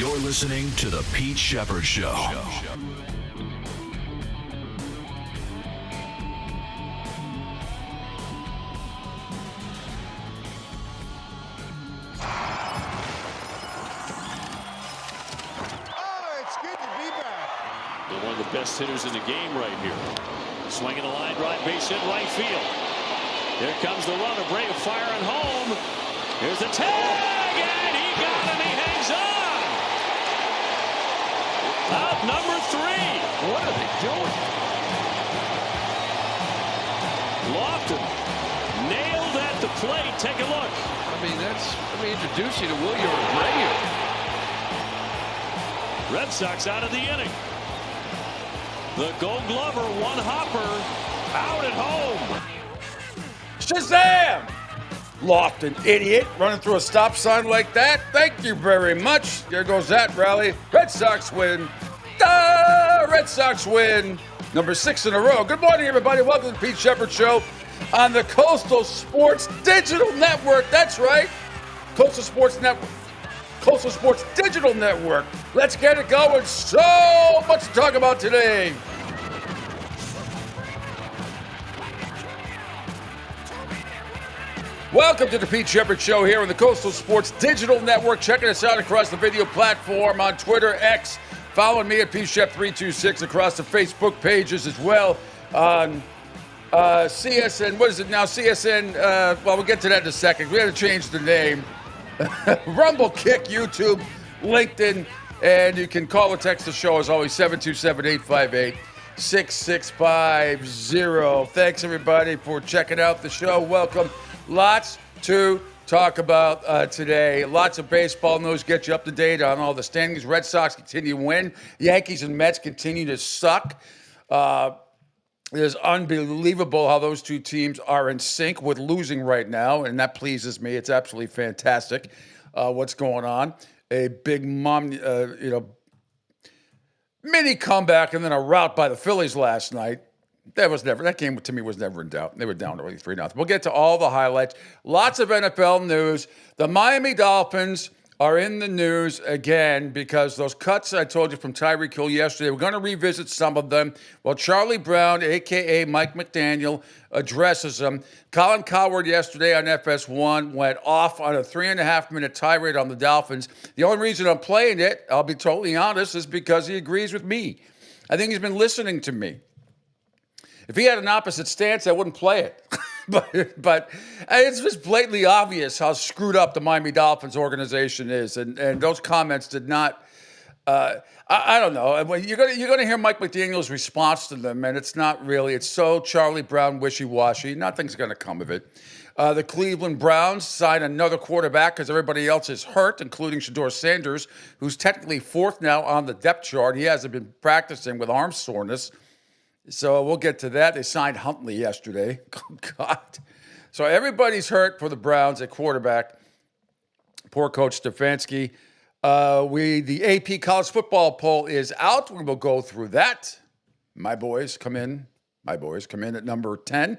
You're listening to The Pete Sheppard Show. One of the best hitters in the game right here. Swinging a line drive, base hit right field. Here comes the runner, Brave firing home. Here's the tag, and he got him. He hangs on. Out number 3. What are they doing? Lofton nailed at the plate. Take a look. Let me introduce you to William Abreu. Red Sox out of the inning. The Gold Glover, one hopper, out at home. Shazam! Lofton, idiot, running through a stop sign like that. Thank you very much. There goes that rally. Red Sox win. Red Sox win. Number 6 in a row. Good morning, everybody. Welcome to the Pete Sheppard Show on the Coastal Sports Digital Network. That's right. Coastal Sports Network. Coastal Sports Digital Network. Let's get it going. So much to talk about today. Welcome to the Pete Sheppard Show here on the Coastal Sports Digital Network. Checking us out across the video platform on Twitter, X. Following me at PShep326 across the Facebook pages as well on CSN. What is it now? CSN. Well, we'll get to that in a second. We had to change the name. Rumble, Kick, YouTube, LinkedIn, and you can call or text the show as always, 727-858-6650. Thanks, everybody, for checking out the show. Welcome. Lots to talk about today. Lots of baseball news. Get you up to date on all the standings. Red Sox continue to win. Yankees and Mets continue to suck. It is unbelievable how those two teams are in sync with losing right now, and that pleases me. It's absolutely fantastic what's going on. A big mini comeback and then a rout by the Phillies last night. That game to me was never in doubt. They were down already 3-0. We'll get to all the highlights. Lots of NFL news. The Miami Dolphins are in the news again because those cuts I told you from Tyreek Hill yesterday, we're going to revisit some of them. Well, Charlie Brown, a.k.a. Mike McDaniel, addresses them. Colin Cowherd yesterday on FS1 went off on a 3.5-minute tirade on the Dolphins. The only reason I'm playing it, I'll be totally honest, is because he agrees with me. I think he's been listening to me. If he had an opposite stance, I wouldn't play it. but it's just blatantly obvious how screwed up the Miami Dolphins organization is, and those comments did not. I don't know. You're gonna hear Mike McDaniel's response to them, and it's not really. It's so Charlie Brown wishy-washy. Nothing's gonna come of it. The Cleveland Browns signed another quarterback because everybody else is hurt, including Shedeur Sanders, who's technically 4th now on the depth chart. He hasn't been practicing with arm soreness. So we'll get to that. They signed Huntley yesterday. Oh, God. So everybody's hurt for the Browns at quarterback. Poor Coach Stefanski. The AP college football poll is out. We will go through that. My boys come in at number 10.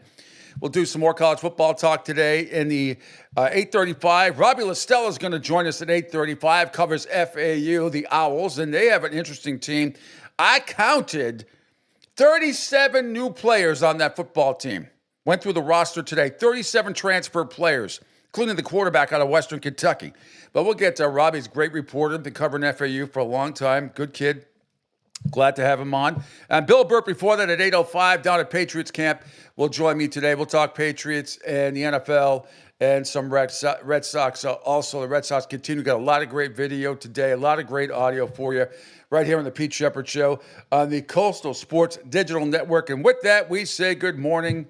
We'll do some more college football talk today in the 8:35. Robbie Listella is going to join us at 8:35. Covers FAU, the Owls, and they have an interesting team. I counted 37 new players on that football team. Went through the roster today. 37 transfer players, including the quarterback out of Western Kentucky. But we'll get to Robbie's great reporter. Been covering FAU for a long time. Good kid. Glad to have him on. And Bill Burt before that at 8:05 down at Patriots camp will join me today. We'll talk Patriots and the NFL and some Red Sox. Also, the Red Sox continue. Got a lot of great video today. A lot of great audio for you right here on the Pete Sheppard Show on the Coastal Sports Digital Network. And with that, we say good morning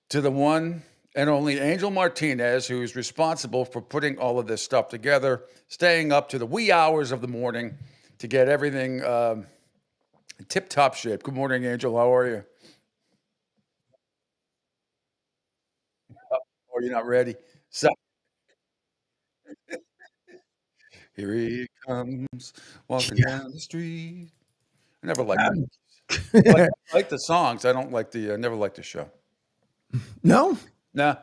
to the one and only Angel Martinez, who's responsible for putting all of this stuff together, staying up to the wee hours of the morning to get everything tip-top shape. Good morning, Angel. How are you? Oh, you're not ready? So here he comes, walking down the street. I never liked I like the songs. I don't like I never liked the show. No? No,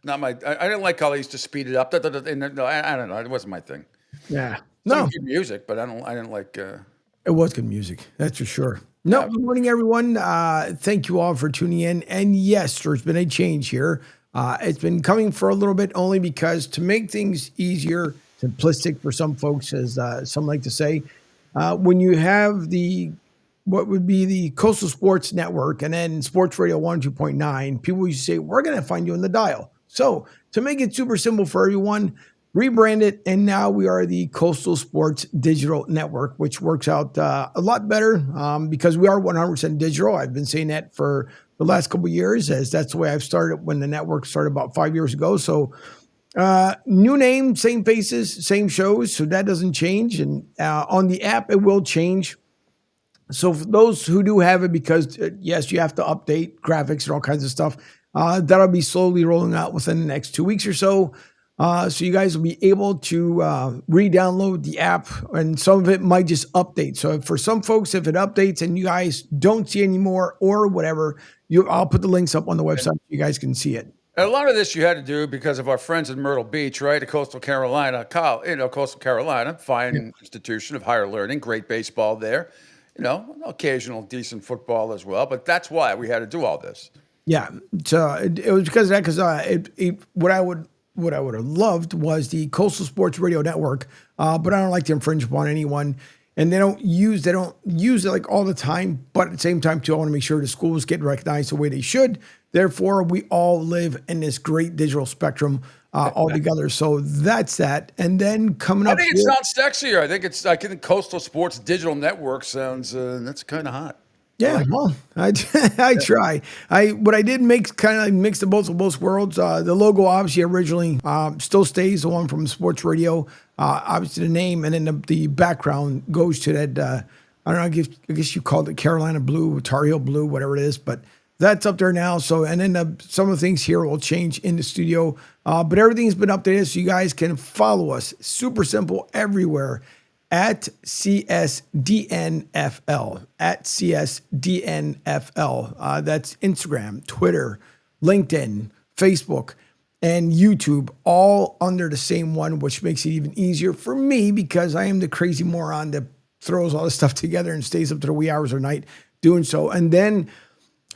not my. I didn't like how they used to speed it up. No, I don't know. It wasn't my thing. Yeah. Some No, good music, but I didn't like. it was good music. That's for sure. No, good morning, everyone. Thank you all for tuning in. And yes, there's been a change here. It's been coming for a little bit only because to make things easier, simplistic for some folks, as some like to say, when you have what would be the Coastal Sports Network and then Sports Radio 102.9, people used to say, we're going to find you in the dial. So to make it super simple for everyone, rebrand it, and now we are the Coastal Sports Digital Network, which works out a lot better because we are 100% digital. I've been saying that for the last couple of years, as that's the way I've started when the network started about 5 years ago. So new name, same faces, same shows, so that doesn't change. And on the app, it will change. So for those who do have it, because yes, you have to update graphics and all kinds of stuff, that'll be slowly rolling out within the next 2 weeks or so. So you guys will be able to re-download the app, and some of it might just update. So for some folks, if it updates and you guys don't see anymore or whatever, I'll put the links up on the website so you guys can see it. And a lot of this you had to do because of our friends in Myrtle Beach, right? Coastal Carolina, Coastal Carolina, fine institution of higher learning, great baseball there. Occasional decent football as well. But that's why we had to do all this. Yeah. So it was because of that. Because what I would have loved was the Coastal Sports Radio Network, but I don't like to infringe upon anyone. And they don't use it like all the time. But at the same time, too, I want to make sure the schools get recognized the way they should. Therefore, we all live in this great digital spectrum all together. So that's that. And then coming up, I think it sounds sexier. I think Coastal Sports Digital Network sounds that's kind of hot. Yeah, well, I try. What I did make kind of mix the both worlds. The logo obviously originally still stays the one from sports radio. Obviously the name, and then the background goes to that. I don't know. I guess you called it Carolina blue, Tar Heel blue, whatever it is, but that's up there now. So, and then some of the things here will change in the studio, but everything's been updated so you guys can follow us. Super simple everywhere. At CSDNFL, at CSDNFL. That's Instagram, Twitter, LinkedIn, Facebook, and YouTube, all under the same one, which makes it even easier for me because I am the crazy moron that throws all this stuff together and stays up to the wee hours of night doing so. And then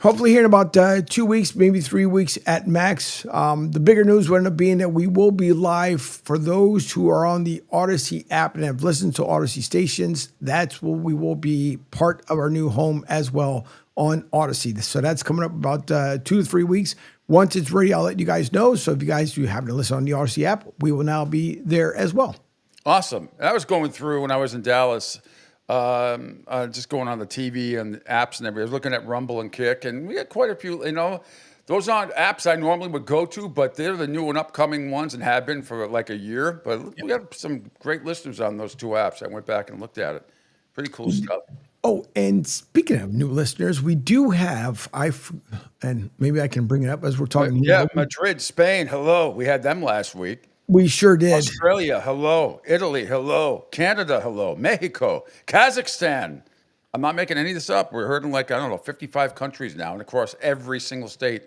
hopefully here in about 2 weeks, maybe 3 weeks at max. The bigger news will end up being that we will be live for those who are on the Odyssey app and have listened to Odyssey stations. That's where we will be part of our new home as well on Odyssey. So that's coming up about 2 to 3 weeks. Once it's ready, I'll let you guys know. So if you guys do happen to listen on the Odyssey app, we will now be there as well. Awesome. I was going through when I was in Dallas, just going on the TV and apps and everything. I was looking at Rumble and Kick, and we had quite a few, those aren't apps I normally would go to, but they're the new and upcoming ones and have been for like a year. But we have some great listeners on those two apps. I went back and looked at it. Pretty cool stuff. Oh, and speaking of new listeners, we do have, and maybe I can bring it up as we're talking. Yeah, Madrid, Spain, hello. We had them last week. We sure did. Australia, hello. Italy, hello. Canada, hello. Mexico, Kazakhstan. I'm not making any of this up. We're heard in 55 countries now and across every single state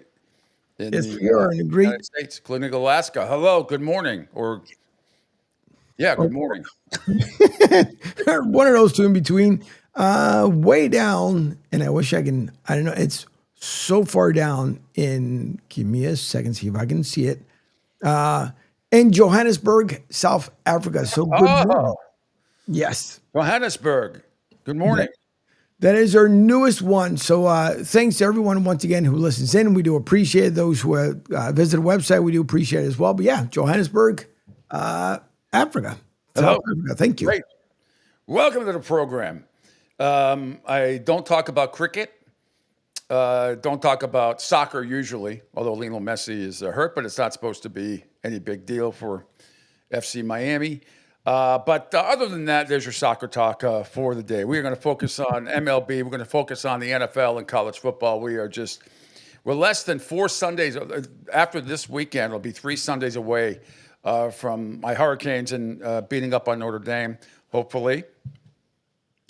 in the United States, including Alaska. Hello, good morning. Good morning. One of those two in between. Way down, and I wish I don't know, it's so far down give me a second, see if I can see it. In Johannesburg, South Africa. So good morning. Yes. Johannesburg. Good morning. That is our newest one. So thanks to everyone once again who listens in. We do appreciate it. Those who visit the website, we do appreciate it as well. But yeah, Johannesburg, Africa. South Africa. Thank you. Great. Welcome to the program. I don't talk about cricket. Don't talk about soccer usually, although Lionel Messi is hurt, but it's not supposed to be any big deal for FC Miami. But other than that, there's your soccer talk for the day. We are going to focus on MLB. We're going to focus on the NFL and college football. We're less than 4 Sundays. After this weekend, it'll be 3 Sundays away from my Hurricanes and beating up on Notre Dame, hopefully,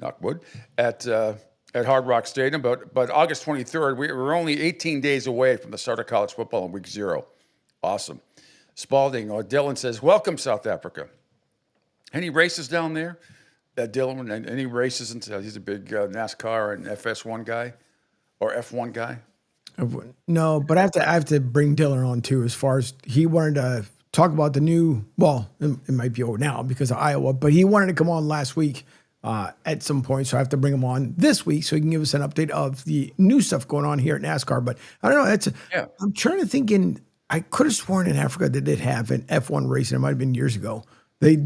knock wood, at Hard Rock Stadium. But August 23rd, we're only 18 days away from the start of college football in week 0. Awesome. Spalding or Dylan says, welcome, South Africa. Any races down there? Dylan, any races? He's a big NASCAR and FS1 guy or F1 guy. No, but I have to bring Dylan on too. As far as he wanted to talk about the new, well, it might be over now because of Iowa, but he wanted to come on last week at some point, so I have to bring him on this week so he can give us an update of the new stuff going on here at NASCAR. But I don't know. I'm trying to think. I could have sworn in Africa they did have an F1 race, and it might have been years ago. They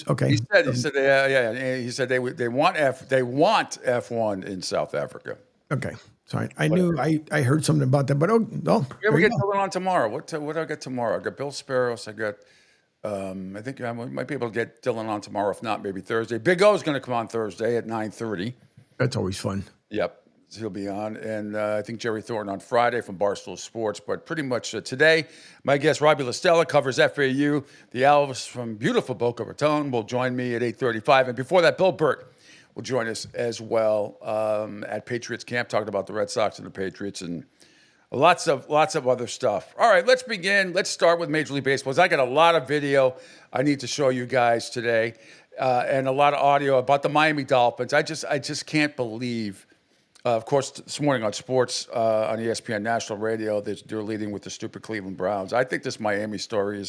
okay. He said He said they want F1 in South Africa. Okay. Sorry, I knew I heard something about that, but we get Dylan on tomorrow. What do I get tomorrow? I got Bill Sparrows. I got. I think we might be able to get Dylan on tomorrow. If not, maybe Thursday. Big O's going to come on Thursday at 9:30. That's always fun. Yep, he'll be on, and I think Jerry Thornton on Friday from Barstool Sports. But pretty much today, my guest Robbie LaStella covers FAU. The Elves from beautiful Boca Raton will join me at 8:35, and before that, Bill Burt will join us as well at Patriots Camp, talking about the Red Sox and the Patriots and lots of other stuff. All right, let's begin. Let's start with Major League Baseball. I got a lot of video I need to show you guys today and a lot of audio about the Miami Dolphins. I just can't believe. Of course, this morning on sports on ESPN National Radio, they're leading with the stupid Cleveland Browns. I think this Miami story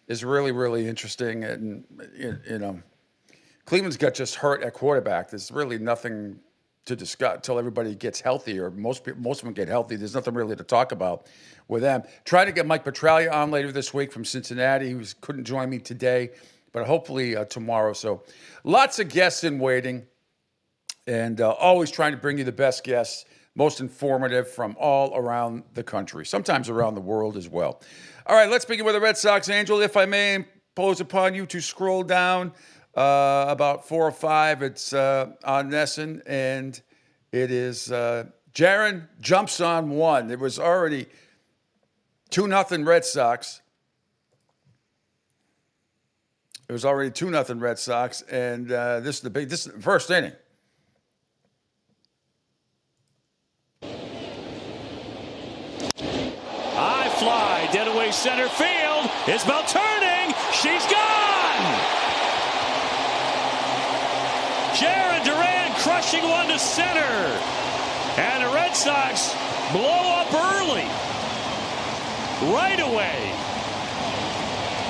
is really, really interesting, and Cleveland's got just hurt at quarterback. There's really nothing to discuss until everybody gets healthy, or most of them get healthy. There's nothing really to talk about with them. Try to get Mike Petraglia on later this week from Cincinnati. He couldn't join me today, but hopefully tomorrow. So lots of guests in waiting, and always trying to bring you the best guests, most informative from all around the country, sometimes around the world as well. All right, let's begin with the Red Sox. Angel, if I may impose upon you to scroll down about 4 or 5. It's on Nesson, and it is Jaron jumps on 1. It was already 2-0 Red Sox. It was already 2-0 Red Sox, and this is the first inning. High fly, dead away center field. Isbell turning. She's gone. Jaron Duran crushing one to center. And the Red Sox blow up early. Right away.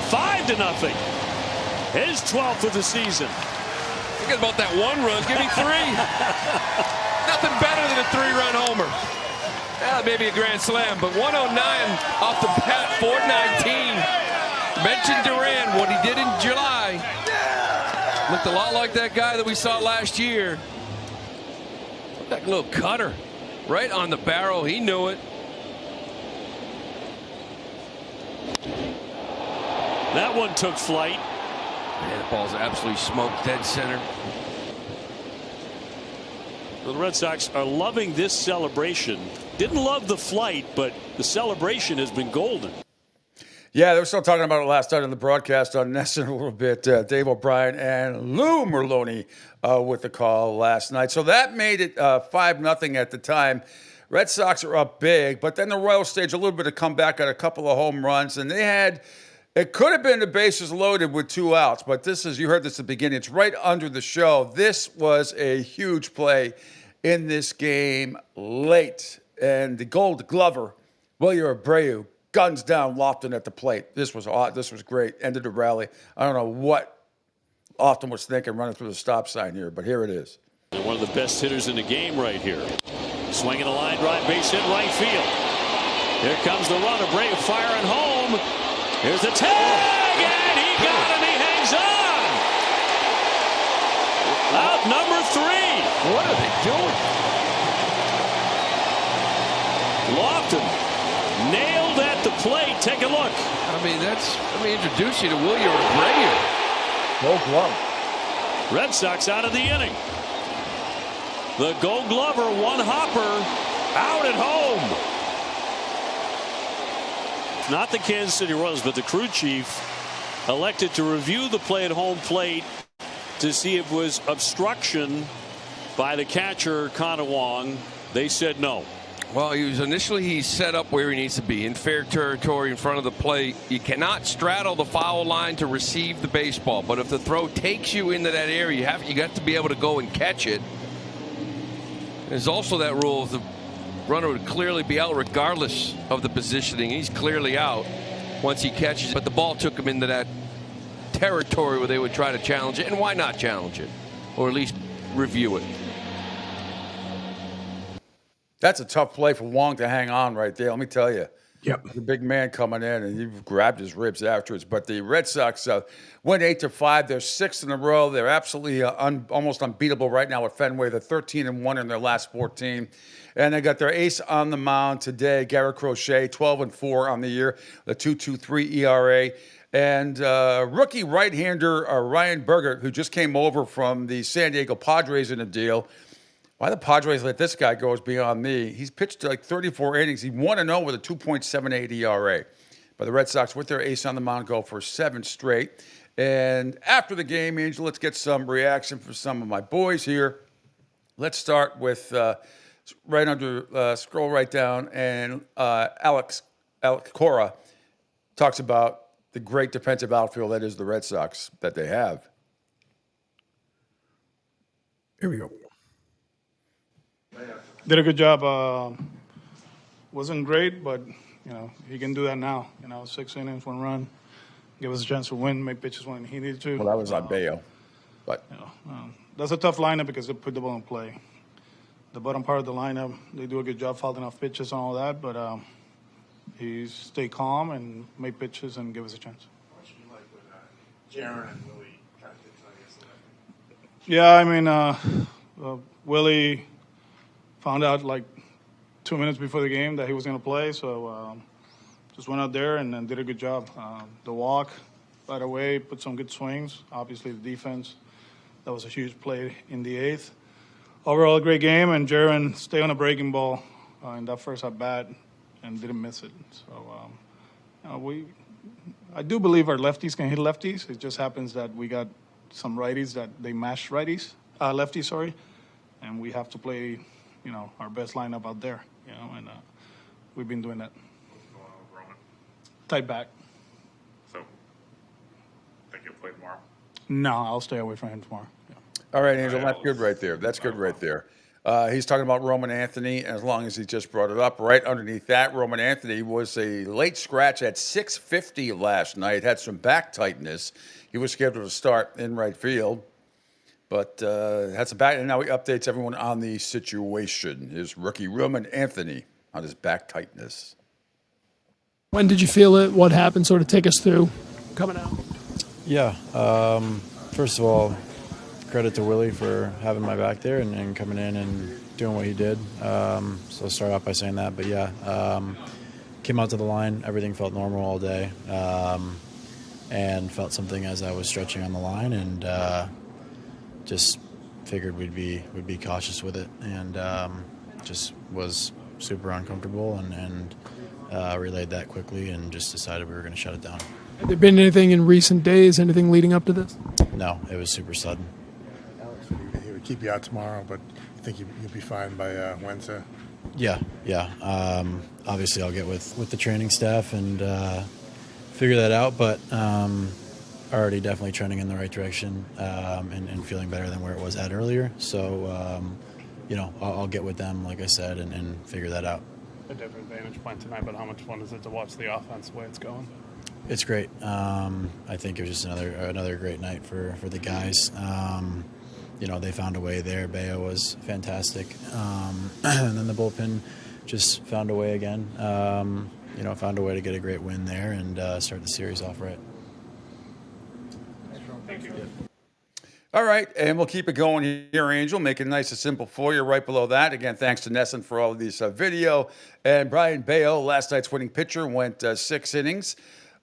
5-0. His 12th of the season. Forget about that 1 run. Give me 3. Nothing better than a 3-run homer. Maybe a grand slam, but 109 off the bat, 419. Mentioned Duran, what he did in July. Looked a lot like that guy that we saw last year. That little cutter right on the barrel. He knew it. That one took flight. Man, the ball's absolutely smoked dead center. The Red Sox are loving this celebration. Didn't love the flight, but the celebration has been golden. Yeah, they were still talking about it last night on the broadcast on Nesson a little bit. Dave O'Brien and Lou Merloni with the call last night. So that made it 5-0 at the time. Red Sox are up big, but then the Royals staged a little bit of comeback, got a couple of home runs, and it could have been the bases loaded with 2 outs, but you heard this at the beginning. It's right under the show. This was a huge play in this game late. And the Gold Glover, Wilyer Abreu, guns down Lofton at the plate. This was great. Ended the rally. I don't know what Lofton was thinking running through the stop sign here, but here it is. They're one of the best hitters in the game right here. Swinging a line drive, base hit right field. Here comes the run. Abreu firing home. Here's the tag, and he got him. He hangs on. Out number 3. What are they doing? Lofton nailed at the plate. Take a look. I mean, let me introduce you to Wilyer Abreu. Gold Glove. Red Sox out of the inning. The Gold Glover, 1 hopper, out at home. Not the Kansas City Royals, but the crew chief elected to review the play at home plate to see if it was obstruction by the catcher, Conawong. They said no. Well, he's set up where he needs to be, in fair territory in front of the plate. You cannot straddle the foul line to receive the baseball, but if the throw takes you into that area, you got to be able to go and catch it. There's also that rule of the runner would clearly be out regardless of the positioning. He's clearly out once he catches it, but the ball took him into that territory where they would try to challenge it, and why not challenge it, or at least review it? That's a tough play for Wong to hang on right there. Let me tell you. Yep. The big man coming in, and he grabbed his ribs afterwards. But the Red Sox went 8-5. They're 6th in a row. They're absolutely almost unbeatable right now at Fenway. They're 13-1 in their last 14. And they got their ace on the mound today, Garrett Crochet, 12-4 on the year, the 2.23 ERA. And rookie right-hander Ryan Bergert, who just came over from the San Diego Padres in a deal. Why the Padres let this guy go is beyond me. He's pitched like 34 innings. He 1-0 with a 2.78 ERA. But the Red Sox, with their ace on the mound, go for 7 straight. And after the game, Angel, let's get some reaction from some of my boys here. Let's start with right under, scroll right down, and Alex Cora talks about the great defensive outfield that is the Red Sox that they have. Here we go. Did a good job. Wasn't great, but he can do that now. 6 innings, 1 run, give us a chance to win, make pitches when he needed to. Well, that was on Bayo, but that's a tough lineup because they put the ball in play. The bottom part of the lineup, they do a good job fouling off pitches and all that, but he stayed calm and made pitches and give us a chance. What should you like with Jaron and Willie kind of did yesterday? Yeah, Willie found out like 2 minutes before the game that he was going to play, so just went out there and did a good job. The walk, right away, put some good swings. Obviously, the defense, that was a huge play in the 8th. Overall, a great game, and Jaron stayed on a breaking ball in that first at bat and didn't miss it. So I do believe our lefties can hit lefties. It just happens that we got some righties that they mash lefties, and we have to play our best lineup out there, and we've been doing that. What's going on with Roman? Tight back. So, think you'll play tomorrow? No, I'll stay away from him tomorrow. Yeah. all right, Angel, that's good right there. That's good right there. He's talking about Roman Anthony, and as long as he just brought it up, right underneath that, Roman Anthony was a late scratch at 6:50 last night, had some back tightness. He was scheduled to start in right field. But had some back, and now he updates everyone on the situation. His rookie Roman Anthony on his back tightness. When did you feel it? What happened? Sort of take us through coming out. Yeah. First of all, credit to Willie for having my back there and coming in and doing what he did. So I'll start off by saying that. But yeah, came out to the line. Everything felt normal all day, and felt something as I was stretching on the line, and just figured we'd be cautious with it, and just was super uncomfortable and relayed that quickly, and just decided we were going to shut it down. Had there been anything in recent days, anything leading up to this? No, it was super sudden. Alex, he would keep you out tomorrow, but you think you'll be fine by Wednesday? Yeah. Obviously, I'll get with the training staff and figure that out, but already definitely trending in the right direction, and feeling better than where it was at earlier. So, I'll get with them, like I said, and figure that out. A different vantage point tonight, but how much fun is it to watch the offense the way it's going? It's great. I think it was just another great night for the guys. They found a way there. Bayo was fantastic, and then the bullpen just found a way again. Found a way to get a great win there and start the series off right. Thank you. All right, and we'll keep it going here, Angel. Make it nice and simple for you. Right below that, again, thanks to Nesson for all of these video. And Brian Bayo, last night's winning pitcher, went 6 innings.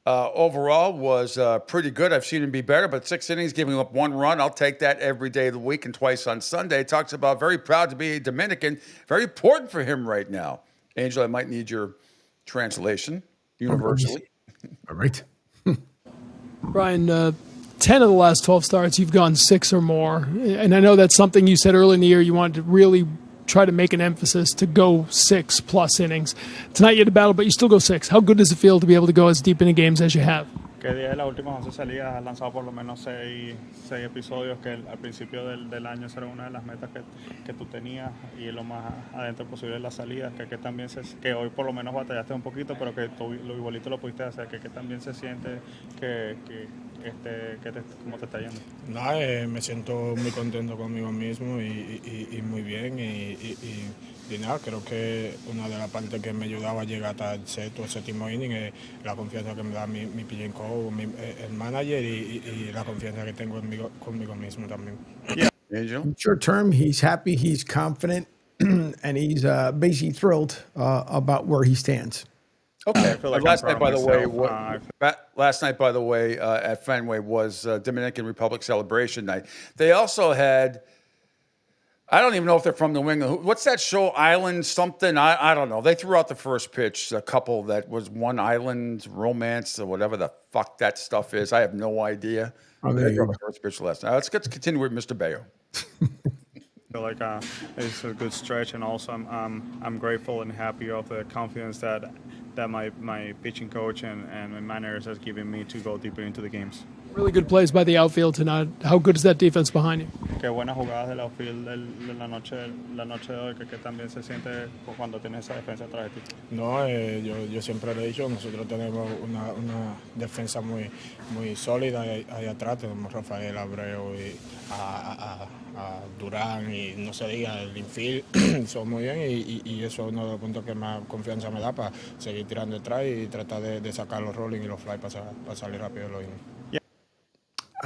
Overall was pretty good. I've seen him be better, but 6 innings, giving up 1 run. I'll take that every day of the week and twice on Sunday. Talks about very proud to be a Dominican. Very important for him right now. Angel, I might need your translation universally. All right. Brian, 10 of the last 12 starts, you've gone 6 or more. And I know that's something you said early in the year you wanted to really try to make an emphasis to go 6+ innings. Tonight you had a battle, but you still go 6. How good does it feel to be able to go as deep into games as you have? Que 10 de las últimas 11 salidas has lanzado por lo menos 6 episodios, que al principio del año esa era una de las metas que tú tenías, y lo más adentro posible las salidas, que también que hoy por lo menos batallaste un poquito, pero que tú, lo igualito lo pudiste hacer, que también se siente cómo te está yendo. Nada, me siento muy contento conmigo mismo y muy bien y nada, creo que una de las partes que me ayudaba a llegar hasta el séptimo inning es la confianza que me da mi pitching coach, el manager y la confianza que tengo conmigo mismo también. Angel? Short term, he's happy, he's confident, and he's basically thrilled about where he stands. Okay. Like last night, by the way, at Fenway was Dominican Republic celebration night. They also had, I don't even know if they're from New England. What's that show, Island something? I don't know. They threw out the first pitch, a couple that was One Island Romance or whatever the fuck that stuff is. I have no idea. They threw out the first pitch last night. Let's continue with Mr. Bayo. I feel like it's a good stretch, and also I'm grateful and happy of the confidence that my pitching coach and my managers has given me to go deeper into the games. Really good plays by the outfield tonight. How good is that defense behind you? Qué buenas jugadas del outfield de la noche de hoy, que también se siente cuando tienes esa defensa atrás de ti. No, yo siempre le he dicho, nosotros tenemos una defensa muy sólida ahí atrás. Tenemos a Rafael Abreu y a Durán y no se diga el infield. Son muy bien y eso es uno de los puntos que más confianza me da para seguir tirando detrás y tratar de sacar los rolling y los fly para salir rápido los innings.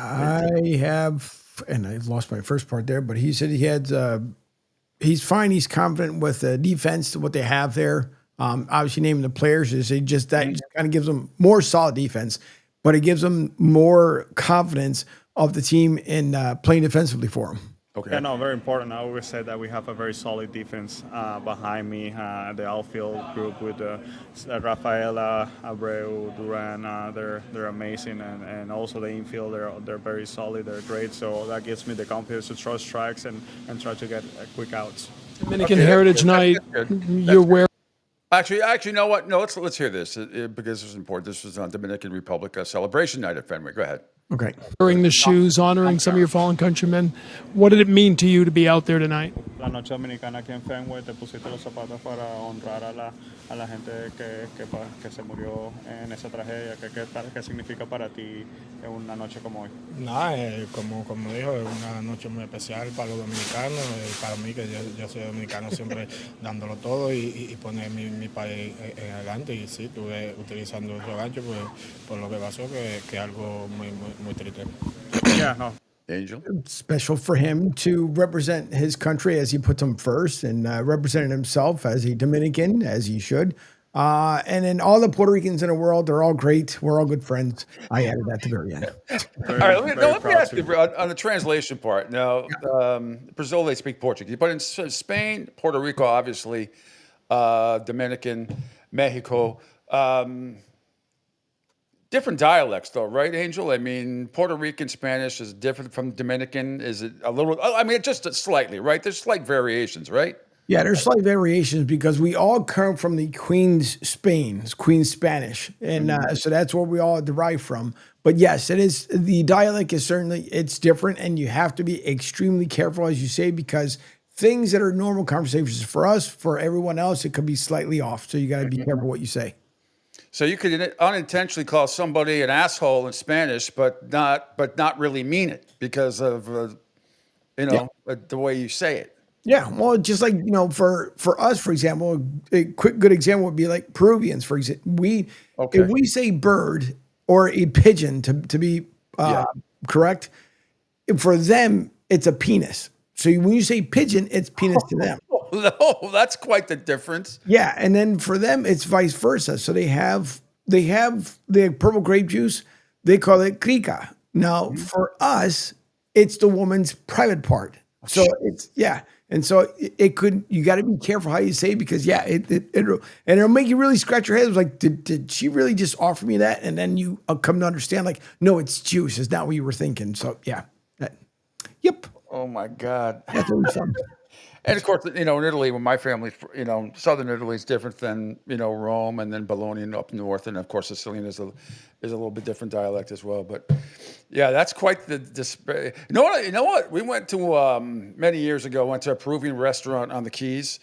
I have, and I lost my first part there, but he said he's fine. He's confident with the defense, what they have there. Obviously, naming the players is just kind of gives them more solid defense, but it gives them more confidence of the team in playing defensively for them. Okay. Yeah, no, very important. I always said that we have a very solid defense behind me. The outfield group with Rafaela, Abreu, Duran, they're amazing, and also the infield, they're very solid. They're great. So that gives me the confidence to throw strikes and try to get quick outs. Dominican Heritage Night. You're where? Actually, you know what? No, let's hear this because this is important. This was on Dominican Republic celebration night at Fenway. Go ahead. Okay. Wearing the shoes, honoring some of your fallen countrymen. What did it mean to you to be out there tonight? La noche dominicana aquí en Fenway, te pusiste los zapatos para honrar a la gente que se murió en esa tragedia. ¿Qué significa para ti una noche como hoy? Nada, como dijo, es una noche muy especial para los dominicanos, para mí que yo soy dominicano siempre dándolo todo y poner mi país en adelante, y sí, estuve utilizando esos ganchos por lo que pasó, que es algo muy triste. Yeah, no. Angel? Special for him to represent his country as he puts them first, and representing himself as a Dominican, as he should. And then all the Puerto Ricans in the world, they're all great. We're all good friends. I added that at the very end. All right, let me ask you on the translation part. Now, Brazil, they speak Portuguese, but in Spain, Puerto Rico, obviously, Dominican, Mexico, different dialects, though, right, Angel? I mean, Puerto Rican Spanish is different from Dominican. Is it a little? I mean, just slightly, right? There's slight variations, right? Yeah, there's slight variations because we all come from the Queen's Spanish, and so that's where we all derive from. But yes, it is. The dialect is it's different, and you have to be extremely careful, as you say, because things that are normal conversations for us, for everyone else, it could be slightly off. So you got to be careful what you say. So you could unintentionally call somebody an asshole in Spanish, but not really mean it because of the way you say it. Yeah, well, just like for us, for example, a good example would be like Peruvians. For example, if we say bird or a pigeon to be correct, for them it's a penis. So when you say pigeon, it's penis to them. No, that's quite the difference. Yeah, and then for them, it's vice versa. So they have the purple grape juice. They call it crica. Now, for us, it's the woman's private part. So and so you got to be careful how you say it because it'll make you really scratch your head. It was like, did she really just offer me that? And then you come to understand, like, no, it's juice. It's not what you were thinking. So yeah, yep. Oh my God. That's always fun. And of course, in Italy, when my family, southern Italy is different than, Rome and then Bologna and up north. And of course, Sicilian is a little bit different dialect as well. But yeah, that's quite the disparity. You know what? We went to, many years ago, went to a Peruvian restaurant on the Keys.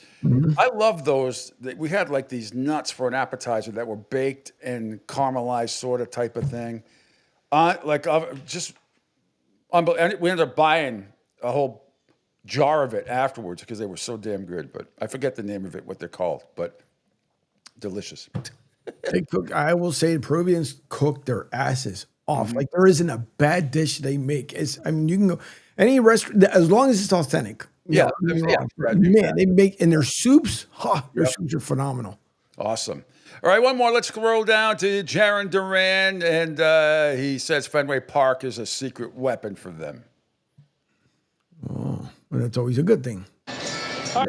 I love those. We had like these nuts for an appetizer that were baked and caramelized sort of type of thing. And we ended up buying a whole jar of it afterwards because they were so damn good. But I forget the name of it, what they're called, but delicious. They cook. I will say the Peruvians cook their asses off. Like there isn't a bad dish they make. You can go any restaurant as long as it's authentic. Yeah, Man, they make and their soups. Their soups are phenomenal. Awesome. All right, one more. Let's scroll down to Jaron Duran, and he says Fenway Park is a secret weapon for them. Oh, well, that's always a good thing. Here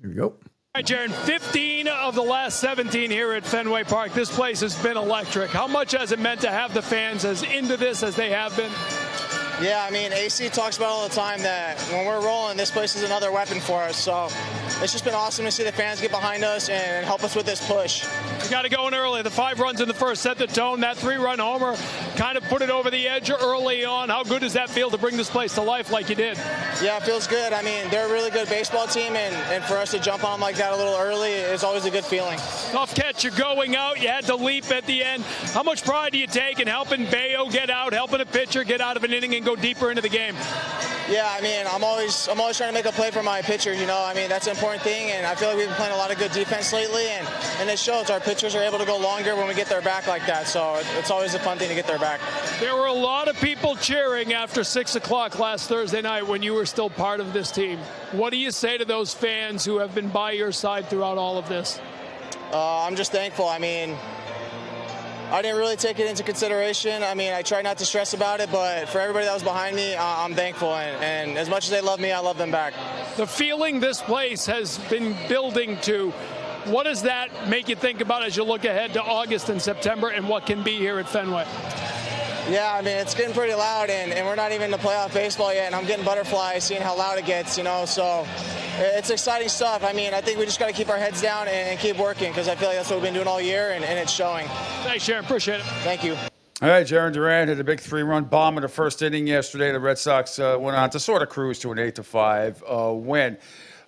we go. All right, Jaron, 15 of the last 17 here at Fenway Park. This place has been electric. How much has it meant to have the fans as into this as they have been? Yeah, I mean, AC talks about all the time that when we're rolling, this place is another weapon for us. So it's just been awesome to see the fans get behind us and help us with this push. You got to go in early. The 5 runs in the first set the tone. That 3-run homer kind of put it over the edge early on. How good does that feel to bring this place to life like you did? Yeah, it feels good. I mean, they're a really good baseball team, and for us to jump on them like that a little early is always a good feeling. Tough catch. You're going out. You had to leap at the end. How much pride do you take in helping Bayo get out, helping a pitcher get out of an inning and go deeper into the game? Yeah, I mean, I'm always trying to make a play for my pitchers, I mean, that's an important thing, and I feel like we've been playing a lot of good defense lately, and it shows. Our pitchers are able to go longer when we get their back like that, so it's always a fun thing to get their back. There were a lot of people cheering after 6 o'clock last Thursday night when you were still part of this team. What do you say to those fans who have been by your side throughout all of this? I'm just thankful. I mean, I didn't really take it into consideration. I mean, I tried not to stress about it, but for everybody that was behind me, I'm thankful. And as much as they love me, I love them back. The feeling this place has been building to, what does that make you think about as you look ahead to August and September and what can be here at Fenway? Yeah, I mean, it's getting pretty loud, and we're not even in the playoff baseball yet, and I'm getting butterflies seeing how loud it gets, so it's exciting stuff. I mean, I think we just got to keep our heads down and keep working because I feel like that's what we've been doing all year, and it's showing. Thanks, Sharon. Appreciate it. Thank you. All right, Jaron Duran had a big 3-run bomb in the first inning yesterday. The Red Sox went on to sort of cruise to an 8-5 win.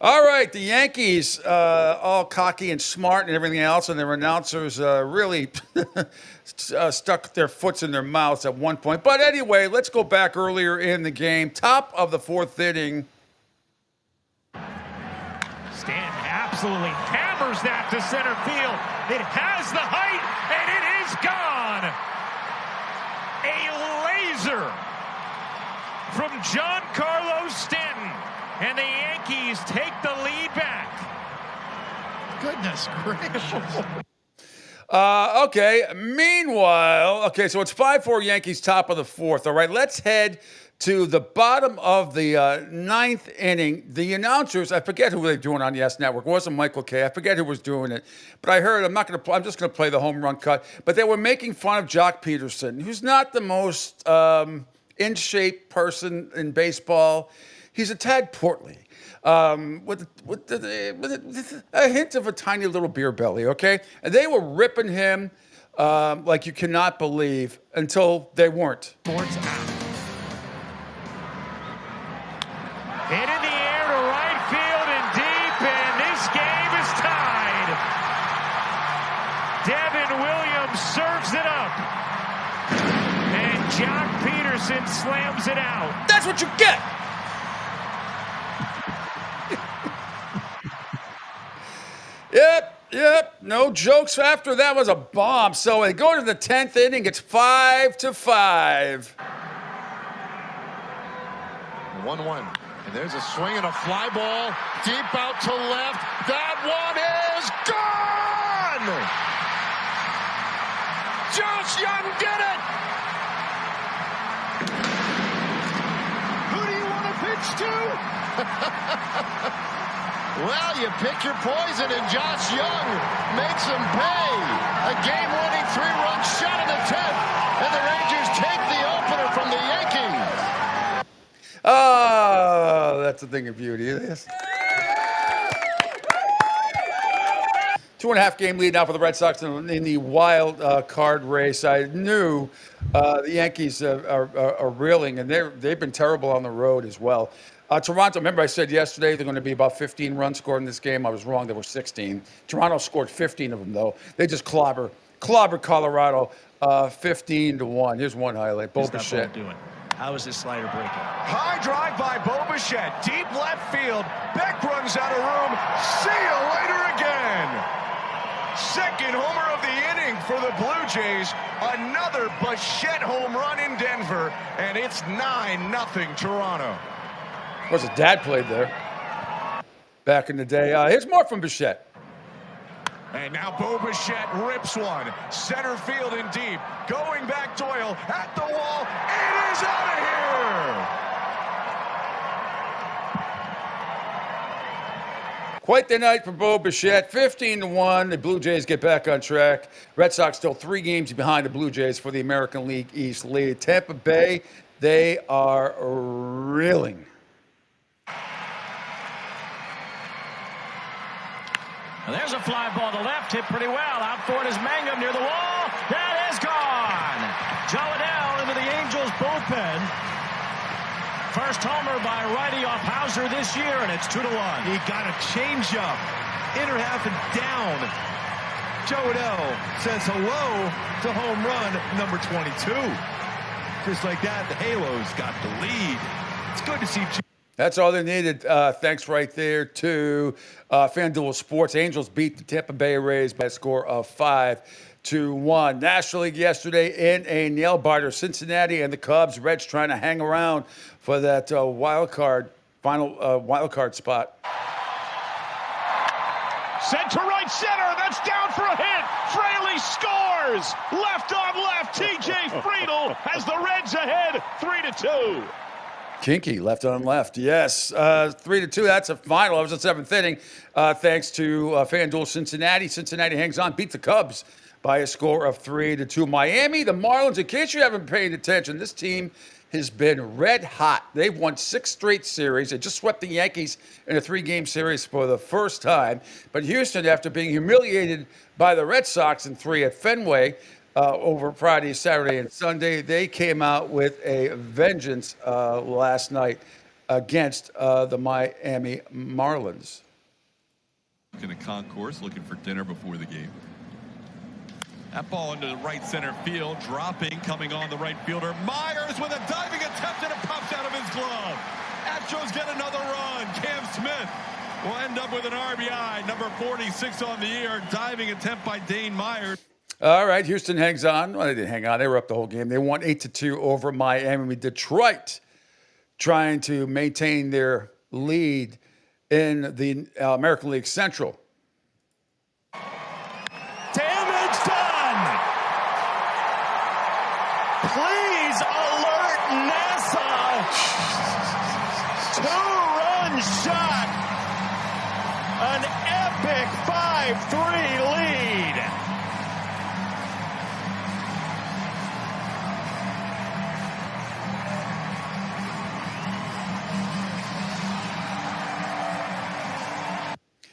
All right, the Yankees, all cocky and smart and everything else, and their announcers really stuck their foots in their mouths at one point. But anyway, let's go back earlier in the game. Top of the 4th inning. Stanton absolutely hammers that to center field. It has the height, and it is gone. A laser from Giancarlo Stanton. And the Yankees take the lead back. Goodness gracious. Okay. Meanwhile, so it's 5-4 Yankees, top of the 4th. All right, let's head to the bottom of the 9th inning. The announcers, I forget who they were doing on Yes Network. It wasn't Michael Kay. I forget who was doing it. But I heard, I'm just going to play the home run cut. But they were making fun of Jock Peterson, who's not the most in shape person in baseball. He's a tad portly, with a hint of a tiny little beer belly, okay? And they were ripping him like you cannot believe until they weren't. Sports out. Hit in the air to right field and deep, and this game is tied. Devin Williams serves it up, and Jock Peterson slams it out. That's what you get. Yep. No jokes after that was a bomb. So they go to the 10th inning. It's 5-5. 1-1. And there's a swing and a fly ball deep out to left. That one is gone! Josh Young did it! Who do you want to pitch to? Well, you pick your poison, and Josh Young makes him pay. A game-winning 3-run shot in the 10th, and the Rangers take the opener from the Yankees. Oh, that's a thing of beauty. Yes. 2.5 game lead now for the Red Sox in the wild card race. I knew the Yankees are reeling, and they've been terrible on the road as well. Toronto, remember I said yesterday they're going to be about 15 runs scored in this game. I was wrong. There were 16. Toronto scored 15 of them, though. They just clobbered Colorado 15-1. Here's one highlight. Bo Bichette. How is this slider breaking? High drive by Bo Bichette, deep left field. Beck runs out of room. See you later again. Second homer of the inning for the Blue Jays. Another Bichette home run in Denver, and it's 9-0 Toronto. Of course, his dad played there back in the day. Here's more from Bichette. And now Bo Bichette rips one. Center field and deep. Going back Doyle at the wall. It is out of here. Quite the night for Bo Bichette. 15-1. The Blue Jays get back on track. Red Sox still 3 games behind the Blue Jays for the American League East lead. Tampa Bay, they are reeling. There's a fly ball to left, hit pretty well. Out for it is Mangum near the wall. That is gone. Joe Adele into the Angels bullpen. First homer by righty off Hauser this year, and it's 2-1. He got a changeup, inner half and down. Joe Adele says hello to home run number 22. Just like that, the Halos got the lead. It's good to see. That's all they needed. Thanks right there to FanDuel Sports. Angels beat the Tampa Bay Rays by a score of 5-1. National League yesterday in a nail-biter. Cincinnati and the Cubs. Reds trying to hang around for that final wild card spot. Sent to right center. That's down for a hit. Fraley scores. Left on left. T.J. Friedl has the Reds ahead 3-2. Kinky, left on left. Yes, 3-2. That's a final. It was the 7th inning. Thanks to FanDuel Cincinnati. Cincinnati hangs on, beat the Cubs by a score of 3-2. Miami, the Marlins, in case you haven't paid attention, this team has been red hot. They've won 6 straight series. They just swept the Yankees in a 3-game series for the first time. But Houston, after being humiliated by the Red Sox in 3 at Fenway, over Friday, Saturday, and Sunday, they came out with a vengeance last night against the Miami Marlins. In a concourse, looking for dinner before the game. That ball into the right center field, dropping, coming on the right fielder. Myers with a diving attempt, and it pops out of his glove. Astros get another run. Cam Smith will end up with an RBI, number 46 on the year. Diving attempt by Dane Myers. All right, Houston hangs on. Well, they didn't hang on. They were up the whole game. They won 8-2 over Miami. Detroit trying to maintain their lead in the American League Central. Damage done. Please alert NASA. 2-run shot. An epic 5-3 lead.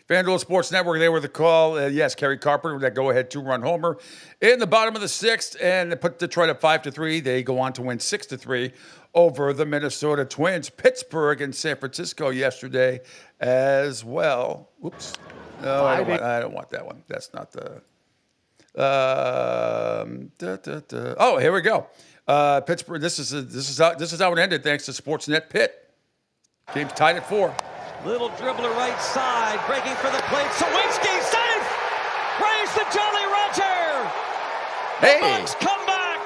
FanDuel Sports Network, they were the call. Yes, Kerry Carpenter with that go-ahead 2-run homer in the bottom of the 6th, and they put Detroit up 5-3. They go on to win 6-3 over the Minnesota Twins. Pittsburgh and San Francisco yesterday as well. Oops. No, I don't want that one. That's not the... Oh, here we go. Pittsburgh. This is how it ended. Thanks to Sportsnet Pitt. Game's tied at 4. Little dribbler right side, breaking for the plate. Sawinski safe. Raise the Jolly Roger. Hey. The Bucks come back.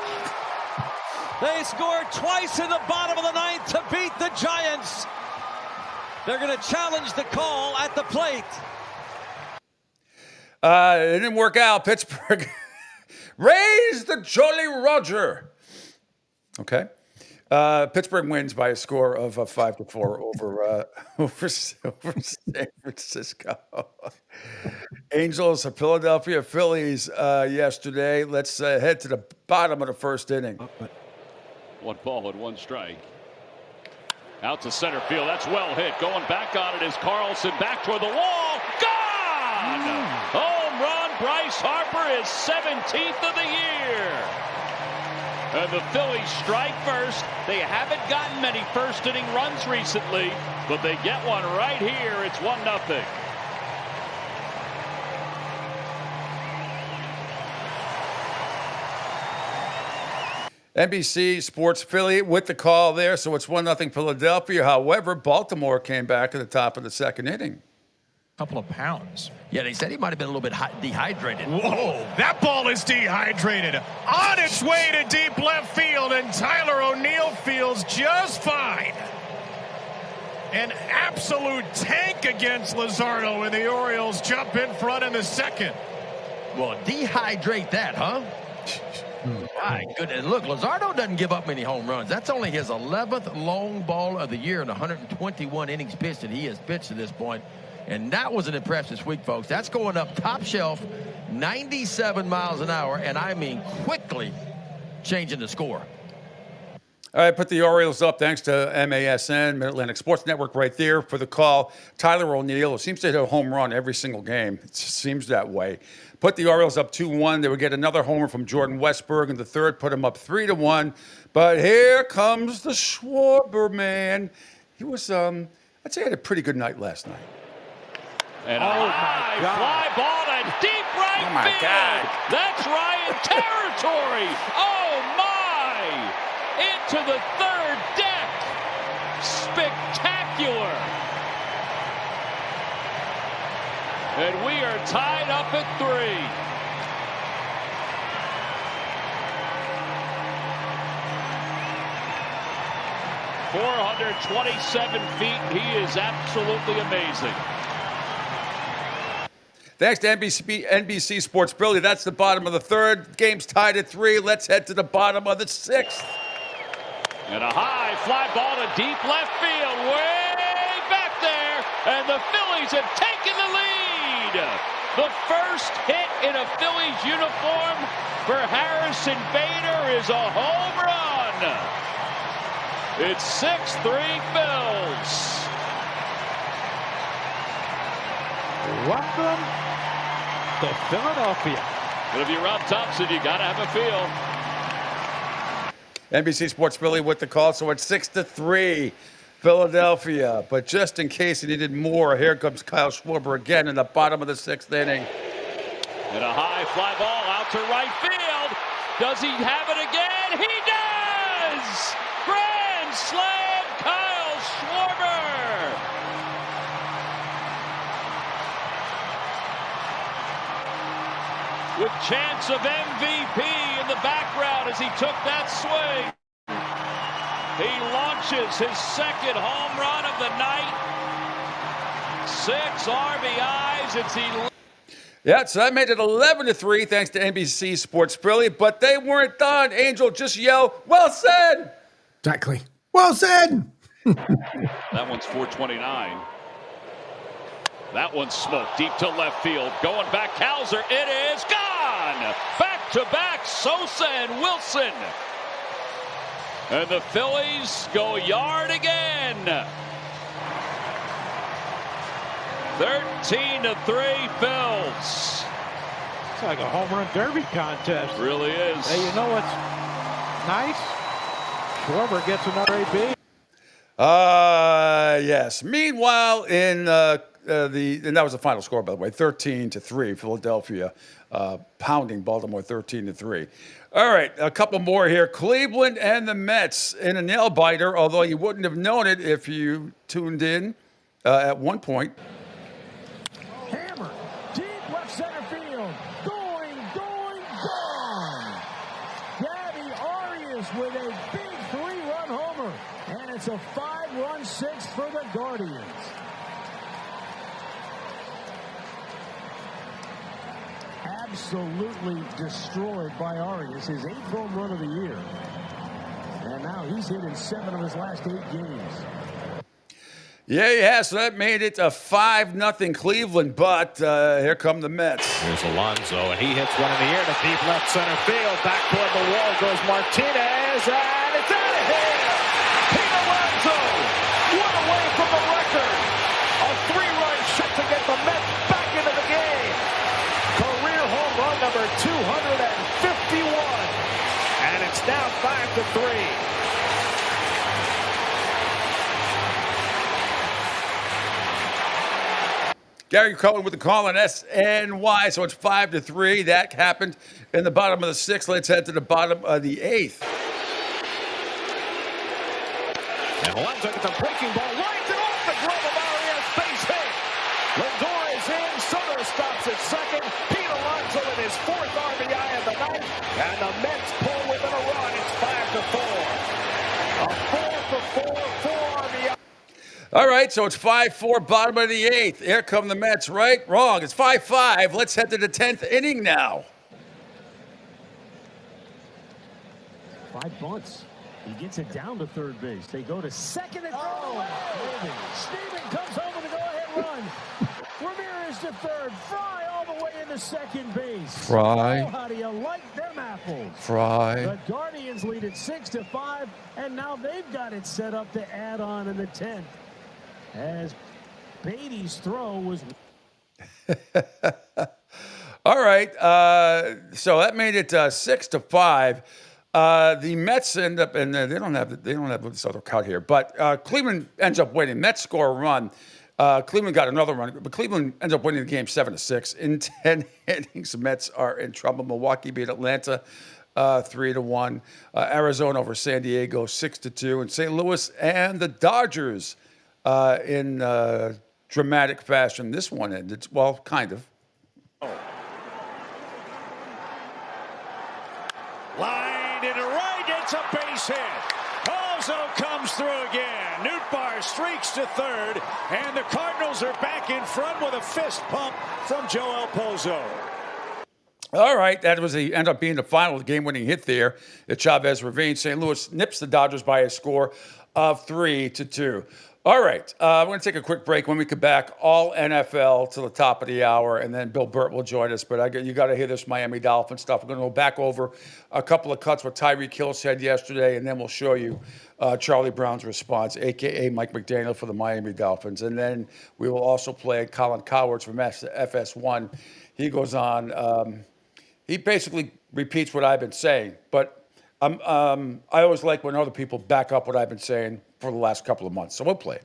They scored twice in the bottom of the 9th to beat the Giants. They're going to challenge the call at the plate. It didn't work out. Pittsburgh raised the Jolly Roger. Okay. Pittsburgh wins by a score of 5-4 over San Francisco. Angels of Philadelphia Phillies yesterday. Let's head to the bottom of the 1st inning. 1 ball and 1 strike. Out to center field. That's well hit. Going back on it is Carlson. Back toward the wall. Gone! Home run. Bryce Harper is 17th of the year. And the Phillies strike first. They haven't gotten many first-inning runs recently, but they get one right here. It's 1-0. NBC Sports Philly with the call there, so it's 1-0 Philadelphia. However, Baltimore came back at the top of the second inning. Couple of pounds. Yeah, they said he might have been a little bit dehydrated. Whoa, that ball is dehydrated. On its way to deep left field, and Tyler O'Neill feels just fine. An absolute tank against Luzardo, and the Orioles jump in front in the second. Well, dehydrate that, huh? My goodness. Look, Luzardo doesn't give up many home runs. That's only his 11th long ball of the year in 121 innings pitched that he has pitched to this point. And that was an impressive week, folks. That's going up top shelf, 97 miles an hour, and I mean quickly changing the score. All right, put the Orioles up thanks to MASN, Mid-Atlantic Sports Network, right there for the call. Tyler O'Neill seems to hit a home run every single game. It seems that way. Put the Orioles up 2-1. They would get another homer from Jordan Westburg in the third, put him up 3-1. But here comes the Schwarber man. He was, I'd say, he had a pretty good night last night. And a high fly ball and deep right field. God. That's Ryan territory. Oh, my. Into the third deck. Spectacular. And we are tied up at 3. .427 feet. He is absolutely amazing. Thanks to NBC Sports Philly. That's the bottom of the third. Game's tied at 3. Let's head to the bottom of the 6th. And a high fly ball to deep left field. Way back there. And the Phillies have taken the lead. The first hit in a Phillies uniform for Harrison Bader is a home run. It's 6-3 Phils. Welcome to Philadelphia. But if you're Rob Thompson, you got to have a feel. NBC Sports Philly with the call, so it's 6-3 Philadelphia. But just in case he needed more, here comes Kyle Schwarber again in the bottom of the 6th inning. And a high fly ball out to right field. Does he have it again? He does! Grand slam, Kyle Schwarber! With chance of MVP in the background as he took that swing. He launches his second home run of the night. 6 RBIs. It's 11. Yeah, so that made it 11-3 thanks to NBC Sports Philly. But they weren't done. Angel, just yell, well said. Exactly. Well said. That one's 429. That one's smoked deep to left field. Going back, Hauser. It is gone. Back-to-back, Sosa and Wilson. And the Phillies go yard again. 13-3 Phils. It's like a home run derby contest. It really is. Hey, you know what's nice? Schwarber gets another AB. Yes. Meanwhile, and that was the final score, by the way, 13-3, Philadelphia pounding Baltimore 13-3. All right, a couple more here. Cleveland and the Mets in a nail biter, although you wouldn't have known it if you tuned in at one point. Hammer, deep left center field, going, gone. Gabby Arias with a big 3-run homer, and it's a 5-run 6 for the Guardians. Absolutely destroyed by Arias, his 8th home run of the year. And now he's hit in 7 of his last 8 games. Yeah, so that made it a 5-0 Cleveland, but here come the Mets. Here's Alonso, and he hits one in the air to deep left center field. Back toward the wall goes Martinez, and it's out of here. Pete Alonso at the 3. Gary Cohen with the call on SNY, so it's 5-3. That happened in the bottom of the 6th. Let's head to the bottom of the 8th. And Alonso gets a breaking ball, lines it off the glove of Arias, base hit. Lindor is in, Soto stops at second. Pete Alonso with his 4th RBI of the night, and the Mets pull within a run. It's 5-4. A 4-for-4, 4 RBI. All right, so it's 5-4, bottom of the 8th. Here come the Mets, right? Wrong. It's 5-5. Let's head to the 10th inning now. 5 bunts. He gets it down to third base. They go to second and Steven comes home with a go-ahead run. Ramirez to third. Fry all the way into second base. Fry. Oh, how do you like them apples? Fry. The Guardians lead it 6-5, and now they've got it set up to add on in the 10th. As Beatty's throw was... All right, so that made it 6-5. The Mets end up, and they don't have this other cut here, but Cleveland ends up winning. Mets score a run. Cleveland got another run, but Cleveland ends up winning the game 7-6. In 10 innings, the Mets are in trouble. Milwaukee beat Atlanta 3-1. Arizona over San Diego 6-2, and St. Louis and the Dodgers in dramatic fashion. This one ended, well, kind of. Line into right, it's a base hit. Pozo comes through again. Nootbaar streaks to third, and the Cardinals are back in front with a fist pump from Joel Pozo. All right, that was ended up being the final game-winning hit there at Chavez Ravine. St. Louis nips the Dodgers by a score of 3-2. All right, we're going to take a quick break. When we come back, all NFL to the top of the hour, and then Bill Burt will join us. But you got to hear this Miami Dolphins stuff. We're going to go back over a couple of cuts what Tyreek Hill said yesterday, and then we'll show you Charlie Brown's response, a.k.a. Mike McDaniel for the Miami Dolphins. And then we will also play Colin Cowards from FS1. He goes on. He basically repeats what I've been saying, but I always like when other people back up what I've been saying for the last couple of months. So we'll play it.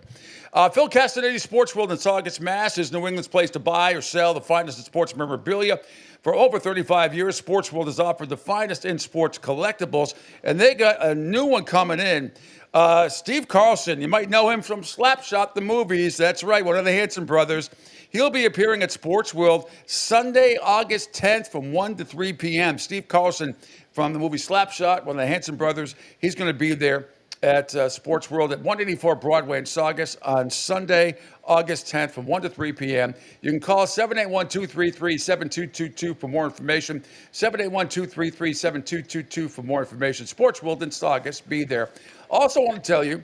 Phil Castanetti, Sports World in Saugus, Mass. is New England's place to buy or sell the finest in sports memorabilia. For over 35 years, Sports World has offered the finest in sports collectibles, and they got a new one coming in. Steve Carlson, you might know him from Slapshot, the movies. That's right, one of the Hanson brothers. He'll be appearing at Sports World Sunday, August 10th from 1 to 3 p.m. Steve Carlson from the movie Slapshot, one of the Hanson brothers. He's going to be there at Sports World at 184 Broadway in Saugus on Sunday, August 10th from 1 to 3 p.m. You can call 781-233-7222 for more information. 781-233-7222 for more information. Sports World in Saugus. Be there. Also want to tell you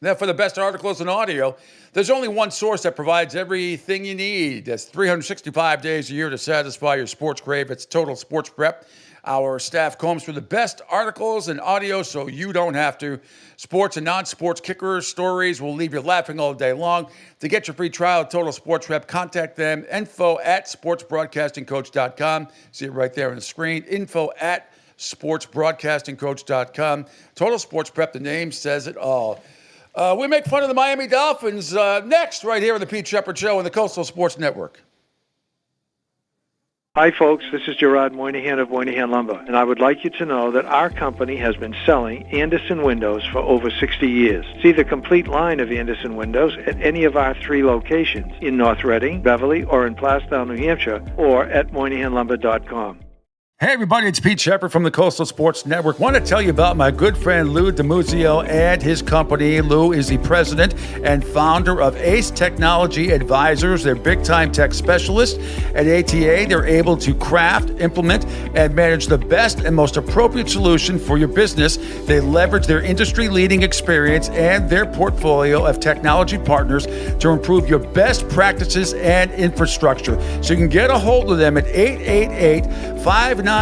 that for the best articles and audio, there's only one source that provides everything you need. That's 365 days a year to satisfy your sports crave. It's Total Sports Prep. Our staff combs through the best articles and audio so you don't have to. Sports and non-sports kicker stories will leave you laughing all day long. To get your free trial of Total Sports Prep, contact them. info@sportsbroadcastingcoach.com. See it right there on the screen. info@sportsbroadcastingcoach.com. Total Sports Prep, the name says it all. We make fun of the Miami Dolphins next, right here on the Pete Sheppard Show on the Coastal Sports Network. Hi, folks. This is Gerard Moynihan of Moynihan Lumber, and I would like you to know that our company has been selling Anderson windows for over 60 years. See the complete line of Anderson windows at any of our 3 locations in North Reading, Beverly, or in Plastown, New Hampshire, or at MoynihanLumber.com. Hey everybody, it's Pete Sheppard from the Coastal Sports Network. Want to tell you about my good friend Lou DiMuzio and his company. Lou is the president and founder of Ace Technology Advisors. They're big-time tech specialists. At ATA, they're able to craft, implement, and manage the best and most appropriate solution for your business. They leverage their industry-leading experience and their portfolio of technology partners to improve your best practices and infrastructure. So you can get a hold of them at 888-599-4223.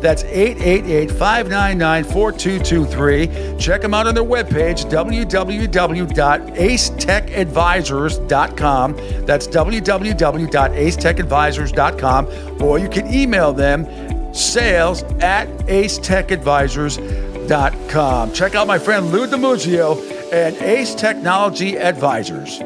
That's 888-599-4223. Check them out on their webpage, www.acetechadvisors.com. That's www.acetechadvisors.com. Or you can email them sales@acetechadvisors.com. Check out my friend Lou DiMuzio and Ace Technology Advisors.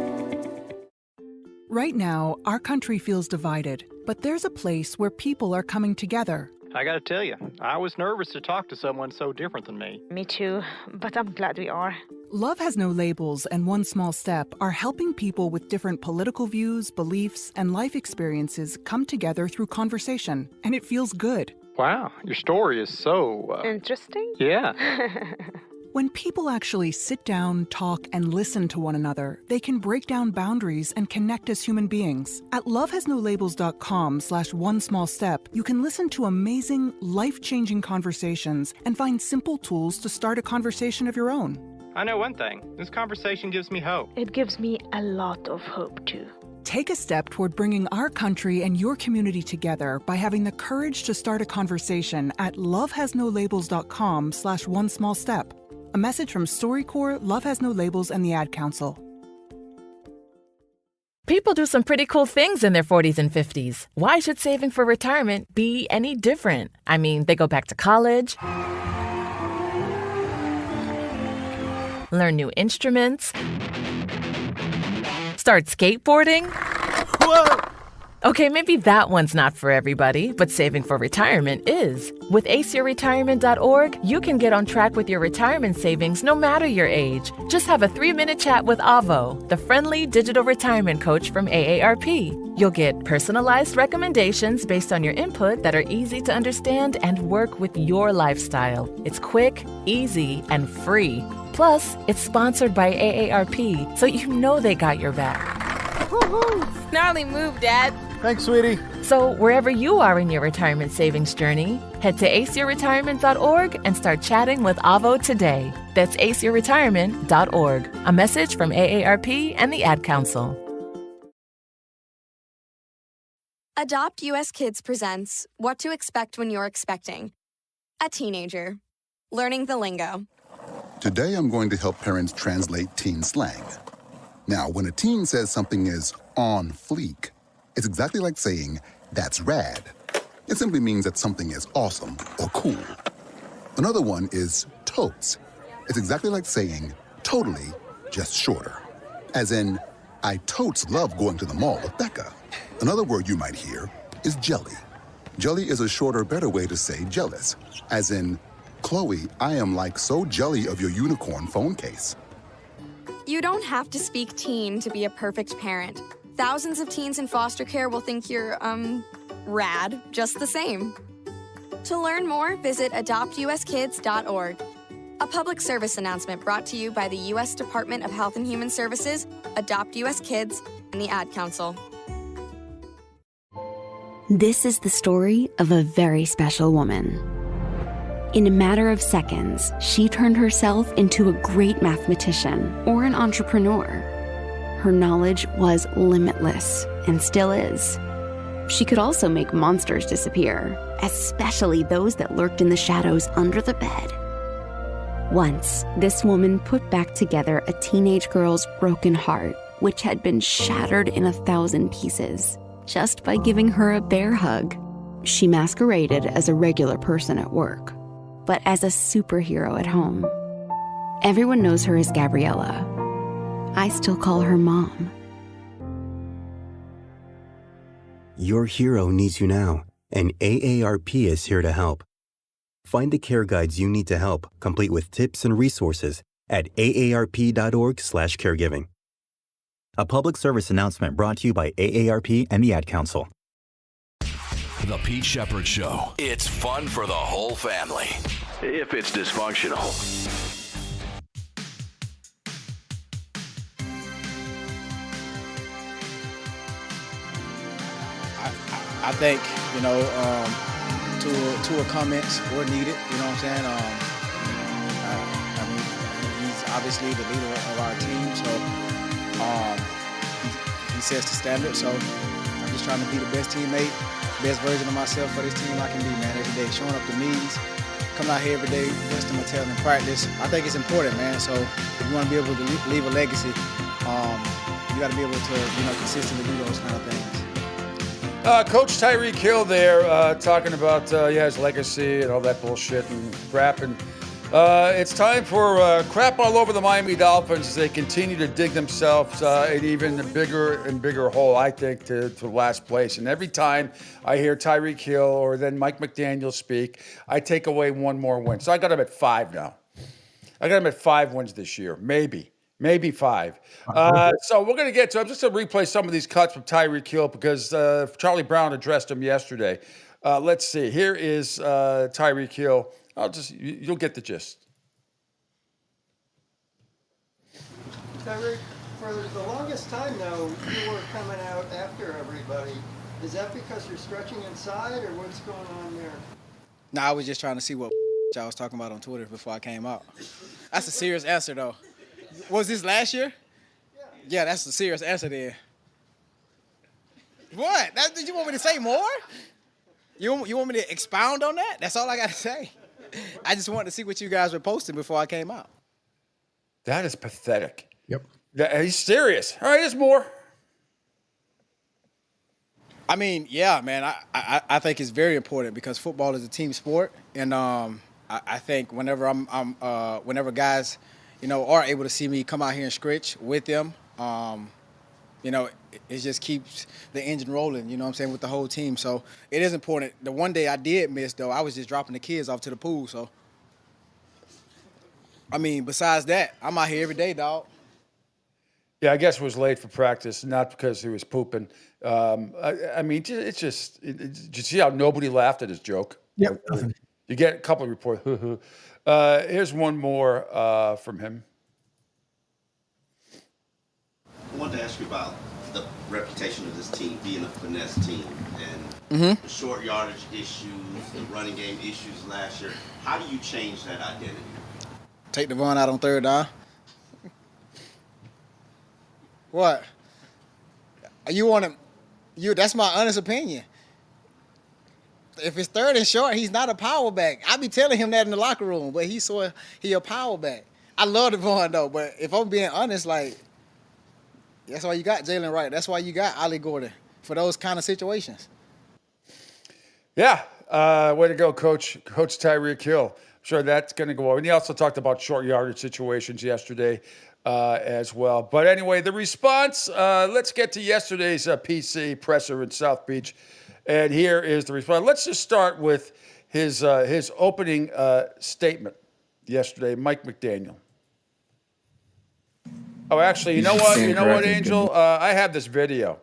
Right now, our country feels divided, but there's a place where people are coming together. I gotta tell you, I was nervous to talk to someone so different than me. Me too, but I'm glad we are. Love Has No Labels and One Small Step are helping people with different political views, beliefs, and life experiences come together through conversation, and it feels good. Wow, your story is so... Interesting? Yeah. When people actually sit down, talk, and listen to one another, they can break down boundaries and connect as human beings. At lovehasnolabels.com/onesmallstep, you can listen to amazing, life-changing conversations and find simple tools to start a conversation of your own. I know one thing. This conversation gives me hope. It gives me a lot of hope, too. Take a step toward bringing our country and your community together by having the courage to start a conversation at lovehasnolabels.com/onesmallstep. A message from StoryCorps, Love Has No Labels, and the Ad Council. People do some pretty cool things in their 40s and 50s. Why should saving for retirement be any different? I mean, they go back to college, learn new instruments, start skateboarding. Whoa! Okay, maybe that one's not for everybody, but saving for retirement is. With aceyourretirement.org, you can get on track with your retirement savings no matter your age. Just have a 3-minute chat with Avo, the friendly digital retirement coach from AARP. You'll get personalized recommendations based on your input that are easy to understand and work with your lifestyle. It's quick, easy, and free. Plus, it's sponsored by AARP, so you know they got your back. Woohoo! Gnarly move, Dad. Thanks, sweetie. So wherever you are in your retirement savings journey, head to aceyourretirement.org and start chatting with Avo today. That's aceyourretirement.org. A message from AARP and the Ad Council. Adopt US Kids presents What to Expect When You're Expecting. A teenager. Learning the lingo. Today I'm going to help parents translate teen slang. Now, when a teen says something is on fleek, it's exactly like saying, that's rad. It simply means that something is awesome or cool. Another one is totes. It's exactly like saying, totally, just shorter. As in, I totes love going to the mall with Becca. Another word you might hear is jelly. Jelly is a shorter, better way to say jealous. As in, Chloe, I am like so jelly of your unicorn phone case. You don't have to speak teen to be a perfect parent. Thousands of teens in foster care will think you're, rad, just the same. To learn more, visit adoptuskids.org. A public service announcement brought to you by the U.S. Department of Health and Human Services, Adopt U.S. Kids, and the Ad Council. This is the story of a very special woman. In a matter of seconds, she turned herself into a great mathematician or an entrepreneur. Her knowledge was limitless and still is. She could also make monsters disappear, especially those that lurked in the shadows under the bed. Once, this woman put back together a teenage girl's broken heart, which had been shattered in 1,000 pieces, just by giving her a bear hug. She masqueraded as a regular person at work, but as a superhero at home. Everyone knows her as Gabriella. I still call her Mom. Your hero needs you now, and AARP is here to help. Find the care guides you need to help, complete with tips and resources at aarp.org/caregiving. A public service announcement brought to you by AARP and the Ad Council. The Pete Sheppard Show. It's fun for the whole family, if it's dysfunctional. I think, two comments were needed, you know what I'm saying? I mean, he's obviously the leader of our team, so he sets the standard, so I'm just trying to be the best teammate, best version of myself for this team I can be, man, every day, showing up to meetings, coming out here every day, resting my tail in practice. I think it's important, man, so if you want to be able to leave a legacy, you got to be able to, consistently do those kind of things. Coach Tyreek Hill there talking about his legacy and all that bullshit and crap. And it's time for crap all over the Miami Dolphins as they continue to dig themselves an even bigger and bigger hole, I think, to last place. And every time I hear Tyreek Hill or then Mike McDaniel speak, I take away one more win. So I got him at 5 now. I got him at 5 wins this year, maybe 5. So we're going to get to, I'm just going to replay some of these cuts from Tyreek Hill because Charlie Brown addressed him yesterday. Let's see. Here is Tyreek Hill. You'll get the gist. Tyreek, for the longest time now, you were coming out after everybody. Is that because you're stretching inside or what's going on there? No, I was just trying to see what I was talking about on Twitter before I came out. That's a serious answer, though. Was this last year? Yeah, that's a serious answer there. What? Did you want me to say more? You want me to expound on that? That's all I got to say. I just wanted to see what you guys were posting before I came out. That is pathetic. Yep. He's serious. All right, there's more. I mean, yeah, man, I think it's very important because football is a team sport. And I think whenever whenever guys, are able to see me come out here and stretch with them, it just keeps the engine rolling, with the whole team. So it is important. The one day I did miss, though, I was just dropping the kids off to the pool. So, I mean, besides that, I'm out here every day, dog. Yeah, I guess it was late for practice, not because he was pooping. I mean, it's just, did you see how nobody laughed at his joke? Yep. You get a couple of reports. Here's one more from him. I wanted to ask you about the reputation of this team being a finesse team and the short yardage issues, the running game issues last year. How do you change that identity? Take Devon out on third down. What? You want him? That's my honest opinion. If it's third and short, he's not a power back. I be telling him that in the locker room, but he a power back. I love Devon though, but if I'm being honest, that's why you got Jalen Wright. That's why you got Ollie Gordon for those kind of situations. Yeah, way to go, Coach Tyreek Hill. I'm sure that's going to go over. And he also talked about short yardage situations yesterday as well. But anyway, the response, let's get to yesterday's PC presser in South Beach. And here is the response. Let's just start with his opening statement yesterday, Mike McDaniel. Oh, actually, you know what, Angel? I have this video.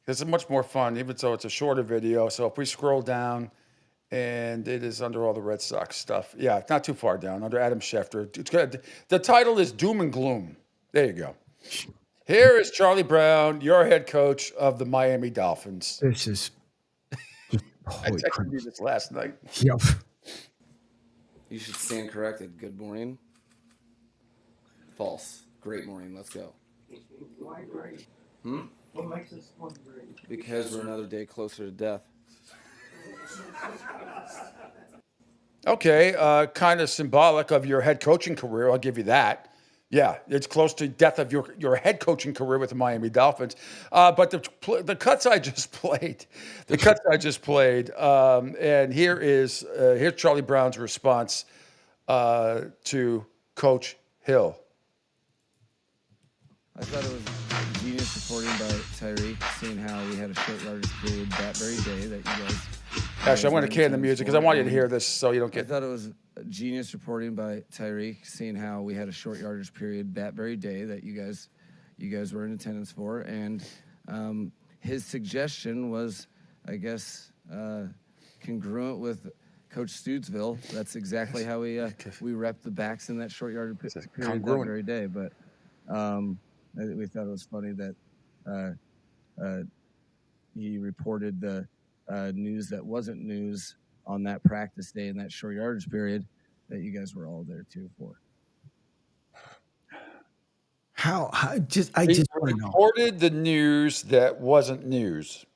This is much more fun, even though it's a shorter video. So if we scroll down, and it is under all the Red Sox stuff. Yeah, not too far down, under Adam Schefter. It's good. The title is Doom and Gloom. There you go. Here is Charlie Brown, your head coach of the Miami Dolphins. This is I texted you this last night. Yep. You should stand corrected. Good morning. False. Great morning. Let's go. Why great? What makes this one great? Because we're another day closer to death. Okay, kind of symbolic of your head coaching career. I'll give you that. Yeah, it's close to death of your head coaching career with the Miami Dolphins. But the cuts I just played, and here's Charlie Brown's response to Coach Hill. I thought it was genius reporting by Tyreek, seeing how we had a short yardage period that very day that you guys. Actually, I want to can the music because I want you to hear this so you don't get. I thought it was genius reporting by Tyreek, seeing how we had a short yardage period that very day that you guys were in attendance for, and his suggestion was, I guess, congruent with Coach Stootsville. That's exactly how we repped the backs in that short yardage period that very day. But we thought it was funny that he reported the news that wasn't news on that practice day in that short yardage period that you guys were all there too for. I just want to know. Reported the news that wasn't news.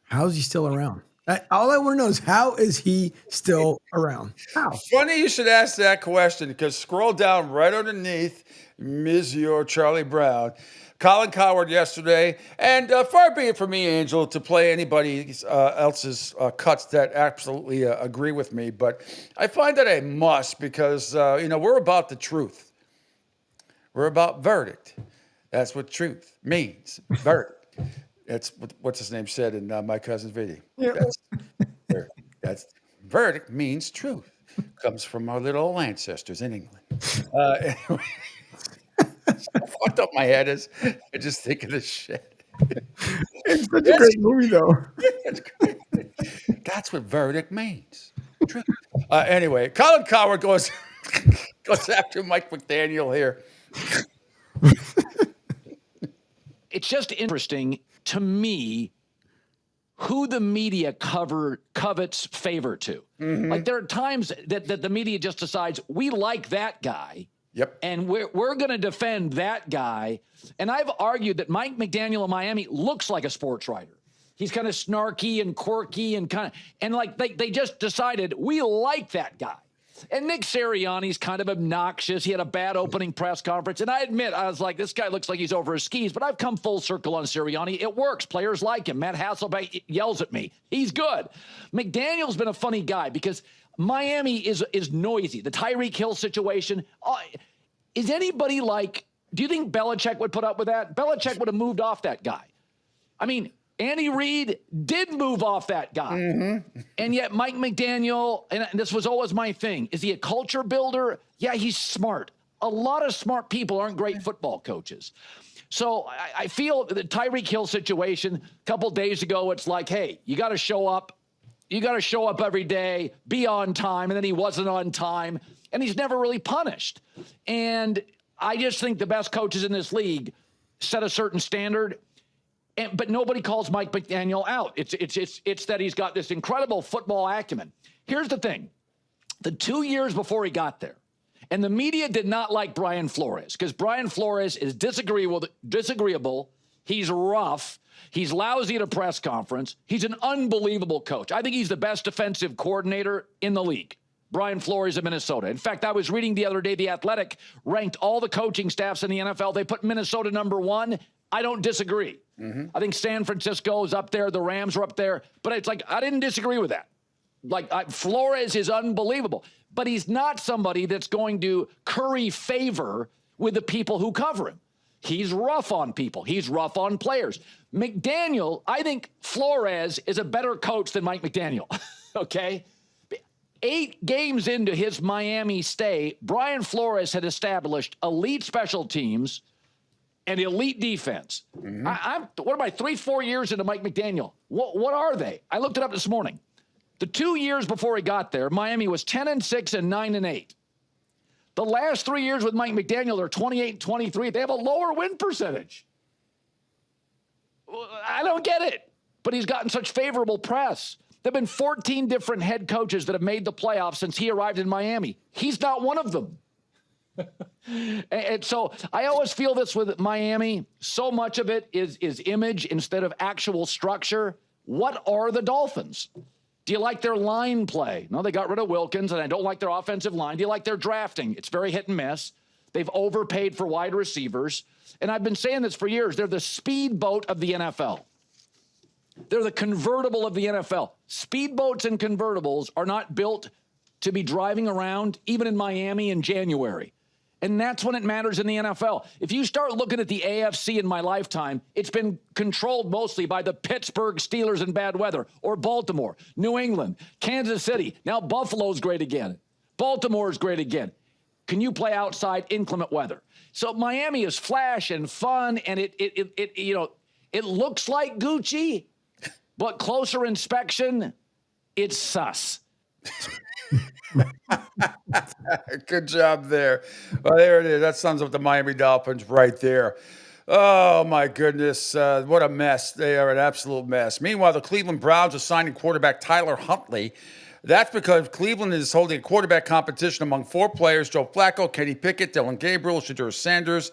How is he still around? All I want to know is, how is he still around? How? Funny you should ask that question, because scroll down right underneath Monsieur Charlie Brown. Colin Cowherd yesterday, and far be it from me, Angel, to play anybody else's cuts that absolutely agree with me, but I find that I must, because, we're about the truth. We're about verdict. That's what truth means, verdict. That's what's his name said in My Cousin Vinny. Yeah. That's verdict means truth. Comes from our little old ancestors in England. Anyway. How fucked up my head is. I just think of this shit. It's such a great movie, though. That's what verdict means. Truth. Anyway, Colin Cowherd goes after Mike McDaniel here. It's just interesting to me who the media covets favor to. Mm-hmm. Like, there are times that the media just decides, we like that guy. Yep. And we're going to defend that guy. And I've argued that Mike McDaniel in Miami looks like a sports writer. He's kind of snarky and quirky and they just decided, we like that guy. And Nick Sirianni's kind of obnoxious. He had a bad opening press conference. And I admit, I was like, this guy looks like he's over his skis. But I've come full circle on Sirianni. It works. Players like him. Matt Hasselbeck yells at me. He's good. McDaniel's been a funny guy because Miami is noisy. The Tyreek Hill situation. Is anybody do you think Belichick would put up with that? Belichick would have moved off that guy. I mean, Andy Reid did move off that guy. Mm-hmm. And yet Mike McDaniel, and this was always my thing, is he a culture builder? Yeah, he's smart. A lot of smart people aren't great football coaches. So I feel the Tyreek Hill situation a couple days ago, it's like, hey, you got to show up. You got to show up every day, be on time. And then he wasn't on time. And he's never really punished. And I just think the best coaches in this league set a certain standard. But nobody calls Mike McDaniel out. It's that he's got this incredible football acumen. Here's the thing. The 2 years before he got there, and the media did not like Brian Flores, because Brian Flores is disagreeable. He's rough. He's lousy at a press conference. He's an unbelievable coach. I think he's the best defensive coordinator in the league. Brian Flores of Minnesota. In fact, I was reading the other day, The Athletic ranked all the coaching staffs in the NFL. They put Minnesota number 1. I don't disagree. Mm-hmm. I think San Francisco is up there. The Rams are up there. But it's like, I didn't disagree with that. Flores is unbelievable. But he's not somebody that's going to curry favor with the people who cover him. He's rough on people. He's rough on players. McDaniel, I think Flores is a better coach than Mike McDaniel. Okay? 8 games into his Miami stay, Brian Flores had established elite special teams and elite defense. Mm-hmm. What am I, 3-4 years into Mike McDaniel? What are they? I looked it up this morning. The 2 years before he got there, Miami was 10-6 and 9-8. The last 3 years with Mike McDaniel, they're 28-23. They have a lower win percentage. I don't get it. But he's gotten such favorable press. There have been 14 different head coaches that have made the playoffs since he arrived in Miami. He's not one of them. And so I always feel this with Miami. So much of it is image instead of actual structure. What are the Dolphins? Do you like their line play? No, they got rid of Wilkins, and I don't like their offensive line. Do you like their drafting? It's very hit and miss. They've overpaid for wide receivers. And I've been saying this for years. They're the speedboat of the NFL. They're the convertible of the NFL. Speedboats and convertibles are not built to be driving around, even in Miami in January. And that's when it matters in the NFL. If you start looking at the AFC in my lifetime, it's been controlled mostly by the Pittsburgh Steelers in bad weather, or Baltimore, New England, Kansas City. Now Buffalo's great again. Baltimore's great again. Can you play outside inclement weather? So Miami is flash and fun, and it looks like Gucci, but closer inspection, it's sus. Good job there. Well, there it is. That sums up the Miami Dolphins right there. Oh, my goodness. What a mess. They are an absolute mess. Meanwhile, the Cleveland Browns are signing quarterback Tyler Huntley. That's because Cleveland is holding a quarterback competition among 4 players: Joe Flacco, Kenny Pickett, Dylan Gabriel, Shadur Sanders.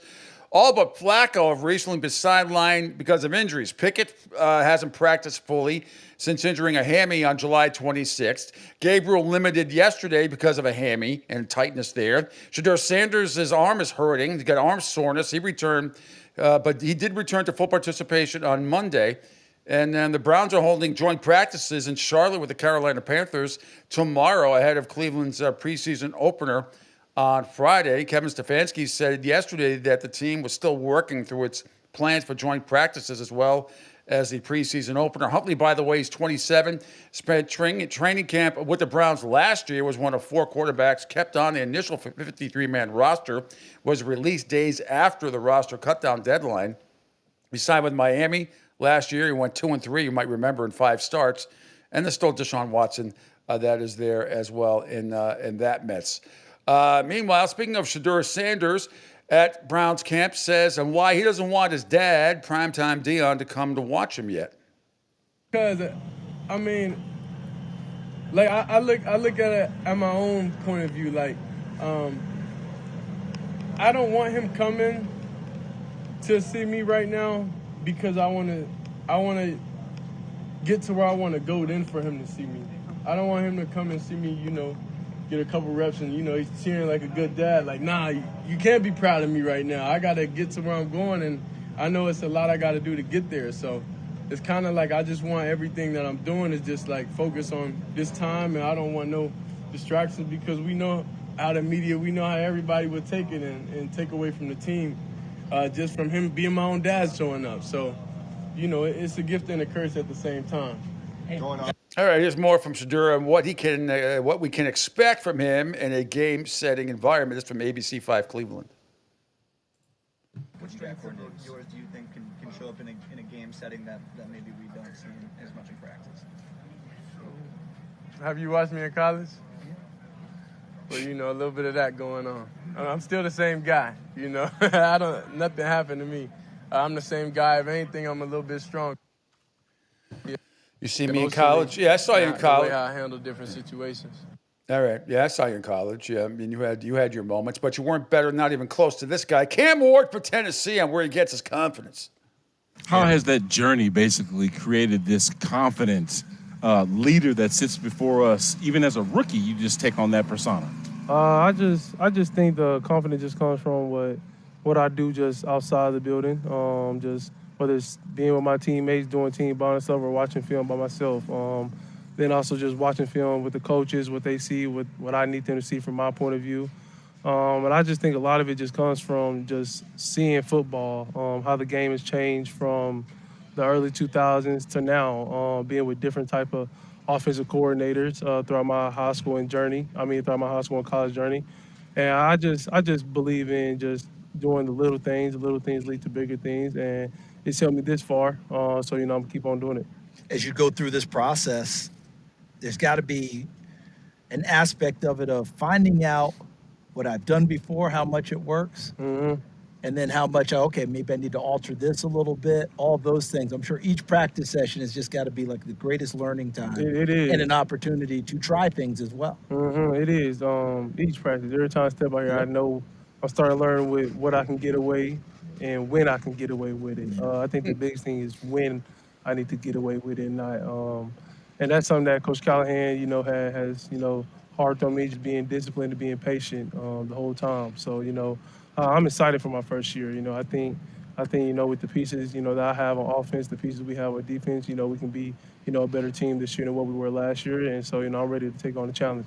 All but Flacco have recently been sidelined because of injuries. Pickett hasn't practiced fully since injuring a hammy on July 26th. Gabriel limited yesterday because of a hammy and tightness there. Shedeur Sanders' arm is hurting. He's got arm soreness. He returned, but he did return to full participation on Monday. And then the Browns are holding joint practices in Charlotte with the Carolina Panthers tomorrow ahead of Cleveland's preseason opener on Friday. Kevin Stefanski said yesterday that the team was still working through its plans for joint practices as well as the preseason opener. Huntley, by the way, is 27, spent training camp with the Browns last year, was one of 4 quarterbacks kept on the initial 53-man roster, was released days after the roster cutdown deadline. He signed with Miami last year. He went 2-3, you might remember, in 5 starts. And there's still Deshaun Watson that is there as well in that Mets. Meanwhile, speaking of Shedeur Sanders at Browns camp, says and why he doesn't want his dad, primetime Dion, to come to watch him yet. Because, I mean, like I look at it at my own point of view. Like, I don't want him coming to see me right now because I want to get to where I want to go then for him to see me. I don't want him to come and see me, get a couple reps and, he's cheering like a good dad. Like, nah, you can't be proud of me right now. I got to get to where I'm going, and I know it's a lot I got to do to get there. So it's kind of like I just want everything that I'm doing is just, like, focus on this time, and I don't want no distractions because we know out of media, we know how everybody would take it and take away from the team just from him being my own dad showing up. So, it's a gift and a curse at the same time. All right, here's more from Shedeur and what we can expect from him in a game-setting environment. This is from ABC5 Cleveland. Which strengths of yours do you think can show up in a game setting that maybe we don't see as much in practice? Have you watched me in college? Well, a little bit of that going on. I'm still the same guy, nothing happened to me. I'm the same guy. If anything, I'm a little bit stronger. Yeah. You see me in college? Yeah, I saw you in college. The way I handle different situations. All right. Yeah, I saw you in college. Yeah, I mean, you had your moments, but you weren't better, not even close to this guy. Cam Ward for Tennessee, on where he gets his confidence. How has that journey basically created this confident leader that sits before us? Even as a rookie, you just take on that persona. I just think the confidence just comes from what I do just outside the building. Just whether it's being with my teammates, doing team bonding stuff, or watching film by myself. Then also just watching film with the coaches, what they see, what I need them to see from my point of view. And I just think a lot of it just comes from just seeing football, how the game has changed from the early 2000s to now, being with different type of offensive coordinators throughout my high school and college journey. And I just believe in just doing the little things. The little things lead to bigger things, and it's helped me this far. So, I'm going to keep on doing it. As you go through this process, there's got to be an aspect of it of finding out what I've done before, how much it works, and then how much, maybe I need to alter this a little bit, all those things. I'm sure each practice session has just got to be like the greatest learning time. It is. And an opportunity to try things as well. It is. Each practice, every time I step out here, I know I'm starting to learn with what I can get away and when I can get away with it. I think the biggest thing is when I need to get away with it, and that's something that Coach Callahan, has harped on me, just being disciplined and being patient the whole time. So, I'm excited for my first year. I think with the pieces, that I have on offense, the pieces we have on defense, we can be, a better team this year than what we were last year. And so, I'm ready to take on the challenge.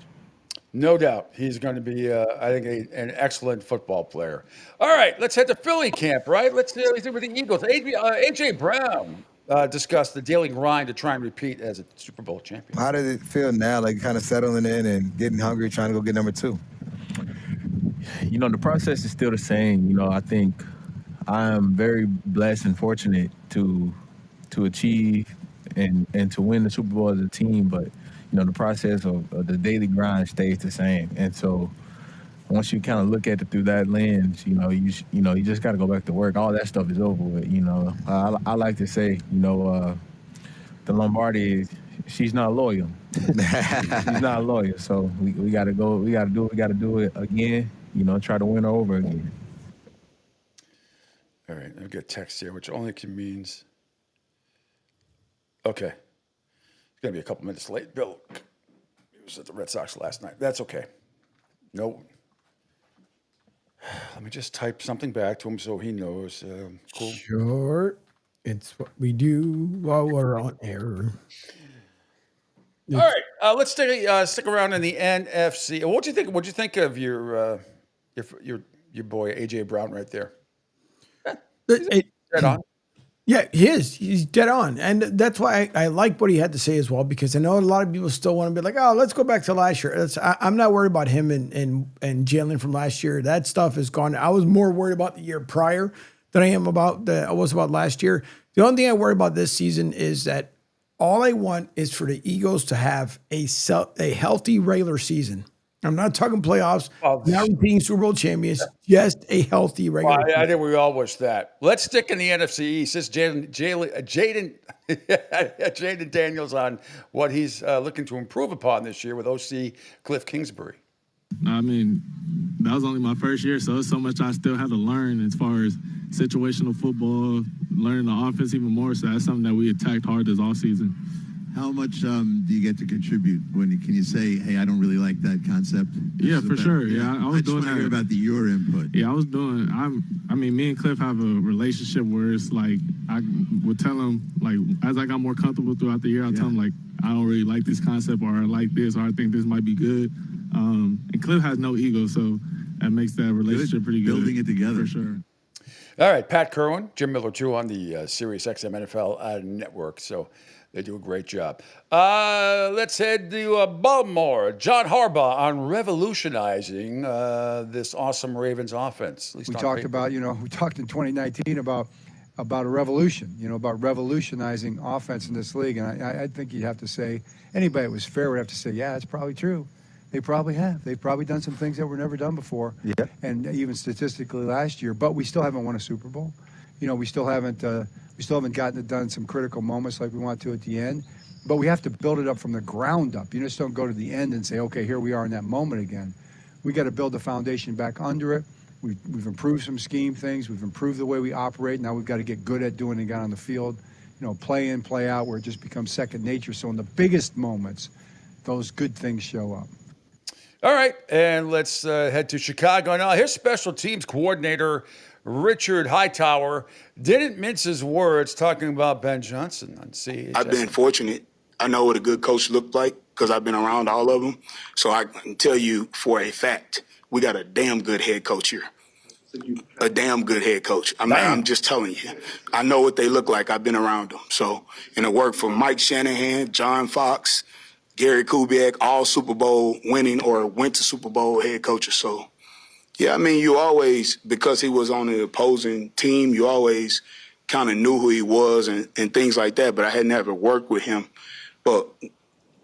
No doubt. He's going to be, I think, an excellent football player. All right, let's head to Philly camp, right? Let's do with the Eagles. A.J. Brown discussed the daily grind to try and repeat as a Super Bowl champion. How does it feel now, like kind of settling in and getting hungry, trying to go get number 2? The process is still the same. I think I am very blessed and fortunate to achieve and to win the Super Bowl as a team, but the process of the daily grind stays the same. And so once you kind of look at it through that lens, you just got to go back to work. All that stuff is over with. I like to say, the Lombardi, she's not loyal. She's not loyal. So we got to go. We got to do it. We got to do it again. Try to win her over again. All right, I'll get text here, which only means. Okay. It's going to be a couple minutes late. Bill, he was at the Red Sox last night. That's okay. No. Let me just type something back to him so he knows. Cool. Sure. It's what we do while we're on air. All right, let's stick around in the NFC. What'd you think of your boy AJ Brown right there? Dead on. Yeah, he is. He's dead on. And that's why I like what he had to say as well, because I know a lot of people still want to be like, oh, let's go back to last year. I'm not worried about him and Jalen from last year. That stuff is gone. I was more worried about the year prior than I was about last year. The only thing I worry about this season is that all I want is for the Eagles to have a healthy regular season. I'm not talking playoffs, not repeating Super Bowl champions, just a healthy regular season. I think we all wish that. Let's stick in the NFC East. This Jaden Daniels on what he's looking to improve upon this year with OC Cliff Kingsbury. I mean, that was only my first year, so there's so much I still have to learn as far as situational football, learning the offense even more. So that's something that we attacked hard this offseason. How much do you get to contribute? Can you say, hey, I don't really like that concept? Yeah, for sure. Yeah, I was doing that. Hear about your input. Yeah, I was doing. I mean, me and Cliff have a relationship where it's like I would tell him, like, as I got more comfortable throughout the year, I tell him like I don't really like this concept, or I like this, or I think this might be good. And Cliff has no ego, so that makes that relationship pretty good. Building it together, for sure. All right, Pat Kerwin, Jim Miller too on the Sirius XM NFL network. So. They do a great job. Let's head to Baltimore. John Harbaugh on revolutionizing this awesome Ravens offense. We talked about, we talked in 2019 about a revolution, about revolutionizing offense in this league. And I think you'd have to say, anybody that was fair would have to say, yeah, it's probably true. They probably have. They've probably done some things that were never done before. Yeah. And even statistically last year, but we still haven't won a Super Bowl. We still haven't gotten it done some critical moments like we want to at the end, but we have to build it up from the ground up. You just don't go to the end and say, okay, here we are in that moment again. We got to build the foundation back under it. We've improved some scheme things. We've improved the way we operate. Now we've got to get good at doing it on the field, play in, play out, where it just becomes second nature. So in the biggest moments, those good things show up. All right, and let's head to Chicago now. Here's special teams coordinator Richard Hightower didn't mince his words talking about Ben Johnson on CSN. I've been fortunate. I know what a good coach looked like because I've been around all of them. So I can tell you for a fact, we got a damn good head coach here. A damn good head coach. I'm just telling you. I know what they look like. I've been around them. So, and it worked for Mike Shanahan, John Fox, Gary Kubiak, all Super Bowl winning or went to Super Bowl head coaches. So, yeah, I mean, you always, because he was on the opposing team, you always kind of knew who he was and things like that, but I had never worked with him. But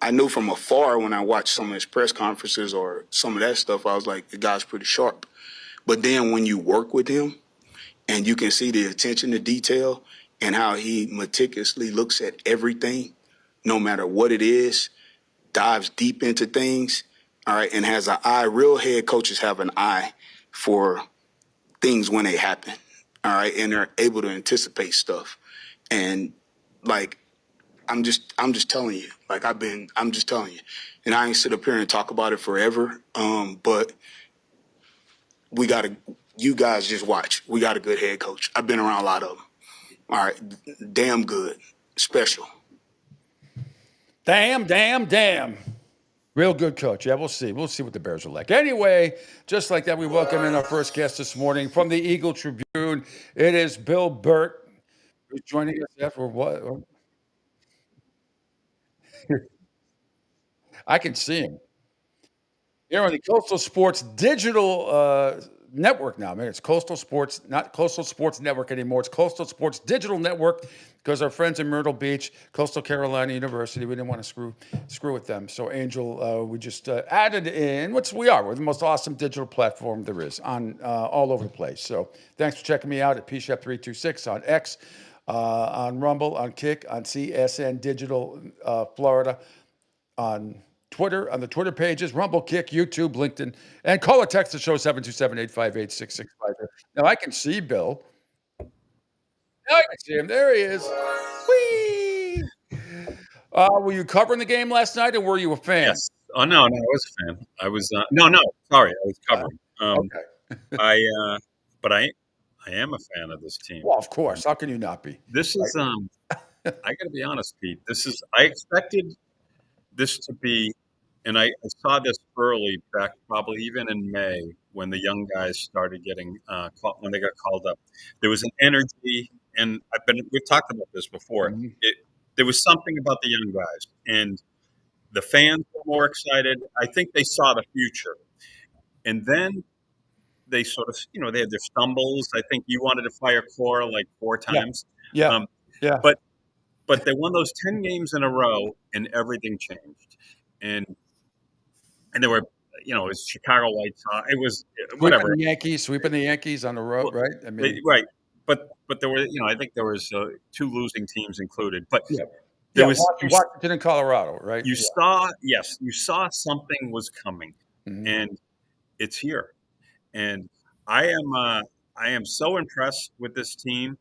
I knew from afar when I watched some of his press conferences or some of that stuff, I was like, the guy's pretty sharp. But then when you work with him and you can see the attention to detail and how he meticulously looks at everything, no matter what it is, dives deep into things, all right, and has an eye. Real head coaches have an eye for things when they happen, all right, and they're able to anticipate stuff. And like, I'm just telling you, like I'm just telling you, and I ain't sit up here and talk about it forever. But you guys just watch. We got a good head coach. I've been around a lot of them. All right, damn good, special. Damn. Real good coach. Yeah, we'll see. We'll see what the Bears are like. Anyway, just like that, we welcome in our first guest this morning from the Eagle Tribune. It is Bill Burt, who's joining us after what? I can see him. Here on the Coastal Sports Digital Network now, man. It's Coastal Sports, not Coastal Sports Network anymore. It's Coastal Sports Digital Network because our friends in Myrtle Beach, Coastal Carolina University, we didn't want to screw with them. So, Angel, we just added in, we're the most awesome digital platform there is on all over the place. So, thanks for checking me out at PShep326 on X, on Rumble, on Kick, on CSN Digital Florida, on Twitter, on the Twitter pages, Rumble, Kick, YouTube, LinkedIn, and call or text the show 727-858-6650. Now, I can see Bill. I can see him. There he is. Whee! Were you covering the game last night, or were you a fan? Yes. Oh no, I was a fan. I was no, sorry, I was covering. Okay. But I am a fan of this team. Well, of course. How can you not be? This is I got to be honest, Pete. I expected this to be, and I saw this early back, probably even in May when the young guys started getting when they got called up. There was an energy, and we've talked about this before. There was something about the young guys, and the fans were more excited. I think they saw the future, and then they sort of, they had their stumbles. I think you wanted to fire Cora like 4 times. Yeah. Yeah. But they won those 10 games in a row, and everything changed. And there were, it was Chicago White Sox. It was whatever. Sweeping the Yankees on the road, right? I mean, right. But there were, I think there was 2 losing teams included. But there was Washington and Colorado, right? You saw something was coming, and it's here. And I am so impressed with this team.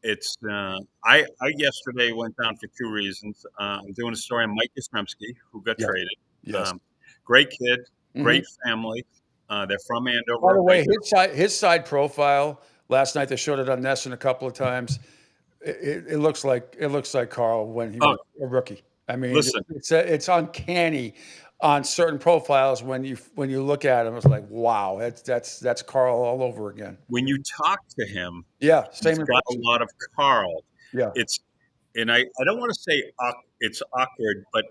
It's I yesterday went down for 2 reasons. I'm doing a story on Mike Yastrzemski, who got traded. Yes. Great kid, great family. They're from Andover. By the way, his side profile last night, they showed it on Nesson a couple of times. It looks like Carl when he was a rookie. I mean, listen, it's uncanny on certain profiles when you look at him. It's like, wow, that's Carl all over again. When you talk to him, same. He's got a lot of Carl. Yeah, and I don't want to say it's awkward, but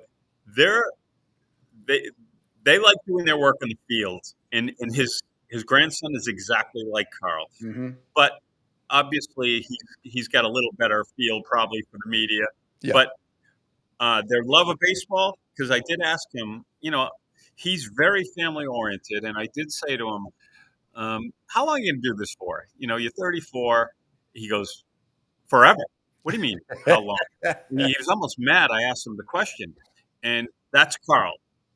they like doing their work in the field, and his grandson is exactly like Carl, but obviously he's got a little better feel probably for the media, but their love of baseball, because I did ask him, he's very family oriented, and I did say to him, how long are you going to do this for? You're 34. He goes, forever. What do you mean, how long? He was almost mad. I asked him the question, and that's Carl.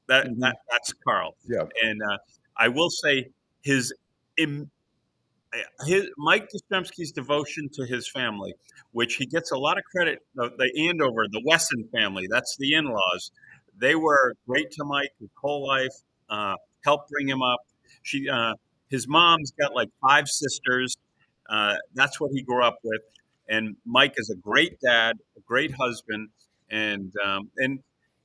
That's Carl. Yeah. And I will say Mike Yastrzemski's devotion to his family, which he gets a lot of credit, the Andover, the Wesson family, that's the in-laws. They were great to Mike his whole life, helped bring him up. His mom's got like 5 sisters. That's what he grew up with. And Mike is a great dad, a great husband. And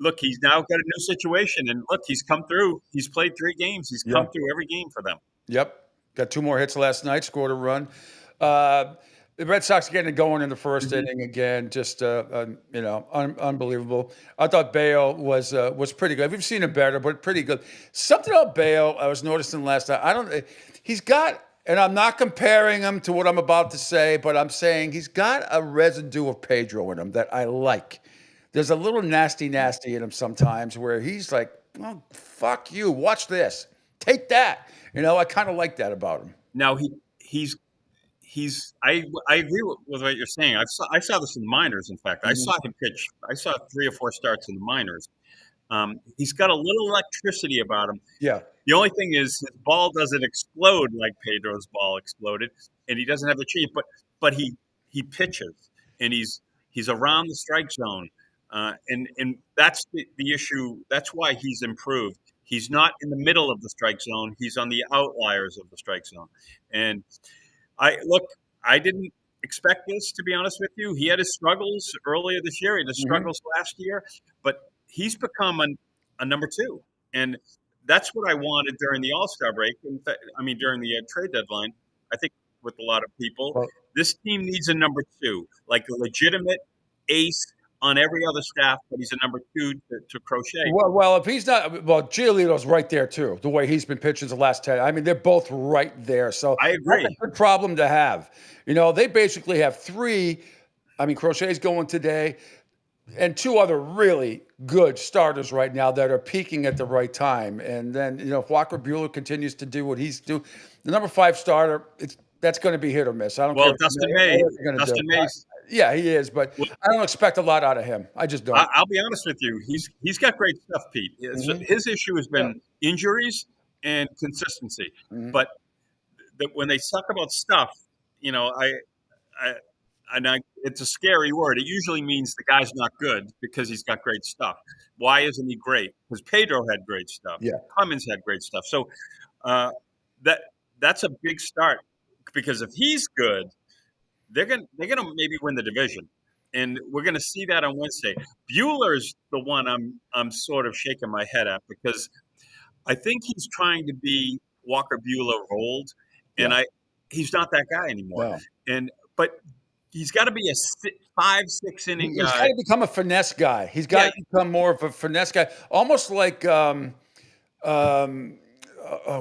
look, he's now got a new situation. And look, he's come through. He's played 3 games. He's come through every game for them. Yep. Got 2 more hits last night, scored a run. The Red Sox getting it going in the first inning again, just unbelievable. I thought Bayo was pretty good. We've seen him better, but pretty good. Something about Bayo I was noticing last night. He's got, and I'm not comparing him to what I'm about to say, but I'm saying he's got a residue of Pedro in him that I like. There's a little nasty in him sometimes where he's like, "Oh, fuck you! Watch this, take that." I kind of like that about him. Now I agree with what you're saying. I saw this in the minors. In fact, I saw him pitch. I saw 3 or 4 starts in the minors. He's got a little electricity about him. Yeah. The only thing is his ball doesn't explode like Pedro's ball exploded, and he doesn't have the cheat. But he pitches, and he's around the strike zone, and that's the issue. That's why he's improved. He's not in the middle of the strike zone. He's on the outliers of the strike zone. And I didn't expect this, to be honest with you. He had his struggles earlier this year. He had his struggles last year. But he's become a number 2. And that's what I wanted during the All-Star break. In fact, during the trade deadline, I think with a lot of people, this team needs a number 2, like a legitimate ace on every other staff, but he's a number 2 to Crochet. Well, if he's not, Giolito's right there too. The way he's been pitching the last 10, they're both right there. So I agree. That's a good problem to have. They basically have 3. Crochet's going today, and 2 other really good starters right now that are peaking at the right time. And then if Walker Buehler continues to do what he's doing, the number 5 starter, that's going to be hit or miss. I don't care. Well, Dustin May. Yeah, he is, but I don't expect a lot out of him. I just don't. I'll be honest with you. He's got great stuff, Pete. His issue has been injuries and consistency. But when they talk about stuff, it's a scary word. It usually means the guy's not good because he's got great stuff. Why isn't he great? Because Pedro had great stuff. Yeah. Clemens had great stuff. So that's a big start, because if he's good, they're gonna maybe win the division, and we're gonna see that on Wednesday. Bueller's the one I'm sort of shaking my head at, because I think he's trying to be Walker Bueller of old, and he's not that guy anymore. No. But he's got to be a 5-6 inning He's guy. got to become a finesse guy. He's got to become more of a finesse guy, almost like oh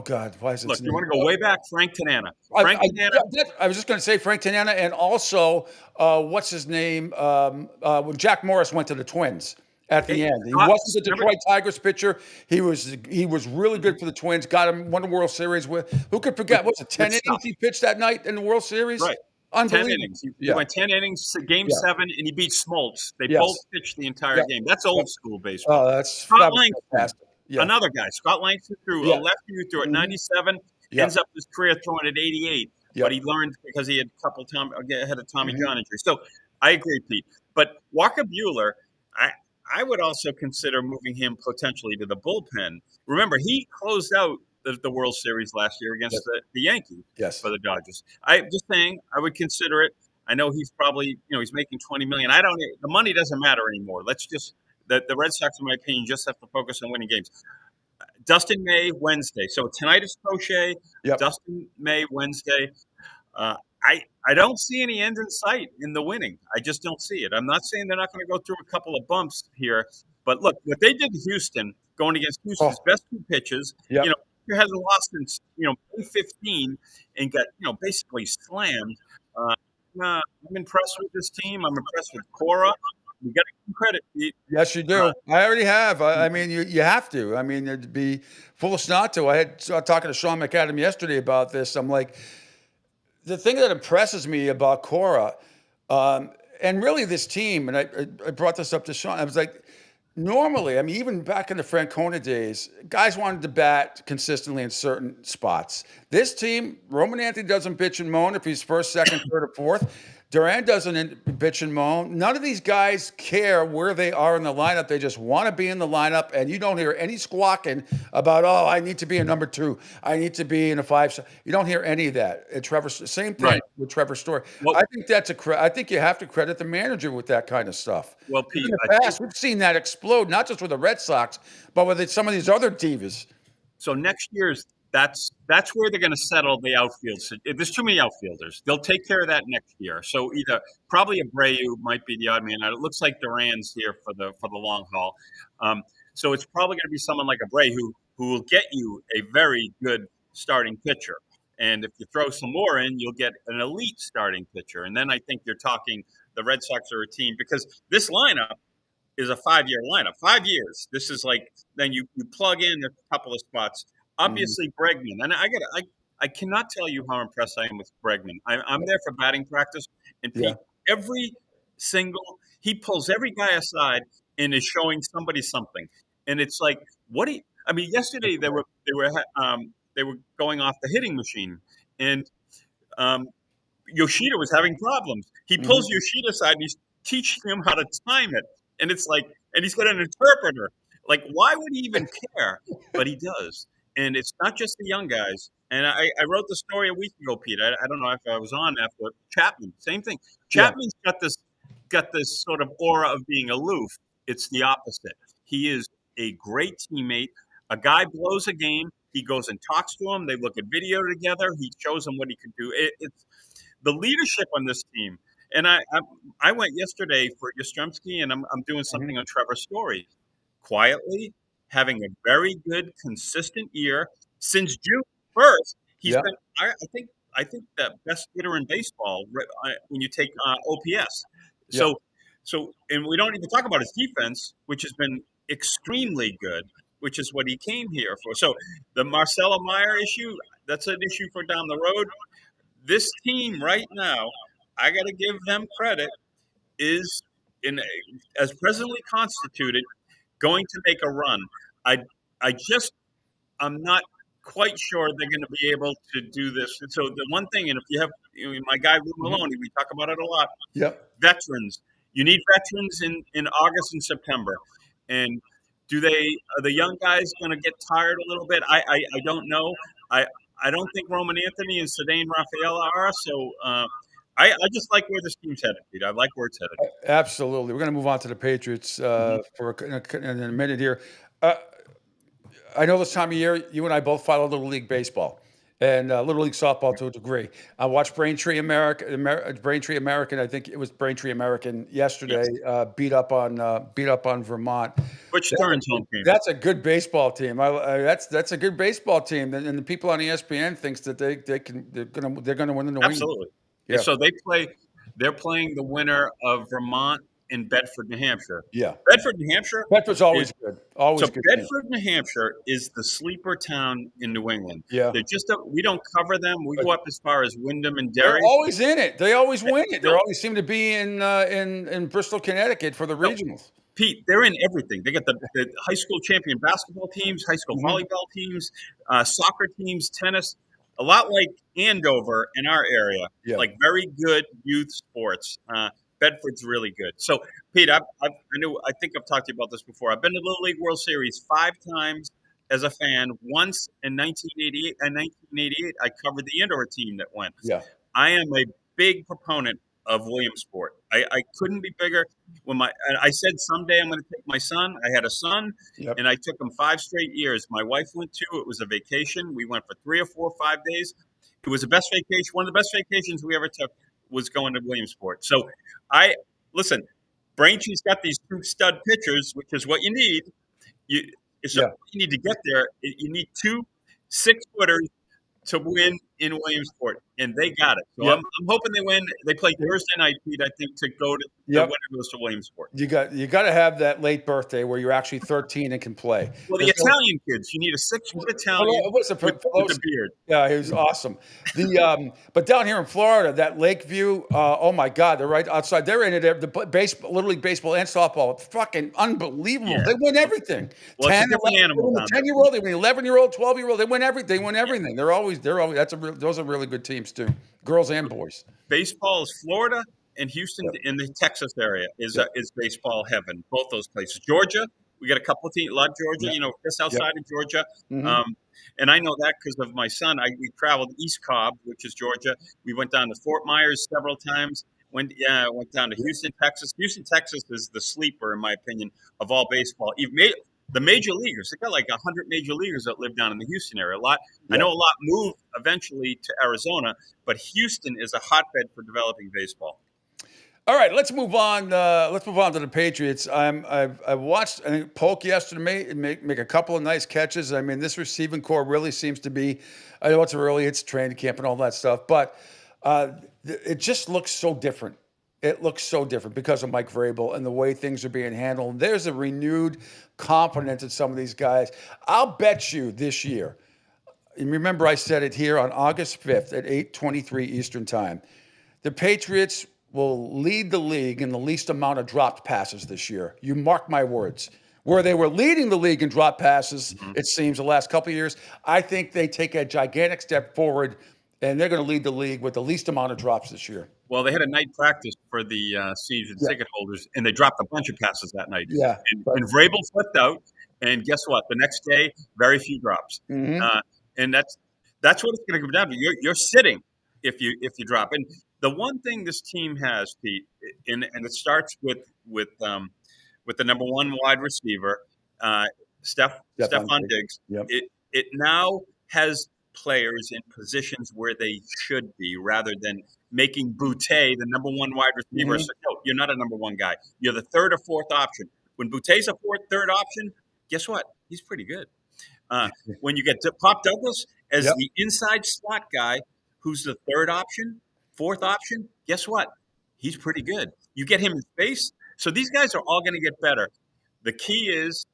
God, why is it? Look, you want to go way back? Frank Tanana. I was just going to say Frank Tanana, and also what's his name? When Jack Morris went to the Twins at the end, he wasn't the Detroit Tigers pitcher. He was really good for the Twins. Got him won the World Series with. Who could forget? What was it 10 innings he pitched that night in the World Series? Right. Unbelievable. 10 innings. He went 10 innings, game 7, and he beat Smoltz. They both pitched the entire game. That's old school baseball. Oh, that's Scott Langston, fantastic. another guy. Scott Langston threw a lefty who threw at 97, ends up his career throwing at 88. But he learned because he had a couple ahead of Tommy John injury. So I agree, Pete. But Walker Bueller, I would also consider moving him potentially to the bullpen. Remember, he closed out the World Series last year against the Yankees for the Dodgers. I'm just saying I would consider it. I know he's probably, he's making $20 million. The money doesn't matter anymore. Let's just, the Red Sox, in my opinion, just have to focus on winning games. Dustin May, Wednesday. So tonight is Crochet. Dustin May, Wednesday. I don't see any end in sight in the winning. I just don't see it. I'm not saying they're not going to go through a couple of bumps here, but look, what they did to Houston, going against Houston's best two pitches, he hasn't lost since, May 15 and got, basically slammed. I'm impressed with this team. I'm impressed with Cora. You got to give him credit, Pete. Yes, you do. I already have. I mean, you have to. I mean, it'd be foolish not to. I was talking to Sean McAdam yesterday about this. I'm like, the thing that impresses me about Cora, and really this team, and I brought this up to Sean, I was like, normally, I mean, even back in the Francona days, guys wanted to bat consistently in certain spots. This team, Roman Anthony doesn't bitch and moan if he's first, second, third, or fourth. Duran doesn't bitch and moan. None of these guys care where they are in the lineup. They just want to be in the lineup, and you don't hear any squawking about, I need to be a number 2. I need to be in a 5. You don't hear any of that. Same thing with Trevor Story. Well, I think I think you have to credit the manager with that kind of stuff. Well, Pete, in the past, we've seen that explode, not just with the Red Sox, but with some of these other divas. So next year's that's where they're going to settle the outfield. So there's too many outfielders. They'll take care of that next year. So probably Abreu might be the odd man out. It looks like Duran's here for the long haul. So it's probably going to be someone like Abreu who will get you a very good starting pitcher. And if you throw some more in, you'll get an elite starting pitcher. And then I think you're talking the Red Sox are a team, because this lineup is a 5-year lineup. 5 years. This is like, then you plug in a couple of spots. Obviously, Bregman, and I cannot tell you how impressed I am with Bregman. I'm there for batting practice, and Pete, he pulls every guy aside and is showing somebody something, and it's like, yesterday they were going off the hitting machine, and Yoshida was having problems. He pulls Yoshida aside and he's teaching him how to time it, and it's like, and he's got an interpreter. Like, why would he even care? But he does. And it's not just the young guys. And I wrote the story a week ago, Pete. I don't know if I was on after Chapman. Same thing. Chapman's got this sort of aura of being aloof. It's the opposite. He is a great teammate. A guy blows a game. He goes and talks to him. They look at video together. He shows them what he can do. It's the leadership on this team. And I went yesterday for Yastrzemski, and I'm doing something on Trevor Story. Quietly, having a very good, consistent year since June 1st. He's been, I think, the best hitter in baseball when you take OPS. So, and we don't even talk about his defense, which has been extremely good, which is what he came here for. So, the Marcelo Meyer issue, that's an issue for down the road. This team right now, I got to give them credit, is as presently constituted, going to make a run. I'm not quite sure they're going to be able to do this. And so the one thing, and if you have my guy Lou Maloney, we talk about it a lot. Yep. Veterans, you need veterans in August and September, and are the young guys going to get tired a little bit? I don't know. I don't think Roman Anthony and Sedane Raphael are. So I just like where this team's headed, Pete. I like where it's headed. Absolutely. We're going to move on to the Patriots in a minute here. I know this time of year, you and I both follow Little League baseball and Little League softball to a degree. I watched Braintree American. I think it was Braintree American yesterday. Beat up on Vermont. Which turns home team. That's a good baseball team. That's a good baseball team, and the people on ESPN thinks that they're gonna win in New England. Absolutely. Yeah. So they're playing the winner of Vermont and Bedford, New Hampshire. Yeah. Bedford, New Hampshire. Bedford's always good. Always so good. Bedford, New Hampshire is the sleeper town in New England. Yeah. They're just we don't cover them. We go up as far as Wyndham and Derry. They're always in it. They always win it. They always seem to be in Bristol, Connecticut for the regionals. Pete, they're in everything. They got the high school champion basketball teams, high school volleyball teams, soccer teams, tennis. A lot like Andover in our area, like very good youth sports. Bedford's really good. So, Pete, I think I've talked to you about this before. I've been to the Little League World Series 5 times as a fan. Once in 1988. In 1988, I covered the Andover team that went. Yeah. I am a big proponent of Williamsport. I couldn't be bigger. I said someday I'm going to take my son. I had a son, and I took him 5 straight years. My wife went too. It was a vacation. We went for 3 or 4 or 5 days. It was the best vacation. One of the best vacations we ever took was going to Williamsport. So listen, Braintree's got these 2 stud pitchers, which is what you need. You need to get there. You need 2 6-footers to win in Williamsport, and they got it. So I'm hoping they win. They play Thursday night, Pete, I think, to go to the winner goes to Williamsport. You got to have that late birthday where you're actually 13 and can play. Well, the Italian kids, you need a 6-foot Italian with a beard. Yeah, he was awesome. But down here in Florida, that Lakeview, oh my God, they're right outside. They're in it. The Little League baseball and softball, fucking unbelievable. Yeah. They win everything. Well, 10, 10-year-old, they win 11-year-old, 12-year-old. They win everything. They're always. Those are really good teams too, girls and boys. Baseball is Florida and Houston in the Texas area is baseball heaven. Both those places. Georgia, we got a couple of teams. Love Georgia, just outside of Georgia. Mm-hmm. And I know that because of my son. We traveled East Cobb, which is Georgia. We went down to Fort Myers several times. Went down to Houston, Texas. Houston, Texas is the sleeper, in my opinion, of all baseball. The major leaguers, they got like 100 major leaguers that live down in the Houston area. I know a lot move eventually to Arizona, but Houston is a hotbed for developing baseball. All right, let's move on. Let's move on to the Patriots. I watched Polk yesterday make a couple of nice catches. I mean, this receiving core really seems to be. I know it's early, it's training camp and all that stuff, but it just looks so different. It looks so different because of Mike Vrabel and the way things are being handled. There's a renewed confidence in some of these guys. I'll bet you this year, and remember I said it here on August 5th at 8:23 Eastern Time, the Patriots will lead the league in the least amount of dropped passes this year. You mark my words. Where they were leading the league in drop passes, it seems, the last couple of years, I think they take a gigantic step forward, and they're going to lead the league with the least amount of drops this year. Well, they had a night practice for the season ticket holders, and they dropped a bunch of passes that night. Yeah. And Vrabel flipped out, and guess what? The next day, very few drops. Mm-hmm. And that's what it's going to come down to. You're sitting if you drop. And the one thing this team has, Pete, and it starts with the number 1 wide receiver, Stephon Diggs. Yep. It now has players in positions where they should be, rather than making Boutte the number 1 wide receiver. Mm-hmm. So, no, you're not a number 1 guy. You're the 3rd or 4th option. When Boutte's a 3rd option, guess what? He's pretty good. When you get Pop Douglas as the inside slot guy, who's the 3rd option, 4th option, guess what? He's pretty good. You get him in space. So these guys are all going to get better. The key is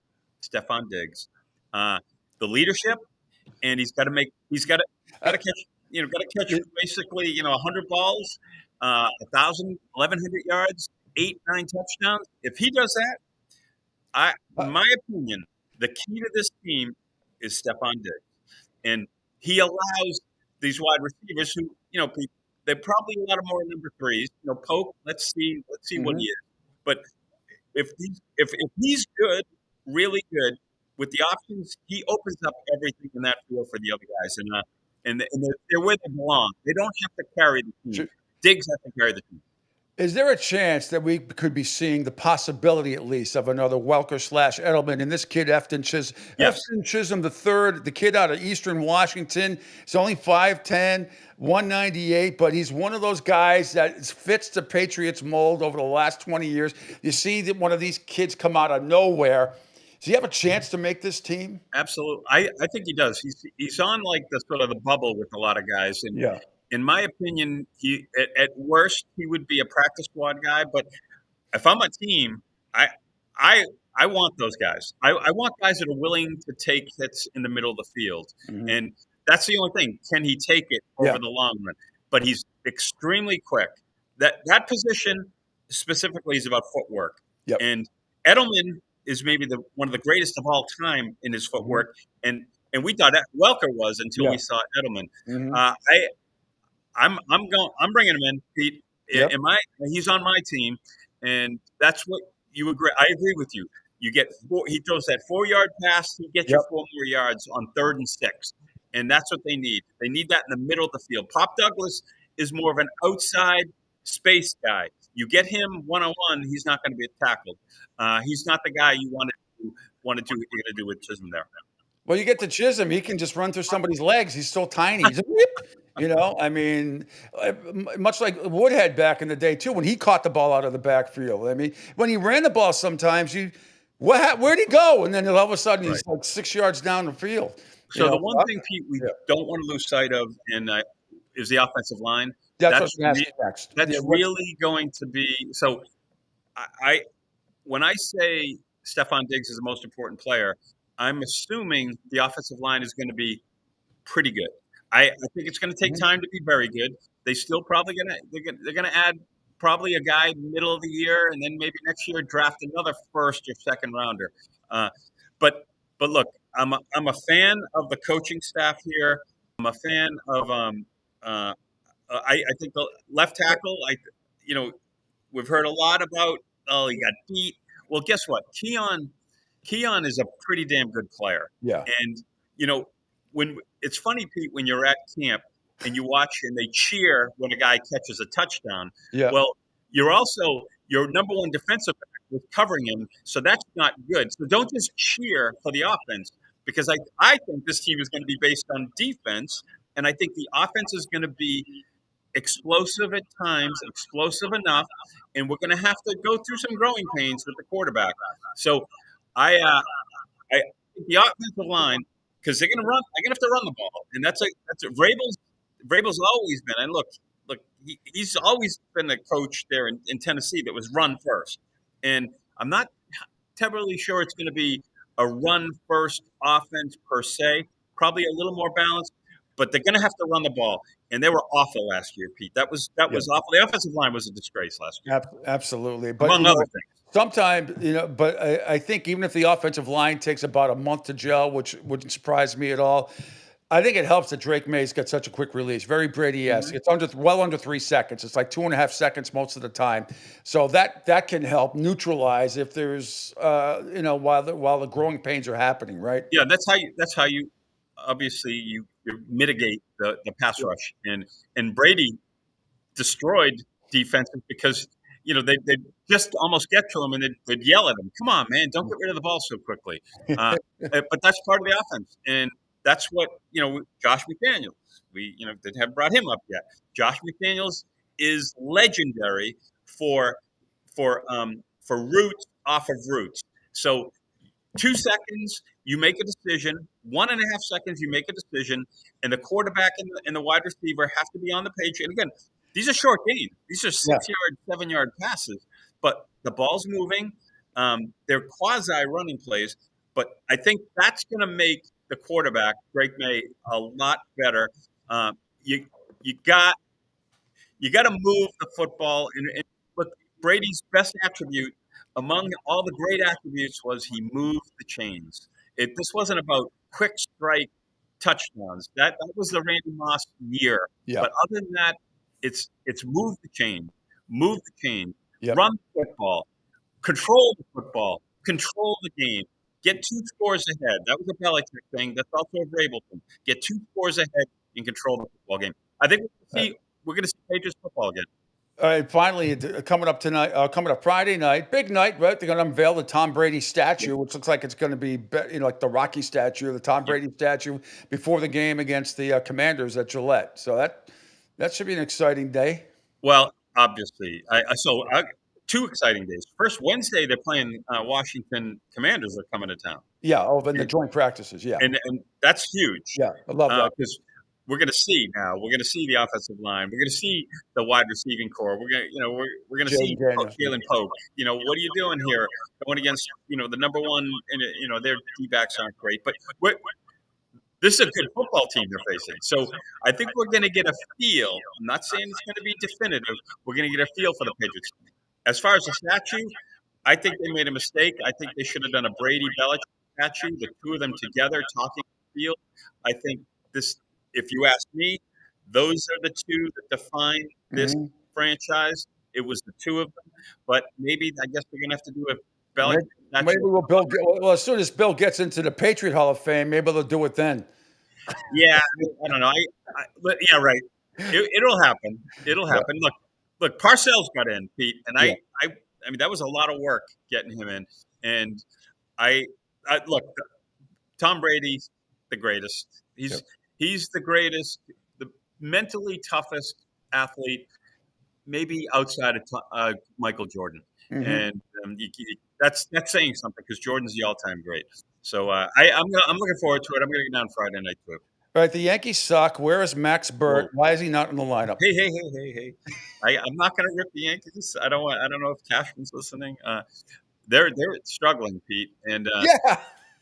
Stephon Diggs, the leadership, and he's got to catch basically 100 balls, 1,000, 1,100 yards, 8, 9 touchdowns. If he does that, in my opinion, the key to this team is Stephon Diggs. And he allows these wide receivers who, they're probably a lot of more number threes. Pope, let's see what he is. But if he's good, really good with the options, he opens up everything in that field for the other guys, and they're where they belong. They don't have to carry the team. Diggs has to carry the team. Is there a chance that we could be seeing the possibility, at least, of another Welker/Edelman and this kid, Efton Chisholm III, the kid out of Eastern Washington? He's only 5'10", 198, but he's one of those guys that fits the Patriots mold over the last 20 years. You see that one of these kids come out of nowhere. Does he have a chance to make this team? Absolutely. I think he does. He's on like the sort of the bubble with a lot of guys. And in my opinion, he at worst he would be a practice squad guy. But if I'm a team, I want those guys. I want guys that are willing to take hits in the middle of the field. And that's the only thing. Can he take it over the long run? But he's extremely quick. That position specifically is about footwork. And Edelman is maybe one of the greatest of all time in his footwork. And we thought that Welker was until we saw Edelman. I'm bringing him in, Pete. He's on my team, and that's what you agree. I agree with you. You get he throws that 4-yard pass, he gets you 4 more yards on 3rd and 6, and that's what they need. They need that in the middle of the field. Pop Douglas is more of an outside space guy. You get him one-on-one, he's not going to be tackled. He's not the guy you want to do with Chisholm there. Well, you get to Chisholm, he can just run through somebody's legs. He's so tiny. He's I mean, much like Woodhead back in the day, too, when he caught the ball out of the backfield. I mean, when he ran the ball sometimes, where'd he go? And then all of a sudden, he's like 6 yards down the field. So the one thing, Pete, we don't want to lose sight of is the offensive line. That's next. That's really going to be – so when I say Stephon Diggs is the most important player, I'm assuming the offensive line is going to be pretty good. I think it's going to take time to be very good. They still probably they're going to add probably a guy middle of the year, and then maybe next year draft another 1st or 2nd rounder. But look, I'm a fan of the coaching staff here. I'm a fan of I think the left tackle. We've heard a lot about he got beat. Well, guess what? Keon is a pretty damn good player. Yeah. And when it's funny, Pete, when you're at camp and you watch and they cheer when a guy catches a touchdown. Yeah. Well, your number one defensive back was covering him, so that's not good. So don't just cheer for the offense, because I think this team is going to be based on defense, and I think the offense is going to be explosive at times, explosive enough, and we're going to have to go through some growing pains with the quarterback. So I think the offensive line, because they're going to have to run the ball, and that's Vrabel's always been. And look, he's always been a coach there in Tennessee that was run first, and I'm not terribly sure it's going to be a run first offense per se. Probably a little more balanced, but they're going to have to run the ball, and they were awful last year, Pete. That was awful. The offensive line was a disgrace last year. Absolutely, but among other things. Sometimes, but I think even if the offensive line takes about a month to gel, which wouldn't surprise me at all, I think it helps that Drake May's got such a quick release. Very Brady-esque. It's well under 3 seconds. It's like 2.5 seconds most of the time. So that can help neutralize if there's, while the growing pains are happening, right? Yeah, that's how you obviously you mitigate the pass rush. And Brady destroyed defenses because they just almost get to him and they'd yell at him, "Come on, man, don't get rid of the ball so quickly." But that's part of the offense, and that's what Josh McDaniels. We haven't brought him up yet. Josh McDaniels is legendary for routes off of routes. So 2 seconds, you make a decision. 1.5 seconds, you make a decision, and the quarterback and the wide receiver have to be on the page. And again, these are short gains. These are 6-yard, 7-yard passes, but the ball's moving. They're quasi running plays, but I think that's going to make the quarterback, Drake May, a lot better. You got to move the football, and look, Brady's best attribute among all the great attributes was he moved the chains. This wasn't about quick strike touchdowns. That was the Randy Moss year. Yeah. But other than that, it's move the chain, Yep. run the football, control the football, control the game, get 2 scores ahead. That was a Belichick thing. That's also a Vrabel thing. Get 2 scores ahead and control the football game. I think we're going to see Patriots football again. All right, finally, coming up tonight, coming up Friday night, big night, right? They're going to unveil the Tom Brady statue, which looks like it's going to be, like the Rocky statue, the Tom Brady statue, before the game against the Commanders at Gillette. So that should be an exciting day. Well, obviously, two exciting days. First, Wednesday they're playing Washington Commanders are coming to town. Yeah, in the joint practices, yeah, and that's huge. Yeah, I love that because we're going to see now. We're going to see the offensive line. We're going to see the wide receiving core. We're going to, we're going to see Jalen Pope. What are you doing here? Going against, the number one, and their D-backs aren't great, but this is a good football team they're facing. So I think we're going to get a feel. I'm not saying it's going to be definitive. We're going to get a feel for the Patriots. As far as the statue, I think they made a mistake. I think they should have done a Brady Belichick statue, the two of them together talking on the field. I think this, if you ask me, those are the two that define this franchise. It was the two of them. But maybe, I guess we're going to have to do a Belichick statue. Maybe well, as soon as Bill gets into the Patriot Hall of Fame, maybe they'll do it then. Yeah, I don't know. But yeah, right. It'll happen. It'll happen. Look, Parcells got in, Pete, and I mean that was a lot of work getting him in. And I look, Tom Brady's the greatest. He's the greatest, the mentally toughest athlete, maybe outside of Michael Jordan. And that's saying something because Jordan's the all-time great. So I'm looking forward to it. I'm going to get down Friday night to it. All right, the Yankees suck. Where is Max Burt? Why is he not in the lineup? Hey. I'm not going to rip the Yankees. I don't know if Cashman's listening. They're struggling, Pete, and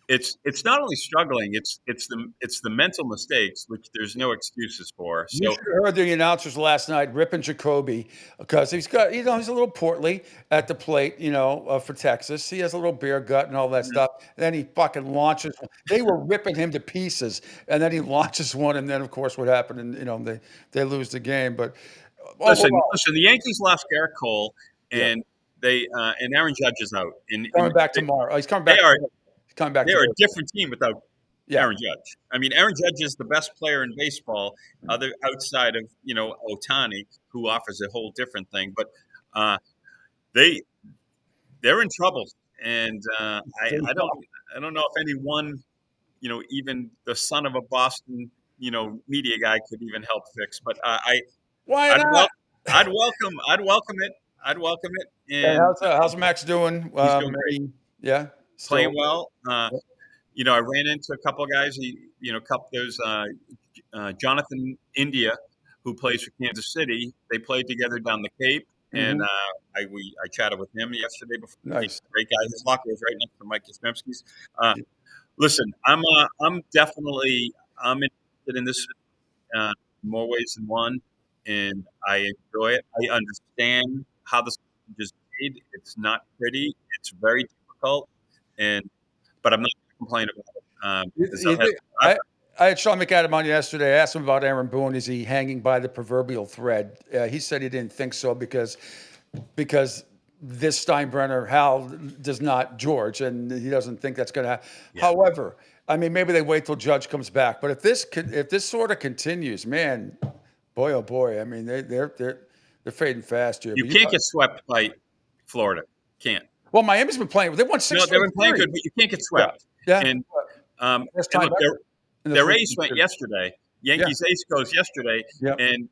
it's not only struggling. It's the mental mistakes, which there's no excuses for. So You should have heard the announcers last night ripping Jacoby because he's got, he's a little portly at the plate, for Texas. He has a little beer gut and all that stuff. And then he fucking launches. They were ripping him to pieces, and then he launches one, and then of course what happened, and they lose the game. But listen. The Yankees lost Garrett Cole, and they and Aaron Judge is out. Coming back tomorrow. He's coming back. They are a different team without Aaron Judge. I mean, Aaron Judge is the best player in baseball, outside of Ohtani, who offers a whole different thing. But they're in trouble, and I don't know if anyone, even the son of a Boston, media guy could even help fix. But why not? I'd welcome it. And how's Max doing? He's doing great. Yeah. Playing well. I ran into a couple of guys. There's Jonathan India, who plays for Kansas City. They played together down the Cape, and I chatted with him yesterday. Nice, great guy. His locker is right next to Mike Yastrzemski's. Listen, I'm interested in this in more ways than one, and I enjoy it. I understand how the system is made. It's not pretty. It's very difficult. But I'm not going to complain about it. I had Sean McAdam on yesterday. I asked him about Aaron Boone. Is he hanging by the proverbial thread? He said he didn't think so because this Steinbrenner, Hal does not George, and he doesn't think that's going to happen. Yeah. However, I mean, maybe they wait till Judge comes back. But if this sort of continues, man, boy oh boy, I mean they're fading fast here. You can't get swept by Florida. Can't. Well, Miami's been playing. They won 6. No, they've been playing good, but you can't get swept. Yeah. And look, their ace went yesterday. Yankees ace goes yesterday, and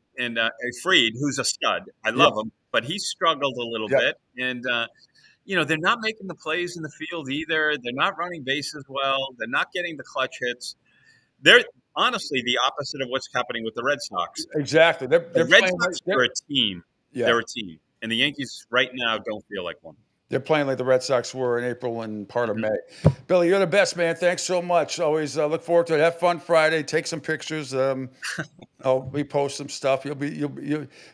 Fried, who's a stud. I love him, but he struggled a little bit. And they're not making the plays in the field either. They're not running bases well. They're not getting the clutch hits. They're honestly the opposite of what's happening with the Red Sox. Exactly. The Red Sox are a team. Yeah. They're a team, and the Yankees right now don't feel like one. They're playing like the Red Sox were in April and part of May. Billy, you're the best, man. Thanks so much. Always look forward to it. Have fun Friday. Take some pictures. We post some stuff. You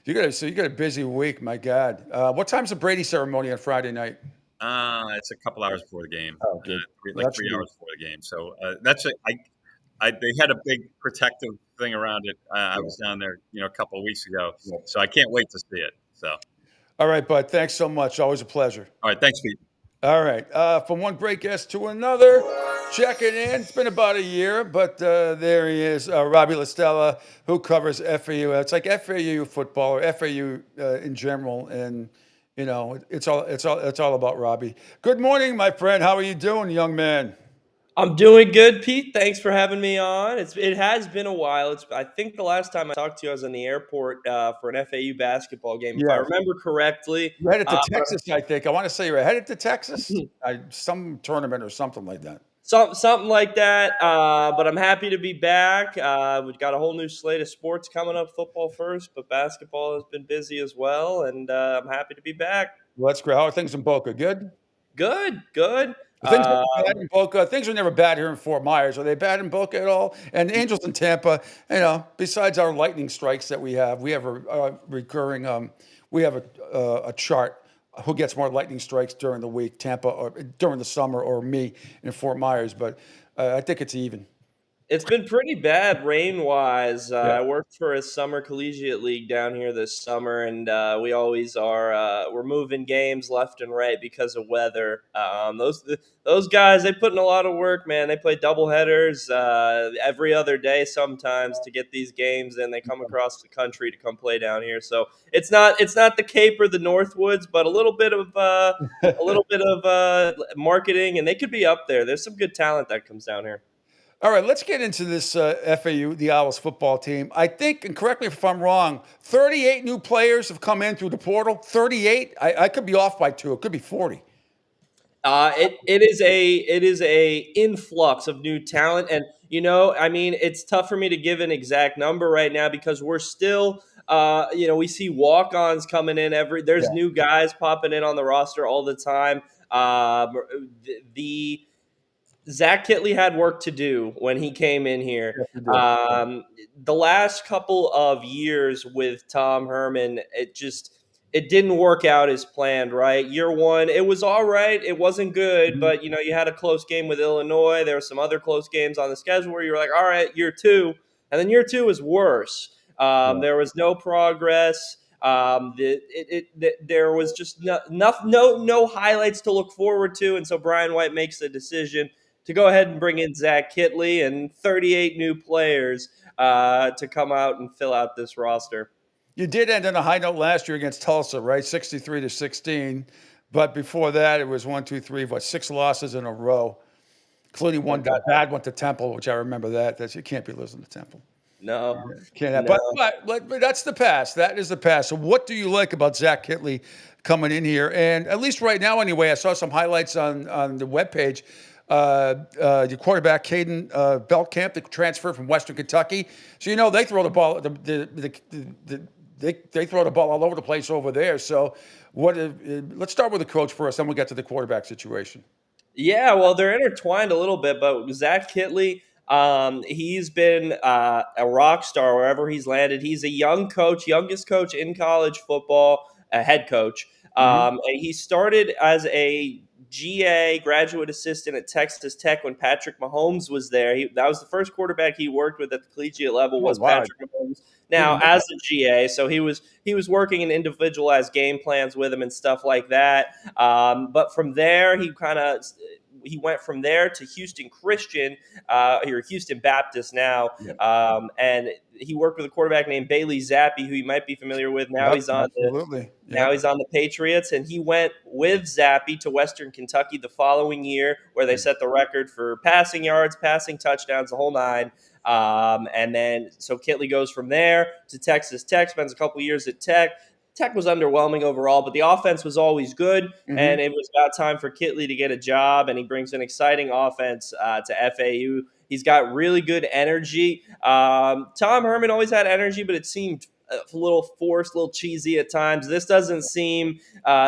got a busy week. My God. What time's the Brady ceremony on Friday night? It's a couple hours before the game. Oh, good. 3 hours before the game. So that's it. they had a big protective thing around it. I was down there, a couple of weeks ago, so I can't wait to see it. So, All right, bud. Thanks so much. Always a pleasure. all right, thanks, Pete. All right. From one great guest to another, checking in. It's been about a year, but there he is, Robbie LaStella, who covers FAU. It's like FAU football or FAU in general, and it's all about Robbie. Good morning, my friend. How are you doing, young man? I'm doing good, Pete. Thanks for having me on. It has been a while. I think the last time I talked to you, I was in the airport for an FAU basketball game, if I Yes. remember correctly. You headed to Texas, I think. I want to say you're headed to Texas, some tournament or something like that. Something like that. But I'm happy to be back. We've got a whole new slate of sports coming up. Football first, but basketball has been busy as well, and I'm happy to be back. Well, that's great. How are things in Boca? Good. Good. Things are bad in Boca. Things are never bad here in Fort Myers. Are they bad in Boca at all? And the Angels in Tampa, besides our lightning strikes that we have a recurring, we have a chart who gets more lightning strikes during the week, Tampa, or during the summer, or me in Fort Myers. But I think it's even. It's been pretty bad rain-wise. I worked for a summer collegiate league down here this summer, and we always are we're moving games left and right because of weather. Those guys, they put in a lot of work, man. They play doubleheaders every other day sometimes to get these games, and they come across the country to come play down here. So it's not the Cape or the Northwoods, but a little bit of marketing, and they could be up there. There's some good talent that comes down here. All right, let's get into this FAU, the Owls football team. I think, and correct me if I'm wrong, 38 new players have come in through the portal. 38? I could be off by 2. It could be 40. It is a influx of new talent, and it's tough for me to give an exact number right now because we're still, we see walk-ons coming in there's new guys popping in on the roster all the time. Zach Kitley had work to do when he came in here. The last couple of years with Tom Herman, it didn't work out as planned, right? Year one, it was all right. It wasn't good, but you had a close game with Illinois. There were some other close games on the schedule where you were like, all right, year two. And then year two was worse. There was no progress. There was just no highlights to look forward to. And so Brian White makes the decision to go ahead and bring in Zach Kitley and 38 new players to come out and fill out this roster. You did end on a high note last year against Tulsa, right? 63-16. But before that, it was 6 losses in a row, including one bad one to Temple, which I remember that. You can't be losing to Temple. No. Can't. No. But that's the past. That is the past. So what do you like about Zach Kitley coming in here? And at least right now, anyway, I saw some highlights on the webpage. Your quarterback, Caden Beltcamp, the transfer from Western Kentucky. So, they throw the ball, they throw the ball all over the place over there. So let's start with the coach first, then we'll get to the quarterback situation. Yeah, well, they're intertwined a little bit, but Zach Kitley, he's been a rock star wherever he's landed. He's a youngest coach in college football, a head coach. And he started as a GA, graduate assistant at Texas Tech when Patrick Mahomes was there. That was the first quarterback he worked with at the collegiate level was Patrick Mahomes. Now, as a GA, so he was working in individualized game plans with him and stuff like that. But from there, he went from there to Houston Christian, or Houston Baptist now, and he worked with a quarterback named Bailey Zappi, who you might be familiar with. Now he's on the Patriots, and he went with Zappi to Western Kentucky the following year, where they set the record for passing yards, passing touchdowns, the whole nine. And then so Kitley goes from there to Texas Tech, spends a couple years at Tech. Tech was underwhelming overall, but the offense was always good, and it was about time for Kitley to get a job, and he brings an exciting offense to FAU. He's got really good energy. Tom Herman always had energy, but it seemed a little forced, a little cheesy at times. This doesn't seem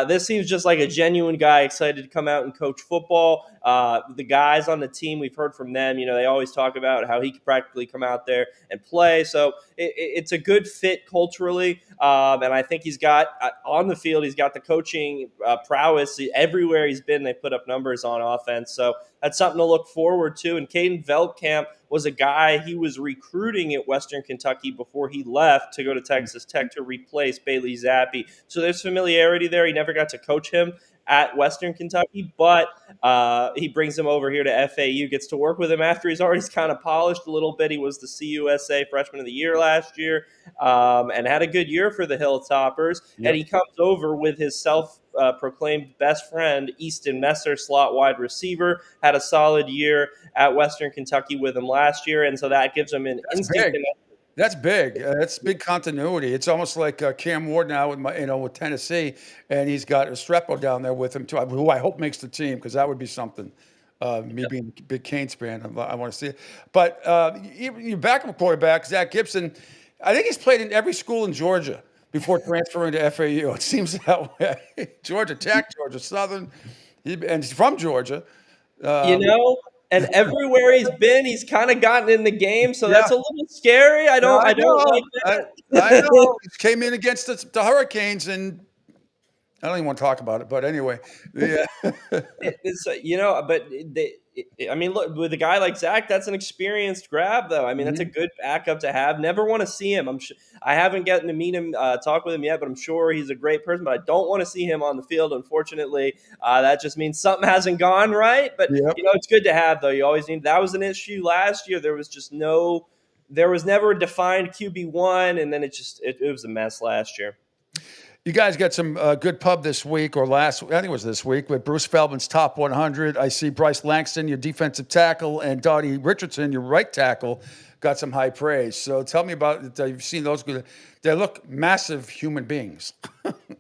this seems just like a genuine guy excited to come out and coach football. The guys on the team, we've heard from them, they always talk about how he could practically come out there and play. So it's a good fit culturally. And I think he's got on the field, he's got the coaching prowess everywhere he's been. They put up numbers on offense. So that's something to look forward to. And Caden Veldkamp was a guy he was recruiting at Western Kentucky before he left to go to Texas Tech to replace Bailey Zappi. So there's familiarity there. He never got to coach him at Western Kentucky, but he brings him over here to FAU, gets to work with him after he's already kind of polished a little bit. He was the CUSA Freshman of the Year last year, and had a good year for the Hilltoppers. Yep. And he comes over with his proclaimed best friend, Easton Messer, slot wide receiver, had a solid year at Western Kentucky with him last year, and so that gives him an instinct. That's big. That's big continuity. It's almost like Cam Ward now with Tennessee, and he's got Restrepo down there with him too, who I hope makes the team because that would be something. Me being a big Canes fan, I want to see it. But your backup quarterback, Zach Gibson, I think he's played in every school in Georgia before transferring to FAU. It seems that way. Georgia Tech, Georgia Southern, and he's from Georgia. And everywhere he's been, he's kind of gotten in the game, so that's a little scary. I don't like that. I know. He came in against the Hurricanes, and I don't even want to talk about it. But anyway, yeah. Look, with a guy like Zach, that's an experienced grab, though. I mean, that's a good backup to have. Never want to see him. I haven't gotten to meet him, talk with him yet, but I'm sure he's a great person. But I don't want to see him on the field, unfortunately. That just means something hasn't gone right. But it's good to have, though. You always need. That was an issue last year. There was never a defined QB1, and then it was a mess last year. You guys got some good pub this week I think it was this week, with Bruce Feldman's top 100. I see Bryce Langston, your defensive tackle, and Dottie Richardson, your right tackle, got some high praise. So tell me about it. You've seen those. They look massive human beings.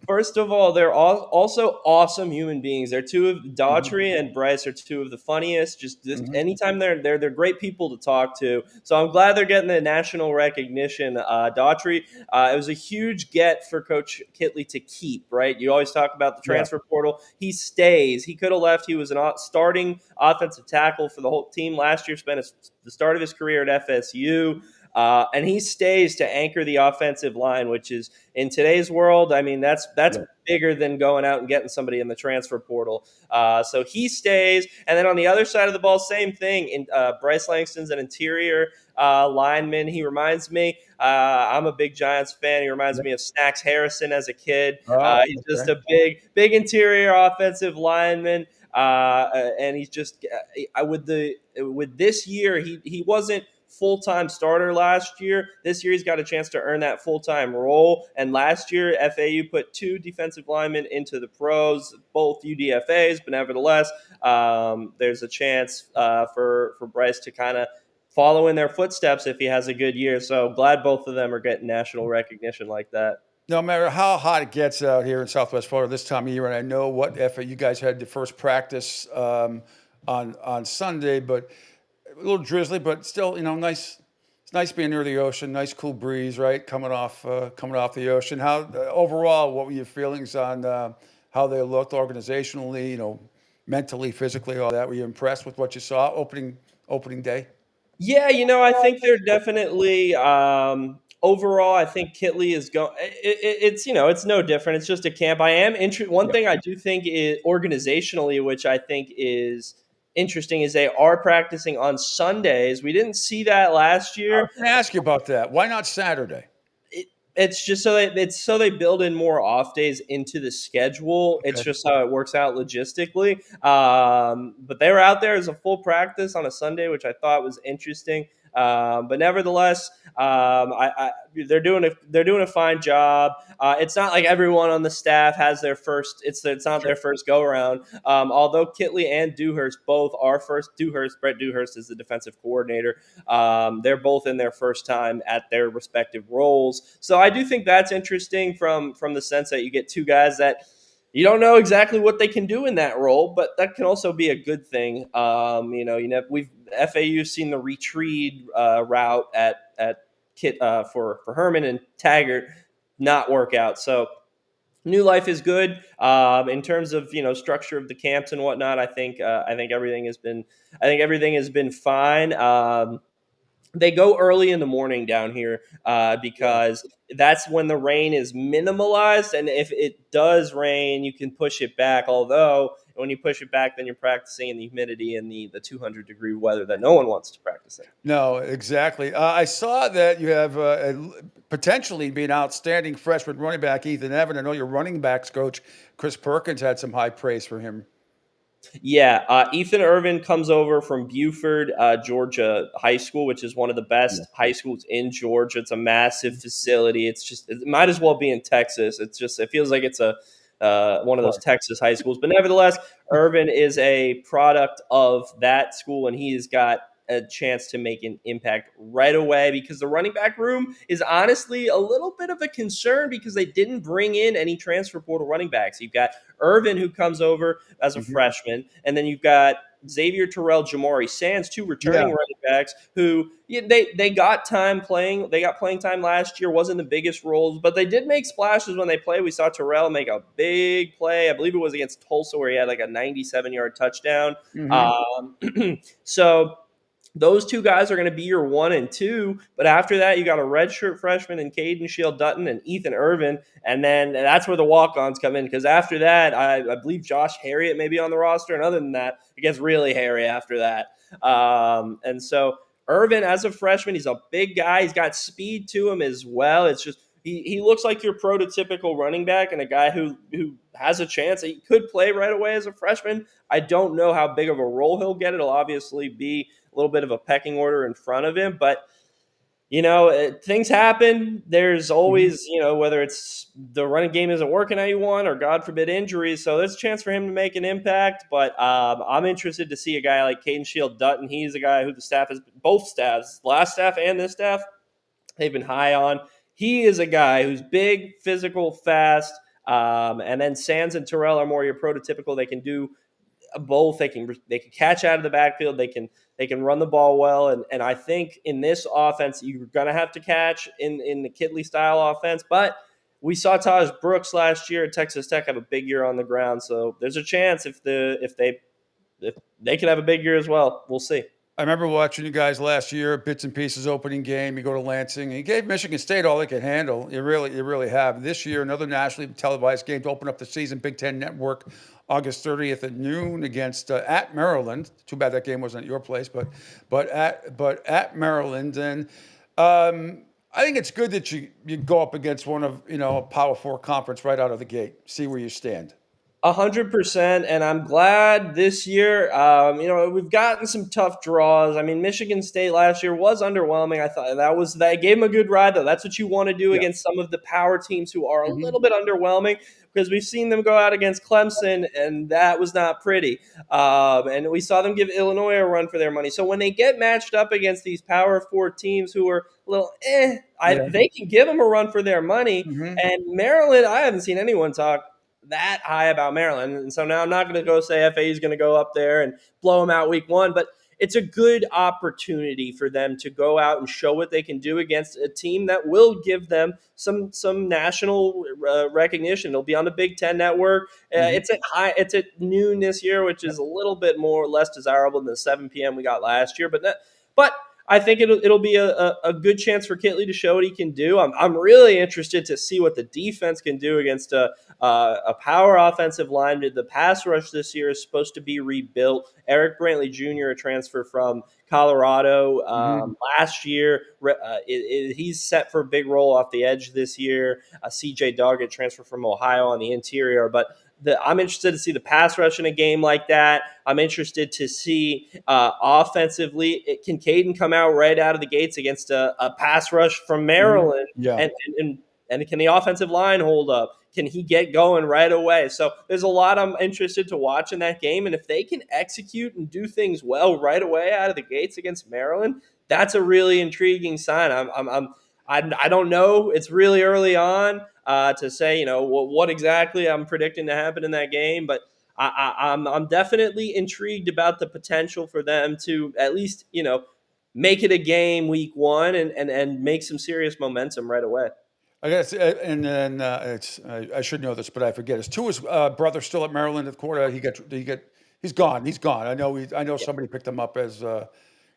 First of all, they're also awesome human beings. They're Daughtry and Bryce are two of the funniest. Anytime they're great people to talk to. So I'm glad they're getting the national recognition. Daughtry, it was a huge get for Coach Kitley to keep, right? You always talk about the transfer portal. He stays. He could have left. He was an starting offensive tackle for the whole team last year, spent the start of his career at FSU. And he stays to anchor the offensive line, which is, in today's world, I mean, that's bigger than going out and getting somebody in the transfer portal. So he stays. And then on the other side of the ball, same thing. Bryce Langston's an interior lineman. He reminds me, I'm a big Giants fan. He reminds me of Snacks Harrison as a kid. He's just a big interior offensive lineman. And he's just with this year, he wasn't full-time starter last year. This year he's got a chance to earn that full-time role. And last year FAU put 2 defensive linemen into the pros, both UDFAs, but nevertheless, there's a chance for Bryce to kind of follow in their footsteps if he has a good year. So glad both of them are getting national recognition like that. No matter how hot it gets out here in Southwest Florida this time of year, and I know what FAU, you guys had the first practice on Sunday, but a little drizzly, but still, nice. It's nice being near the ocean. Nice cool breeze, right? Coming off the ocean. How overall, what were your feelings on how they looked organizationally? Mentally, physically, all that. Were you impressed with what you saw opening day? Yeah, I think they're definitely. Overall, I think Kitley is going. It's no different. It's just a camp. I am interested. One thing I do think is organizationally, which I think is interesting, is they are practicing on Sundays. We didn't see that last year. I was going to ask you about that. Why not Saturday? It's just so they build in more off days into the schedule. Okay. It's just how it works out logistically. But they were out there as a full practice on a Sunday, which I thought was interesting. But nevertheless, they're doing a fine job. It's not like everyone on the staff has their first. It's not their first go around. Although Kitley and Dewhurst both are first. Brett Dewhurst is the defensive coordinator. They're both in their first time at their respective roles. So I do think that's interesting from the sense that you get 2 guys that you don't know exactly what they can do in that role, but that can also be a good thing. We've FAU seen the retreat route at Kit for Herman and Taggart not work out. So New Life is good in terms of structure of the camps and whatnot. I think everything has been fine. they go early in the morning down here because that's when the rain is minimalized. And if it does rain, you can push it back. Although when you push it back, then you're practicing in the humidity and the 200-degree weather that no one wants to practice in. No, exactly. I saw that you have potentially be an outstanding freshman running back, Ethan Evan. I know your running backs coach, Chris Perkins, had some high praise for him. Yeah, Ethan Irvin comes over from Buford, Georgia High School, which is one of the best high schools in Georgia. It's a massive facility. It might as well be in Texas. It feels like it's one of those Texas high schools. But nevertheless, Irvin is a product of that school, and he has got a chance to make an impact right away because the running back room is honestly a little bit of a concern because they didn't bring in any transfer portal running backs. You've got Irvin, who comes over as a freshman, and then you've got Xavier Terrell, Jamari Sands, two returning running backs who they got time playing. They got playing time last year. Wasn't the biggest roles, but they did make splashes when they played. We saw Terrell make a big play. I believe it was against Tulsa where he had like a 97-yard touchdown. So those two guys are going to be your 1 and 2, but after that, you got a redshirt freshman in Caden Shield Dutton and Ethan Irvin, and then that's where the walk-ons come in because after that, I believe Josh Harriet may be on the roster, and other than that, it gets really hairy after that. And so Irvin, as a freshman, he's a big guy. He's got speed to him as well. It's just he looks like your prototypical running back and a guy who has a chance. He could play right away as a freshman. I don't know how big of a role he'll get. It'll obviously be a little bit of a pecking order in front of him, but things happen. There's always, whether it's the running game isn't working how you want or God forbid injuries. So there's a chance for him to make an impact, but I'm interested to see a guy like Caden Shield Dutton. He's a guy who the staff has, both staffs, last staff and this staff, they've been high on. He is a guy who's big, physical, fast, and then Sands and Terrell are more your prototypical. They can do both. They can catch out of the backfield. They can run the ball well. And I think in this offense, you're going to have to catch in the Kitley style offense. But we saw Taj Brooks last year at Texas Tech have a big year on the ground. So there's a chance if they could have a big year as well. We'll see. I remember watching you guys last year, bits and pieces opening game. You go to Lansing, and you gave Michigan State all they could handle. You really have. This year, another nationally televised game to open up the season. Big Ten Network, August 30th at noon against at Maryland. Too bad that game wasn't at your place, but at Maryland. And I think it's good that you go up against one of a Power 4 conference right out of the gate. See where you stand. 100%, and I'm glad this year, we've gotten some tough draws. I mean, Michigan State last year was underwhelming. I thought that gave them a good ride, though. That's what you want to do against some of the power teams who are a little bit underwhelming because we've seen them go out against Clemson, and that was not pretty. And we saw them give Illinois a run for their money. So when they get matched up against these Power 4 teams who are a little they can give them a run for their money. And Maryland, I haven't seen anyone talk that high about Maryland. And so now I'm not going to go say FAU is going to go up there and blow them out week 1, but it's a good opportunity for them to go out and show what they can do against a team that will give them some national recognition. It'll be on the Big Ten Network. It's at noon this year, which is a little bit less desirable than the 7 p.m. we got last year. But I think it'll be a good chance for Kitley to show what he can do. I'm really interested to see what the defense can do against a power offensive line. The pass rush this year is supposed to be rebuilt. Eric Brantley Jr., a transfer from Colorado last year, he's set for a big role off the edge this year. C.J. Doggett, transfer from Ohio on the interior, but I'm interested to see the pass rush in a game like that. I'm interested to see offensively, can Caden come out right out of the gates against a pass rush from Maryland? And can the offensive line hold up? Can he get going right away? So there's a lot I'm interested to watch in that game. And if they can execute and do things well right away out of the gates against Maryland, that's a really intriguing sign. I don't know. It's really early on to say, what exactly I'm predicting to happen in that game, but I'm definitely intrigued about the potential for them to at least, make it a game week 1 and make some serious momentum right away. I guess, and then I should know this, but I forget. Is Tua's brother still at Maryland at quarter? He's gone. I know somebody picked him up as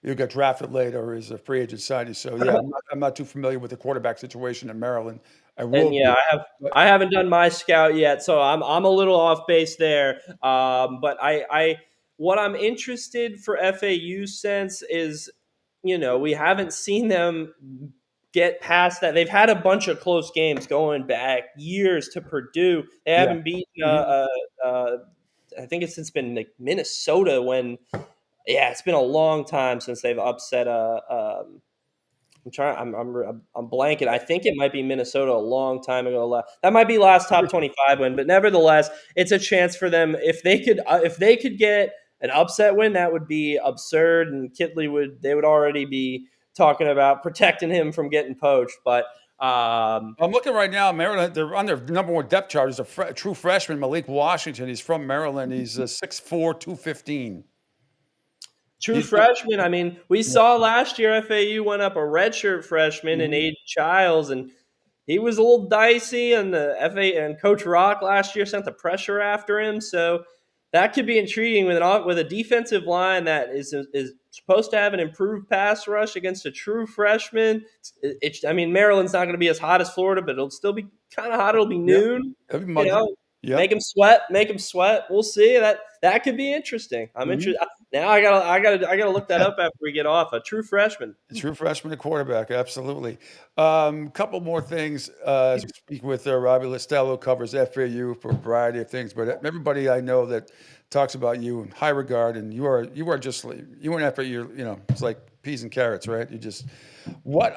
you got drafted late or is a free agent signing. So yeah, I'm not too familiar with the quarterback situation in Maryland. I will. And yeah, I haven't done my scout yet, so I'm a little off base there. But what I'm interested for FAU sense is, we haven't seen them get past that. They've had a bunch of close games going back years to Purdue. They haven't beaten. I think it's been like Minnesota when. Yeah, it's been a long time since they've upset I'm trying. I'm blanking. I think it might be Minnesota a long time ago. That might be last top 25 win, but nevertheless, it's a chance for them if they could get an upset win. That would be absurd, and they would already be talking about protecting him from getting poached. But I'm looking right now. Maryland, they're on their number one depth chart. Is a true freshman, Malik Washington. He's from Maryland. He's 6'4", 215. True freshman. I mean, we saw last year FAU went up a redshirt freshman in Aiden Childs, and he was a little dicey. And the and Coach Rock last year sent the pressure after him, so that could be intriguing with a defensive line that is supposed to have an improved pass rush against a true freshman. I mean, Maryland's not going to be as hot as Florida, but it'll still be kind of hot. It'll be noon. It'll be muggy. Make them sweat. We'll see. That could be interesting. I'm interested. Now I gotta look that up after we get off. A true freshman. A true freshman at quarterback, absolutely. Couple more things. Speak with Robbie Listello, covers FAU for a variety of things, but everybody I know that talks about you in high regard, and you are just you and FAU. It's like peas and carrots, right? You just what.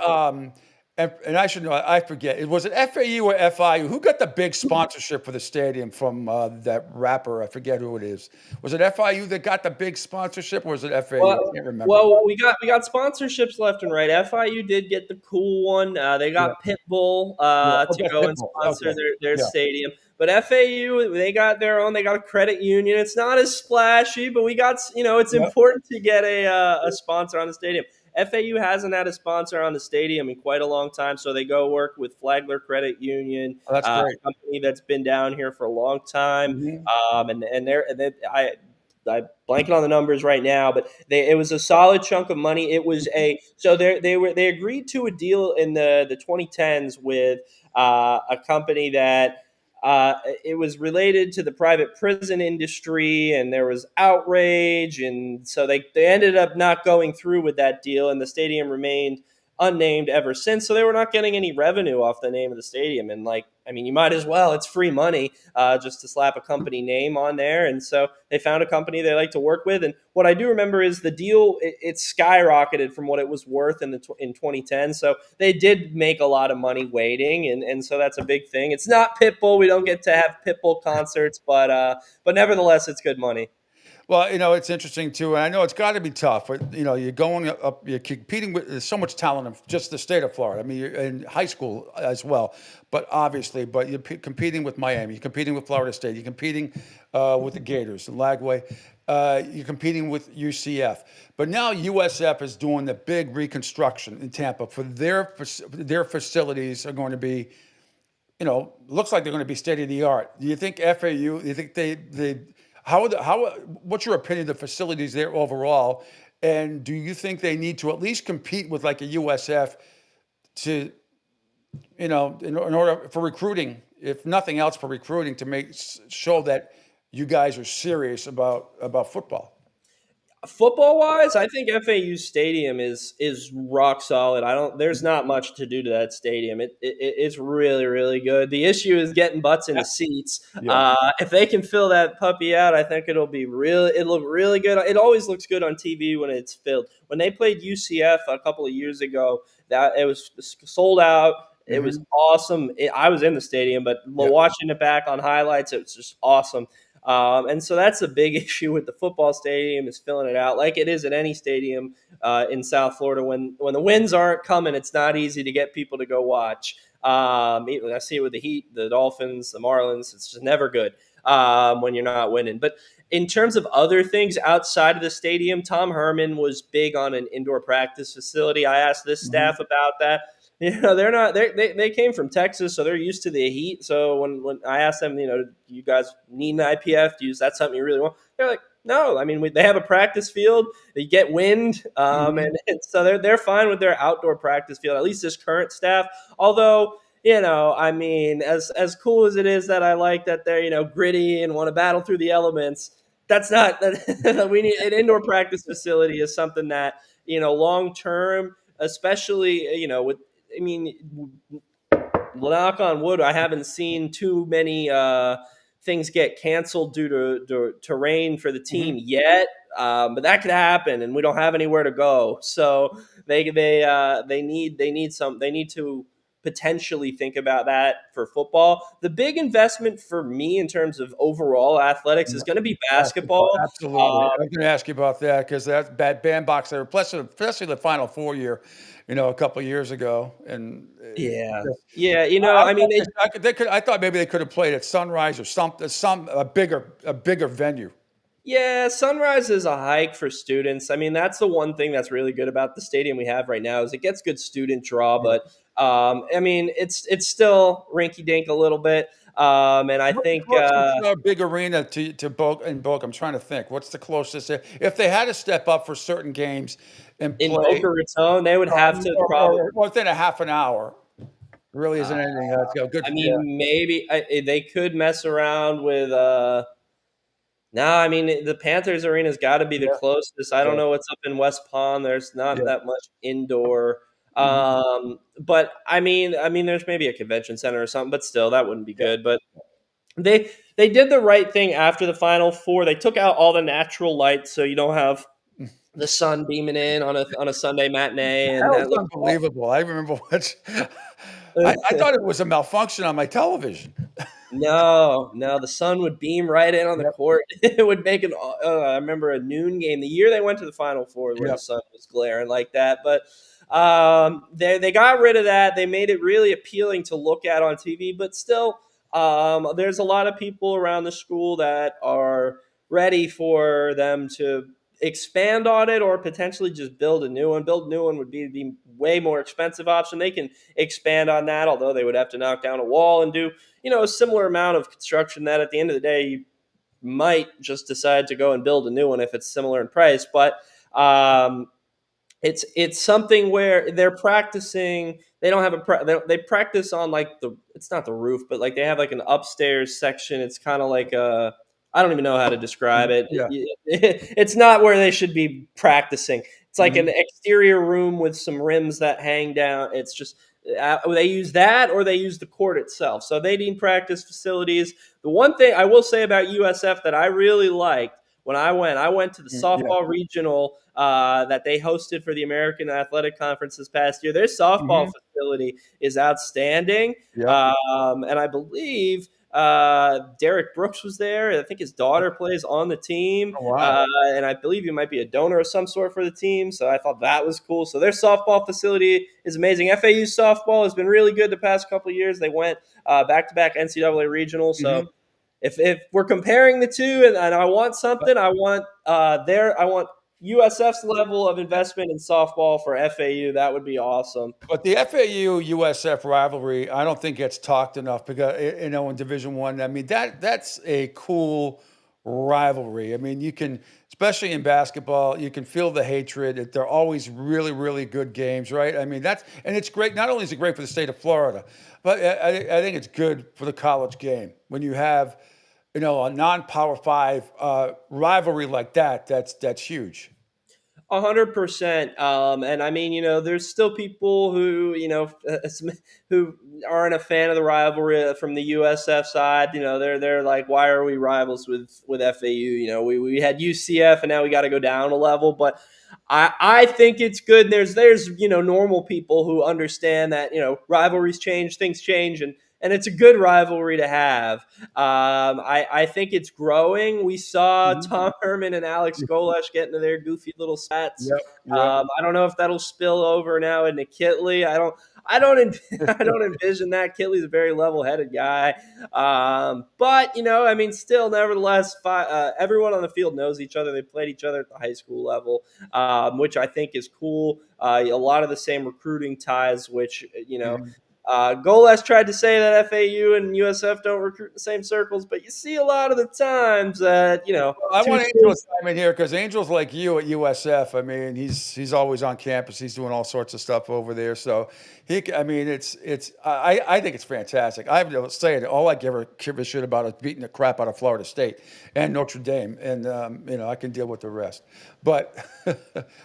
And I should know, I forget. Was it FAU or FIU? Who got the big sponsorship for the stadium from that rapper? I forget who it is. Was it FIU that got the big sponsorship, or was it FAU? I can't remember. Well, we got sponsorships left and right. FIU did get the cool one. They got Pitbull to go and sponsor their stadium. But FAU, they got their own. They got a credit union. It's not as splashy, but we got, it's important to get a sponsor on the stadium. FAU hasn't had a sponsor on the stadium in quite a long time, so they go work with Flagler Credit Union, a company that's been down here for a long time. I'm blanking on the numbers right now, but it was a solid chunk of money. It was they agreed to a deal in the 2010s with a company that. It was related to the private prison industry, and there was outrage, and so they ended up not going through with that deal, and the stadium remained unnamed ever since. So they were not getting any revenue off the name of the stadium, and you might as well. It's free money just to slap a company name on there, and so they found a company they like to work with. And what I do remember is the deal it skyrocketed from what it was worth in 2010. So they did make a lot of money waiting, and so that's a big thing. It's not Pitbull. We don't get to have Pitbull concerts, but nevertheless, it's good money. Well, it's interesting too, and I know it's got to be tough. But you're going up, you're competing with there's so much talent in just the state of Florida. I mean, you're in high school as well, but you're competing with Miami, you're competing with Florida State, you're competing with the Gators and Lagway, you're competing with UCF. But now USF is doing the big reconstruction in Tampa for their facilities are going to be, looks like they're going to be state of the art. Do you think FAU? Do you think they what's your opinion of the facilities there overall? And do you think they need to at least compete with like a USF to, in order for recruiting, if nothing else for recruiting, to show that you guys are serious about football? Football wise, I think FAU Stadium is rock solid. There's not much to do to that stadium. It's really, really good. The issue is getting butts in the seats. Yeah. If they can fill that puppy out, I think it'll look really good. It always looks good on TV when it's filled. When they played UCF a couple of years ago, that it was sold out. It was awesome. I was in the stadium, but watching it back on highlights, it was just awesome. And so that's a big issue with the football stadium is filling it out like it is at any stadium in South Florida. When the wins aren't coming, it's not easy to get people to go watch. I see it with the Heat, the Dolphins, the Marlins. It's just never good when you're not winning. But in terms of other things outside of the stadium, Tom Herman was big on an indoor practice facility. I asked this staff about that. they're not. They came from Texas, so they're used to the heat. So when I asked them, do you guys need an IPF? Is that something you really want? They're like, no. I mean, they have a practice field. They get wind, and so they're fine with their outdoor practice field. At least this current staff. Although, I mean, as cool as it is that I like that they're gritty and want to battle through the elements. That's not. We need an indoor practice facility is something that long term, especially with. I mean, knock on wood, I haven't seen too many things get canceled due to rain for the team yet. But that could happen, and we don't have anywhere to go. So they need to potentially think about that for football. The big investment for me in terms of overall athletics is going to be basketball. Absolutely. I was going to ask you about that because that's bad bandbox there, plus especially the Final Four year, a couple of years ago, and yeah. I thought maybe they could have played at Sunrise or a bigger venue. Yeah, Sunrise is a hike for students. I mean, that's the one thing that's really good about the stadium we have right now is it gets good student draw, but I mean, it's still rinky dink a little bit. And I think a big arena to Boca. I'm trying to think. What's the closest? If they had to step up for certain games and play in Boca Raton, they would have to probably within a half an hour. Really isn't anything that's good. I mean, maybe they could mess around with. No, I mean the Panthers arena's got to be the closest. I don't know what's up in West Palm. There's not that much indoor. But I mean, there's maybe a convention center or something, but still, that wouldn't be good. But they did the right thing after the Final Four. They took out all the natural lights, so you don't have the sun beaming in on a Sunday matinee. And that was unbelievable. I remember I thought it was a malfunction on my television. No, the sun would beam right in on the court. It would make I remember a noon game the year they went to the Final Four where the sun was glaring like that. But they got rid of that. They made it really appealing to look at on TV. But still, there's a lot of people around the school that are ready for them to expand on it or potentially just build a new one. Build a new one would be the way more expensive option. They can expand on that, although they would have to knock down a wall and do, a similar amount of construction that at the end of the day, you might just decide to go and build a new one if it's similar in price. But it's something where they're practicing. They don't have they practice on it's not the roof, but they have an upstairs section. It's kind of like I don't even know how to describe it. Yeah. It's not where they should be practicing. It's like an exterior room with some rims that hang down. It's just they use that or they use the court itself. So they need practice facilities. The one thing I will say about USF that I really liked when I went to the softball regional that they hosted for the American Athletic Conference this past year. Their softball facility is outstanding. And I believe Derek Brooks was there. I think his daughter plays on the team. Oh, wow. And I believe he might be a donor of some sort for the team. So I thought that was cool. So their softball facility is amazing. FAU softball has been really good the past couple of years. They went back-to-back NCAA regional. So if we're comparing the two and I want something, I want USF's level of investment in softball for FAU. That would be awesome. But the FAU-USF rivalry, I don't think gets talked enough because, in Division I, I mean, that's a cool rivalry. I mean, you can, especially in basketball, you can feel the hatred. They're always really, really good games, right? I mean, and it's great. Not only is it great for the state of Florida, but I think it's good for the college game when you have, a non-Power 5 rivalry like that. That's huge. 100%. And I mean, there's still people who, who aren't a fan of the rivalry from the USF side. They're like, why are we rivals with FAU? We had UCF and now we got to go down a level. But I think it's good. There's normal people who understand that, rivalries change, things change. and it's a good rivalry to have. I think it's growing. We saw Tom Herman and Alex Golesh get into their goofy little sets. I don't know if that'll spill over now into Kitley. I don't envision that. Kitley's a very level-headed guy, but I mean, still, nevertheless, everyone on the field knows each other. They played each other at the high school level, which I think is cool. A lot of the same recruiting ties, which Goles tried to say that FAU and USF don't recruit in the same circles, but you see a lot of the times that I want Angel to chime in here because Angel's like you at USF. I mean, he's always on campus. He's doing all sorts of stuff over there. So I think it's fantastic. I have to say it. All I give a shit about is beating the crap out of Florida State and Notre Dame, and I can deal with the rest. But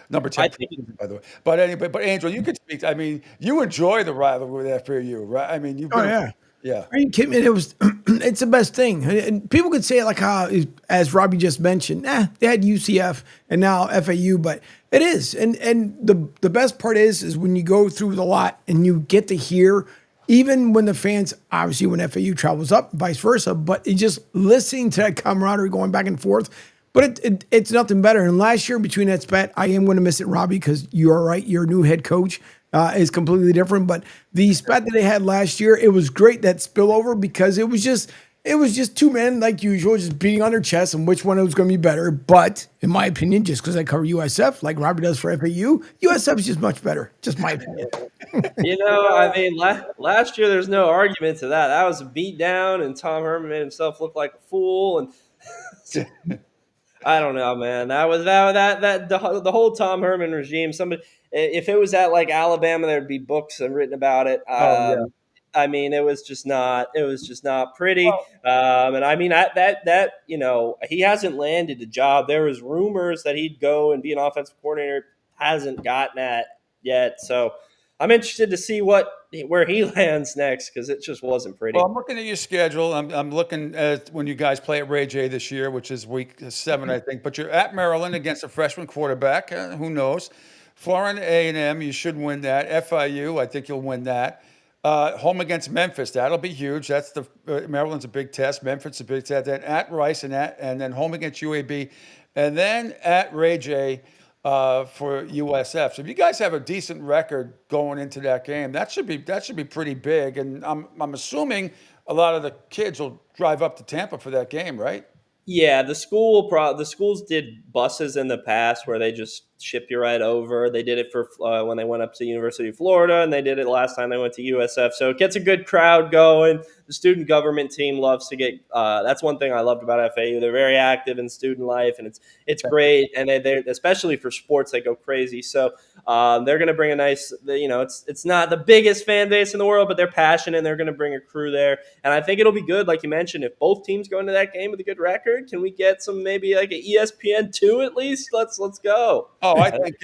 number 10, by the way. But anyway, but Angel, you could speak. I mean, you enjoy the rivalry with FAU, right? I mean, you've been. Yeah. Are you kidding me? It's the best thing. And people could say it like how, as Robbie just mentioned, they had UCF and now FAU, but it is. And the best part is when you go through the lot and you get to hear, even when the fans, obviously when FAU travels up, vice versa, but it's just listening to that camaraderie going back and forth. But it's nothing better. And last year between that spat, I am going to miss it, Robbie, because you are right. Your new head coach is completely different. But the spat that they had last year, it was great, that spillover, because it was just two men like usual, just beating on their chests and which one was going to be better. But in my opinion, just because I cover USF like Robbie does for FAU, USF is just much better. Just my opinion. I mean, last year there's no argument to that. That was a beat down, and Tom Herman made himself look like a fool. And I don't know, man. That was the whole Tom Herman regime. Somebody, if it was at like Alabama, there'd be books written about it. I mean, it was just not pretty. And I mean that he hasn't landed a job. There was rumors that he'd go and be an offensive coordinator. Hasn't gotten that yet. So I'm interested to see where he lands next, because it just wasn't pretty. Well, I'm looking at your schedule. I'm looking at when you guys play at Ray J this year, which is week 7, I think. But you're at Maryland against a freshman quarterback. Who knows? Florida A&M, you should win that. FIU, I think you'll win that. Home against Memphis, that'll be huge. That's Maryland's a big test. Memphis a big test. Then at Rice and then home against UAB, and then at Ray J. For USF. So if you guys have a decent record going into that game, that should be pretty big. And I'm assuming a lot of the kids will drive up to Tampa for that game, right? Yeah, the schools did buses in the past where they just ship you right over. They did it for when they went up to the University of Florida, and they did it last time they went to USF. So it gets a good crowd going. The student government team loves to get. That's one thing I loved about FAU. They're very active in student life, and it's great. And they especially for sports, they go crazy. So they're going to bring a nice. It's not the biggest fan base in the world, but they're passionate, and they're going to bring a crew there. And I think it'll be good, like you mentioned, if both teams go into that game with a good record. Can we get some maybe like an ESPN2 at least? Let's go. Oh, I think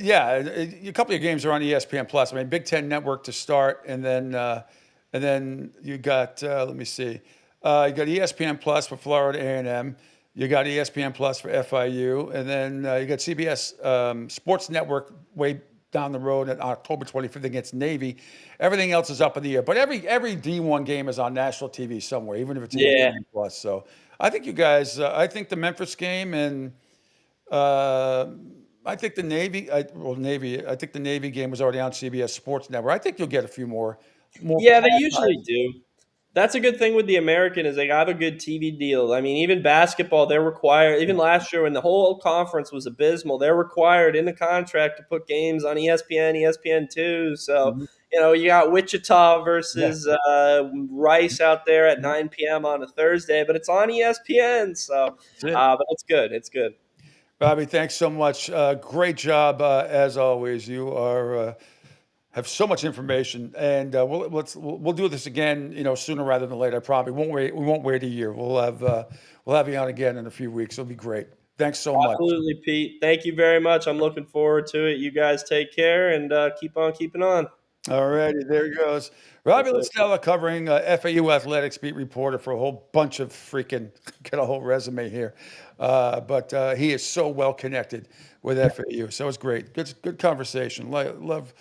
yeah. A couple of games are on ESPN Plus. I mean, Big Ten Network to start, and then you got let me see, you got ESPN Plus for Florida A&M. You got ESPN Plus for FIU, and then you got CBS Sports Network way down the road on October 25th against Navy. Everything else is up in the air, but every D1 game is on national TV somewhere, even if it's ESPN Plus. So I think you guys, I think the Memphis game and I think the Navy. I think the Navy game was already on CBS Sports Network. I think you'll get a few more. Yeah, they usually do. That's a good thing with the American is they have a good TV deal. I mean, even basketball, they're required. Even last year when the whole conference was abysmal, they're required in the contract to put games on ESPN, ESPN2. So, you got Wichita versus Rice out there at 9 p.m. on a Thursday, but it's on ESPN. So, but it's good. It's good. Bobby, thanks so much. Great job as always. You are have so much information, and we'll do this again. Sooner rather than later. I probably won't wait. We won't wait a year. We'll have you on again in a few weeks. It'll be great. Thanks so much. Absolutely, Pete. Thank you very much. I'm looking forward to it. You guys take care and keep on keeping on. All righty, there he goes. Robbie Listella covering FAU athletics beat reporter for a whole bunch of freaking, get a whole resume here. But he is so well connected with FAU. So it's great. Good conversation. Love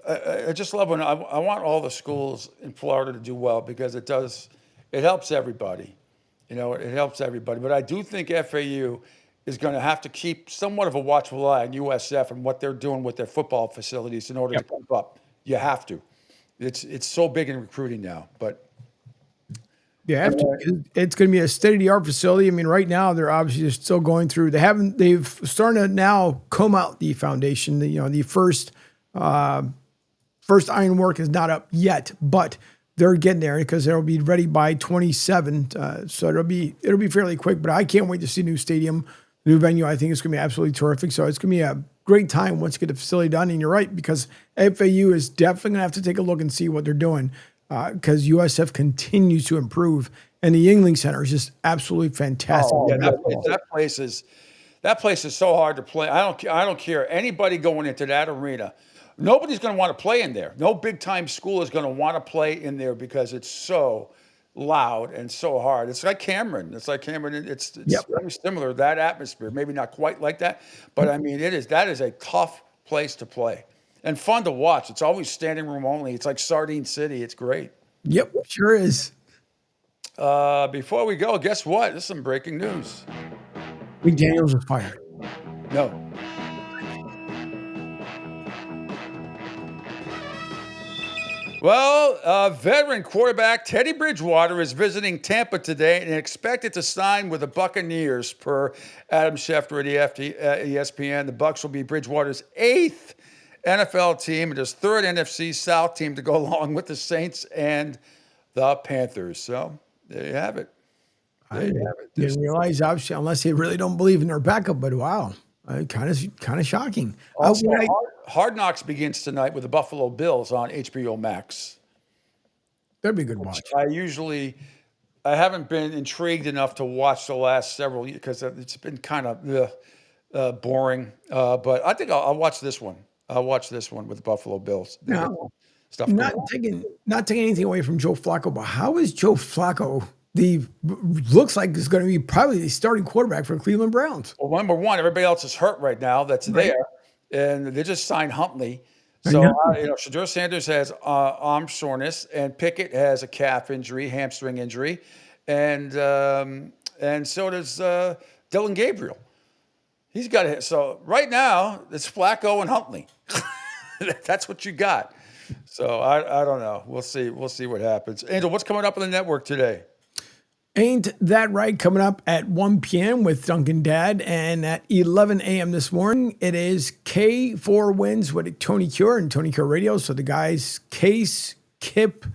I just love when I want all the schools in Florida to do well because it helps everybody. It helps everybody. But I do think FAU is going to have to keep somewhat of a watchful eye on USF and what they're doing with their football facilities in order to keep up. You have to. It's so big in recruiting now, but. Yeah, it's going to be a state-of-the-art facility. I mean, right now they're obviously still going through. They've started to now comb out the foundation. The first ironwork is not up yet, but they're getting there because they'll be ready by 27. So it'll be fairly quick. But I can't wait to see a new stadium, new venue. I think it's going to be absolutely terrific. So it's going to be a great time once you get the facility done. And you're right, because FAU is definitely going to have to take a look and see what they're doing. Because USF continues to improve, and the Yingling Center is just absolutely fantastic. Oh, yeah, that place is so hard to play. I don't care anybody going into that arena. Nobody's going to want to play in there. No big time school is going to want to play in there because it's so loud and so hard. It's like Cameron. It's very similar, that atmosphere. Maybe not quite like that, but I mean that is a tough place to play. And fun to watch. It's always standing room only. It's like Sardine City. It's great. Yep, sure is. Before we go, guess what? This is some breaking news. McDaniels was fired. No. Well, veteran quarterback Teddy Bridgewater is visiting Tampa today and expected to sign with the Buccaneers, per Adam Schefter at ESPN. The Bucs will be Bridgewater's 8th NFL team and his 3rd NFC South team to go along with the Saints and the Panthers. So there you have it. I didn't realize, obviously, unless they really don't believe in their backup, but wow, kind of shocking. Also, Hard Knocks begins tonight with the Buffalo Bills on HBO Max. That'd be a good watch. I haven't been intrigued enough to watch the last several years because it's been kind of boring. But I think I'll watch this one. I'll watch this one with the Buffalo Bills. Now, not taking anything away from Joe Flacco, but how is Joe Flacco looks like is going to be probably the starting quarterback for the Cleveland Browns? Well, number one, everybody else is hurt right now that's there, and they just signed Huntley. So, Shadur Sanders has arm soreness, and Pickett has a calf injury, hamstring injury, and so does Dylan Gabriel. He's got it. So right now, it's Flacco and Huntley. That's what you got. So I don't know. We'll see. We'll see what happens. Angel, what's coming up on the network today? Ain't That Right? Coming up at 1 p.m. with Duncan Dad. And at 11 a.m. this morning, it is K4 Wins with Tony Cure and Tony Cure Radio. So the guys, Case, Kip,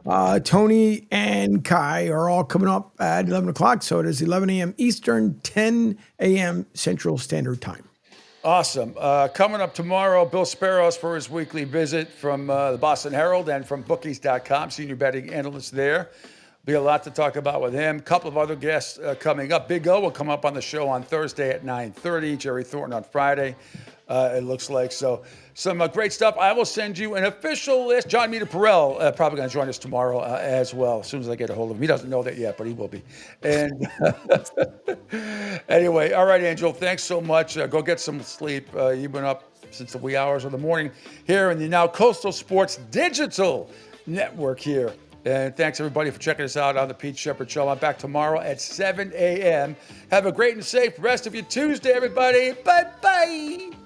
Tony, and Kai are all coming up at 11 o'clock. So it is 11 a.m. Eastern, 10 a.m. Central Standard Time. Awesome. Coming up tomorrow, Bill Sparrows for his weekly visit from the Boston Herald and from bookies.com, senior betting analyst there. Be a lot to talk about with him. A couple of other guests coming up. Big O will come up on the show on Thursday at 9:30. Jerry Thornton on Friday, it looks like. So some great stuff. I will send you an official list. John Meter Perrell probably going to join us tomorrow as well, as soon as I get a hold of him. He doesn't know that yet, but he will be. And anyway, all right, Angel, thanks so much. Go get some sleep. You've been up since the wee hours of the morning here in the now Coastal Sports Digital Network here. And thanks, everybody, for checking us out on the Pete Sheppard Show. I'm back tomorrow at 7 a.m. Have a great and safe rest of your Tuesday, everybody. Bye-bye.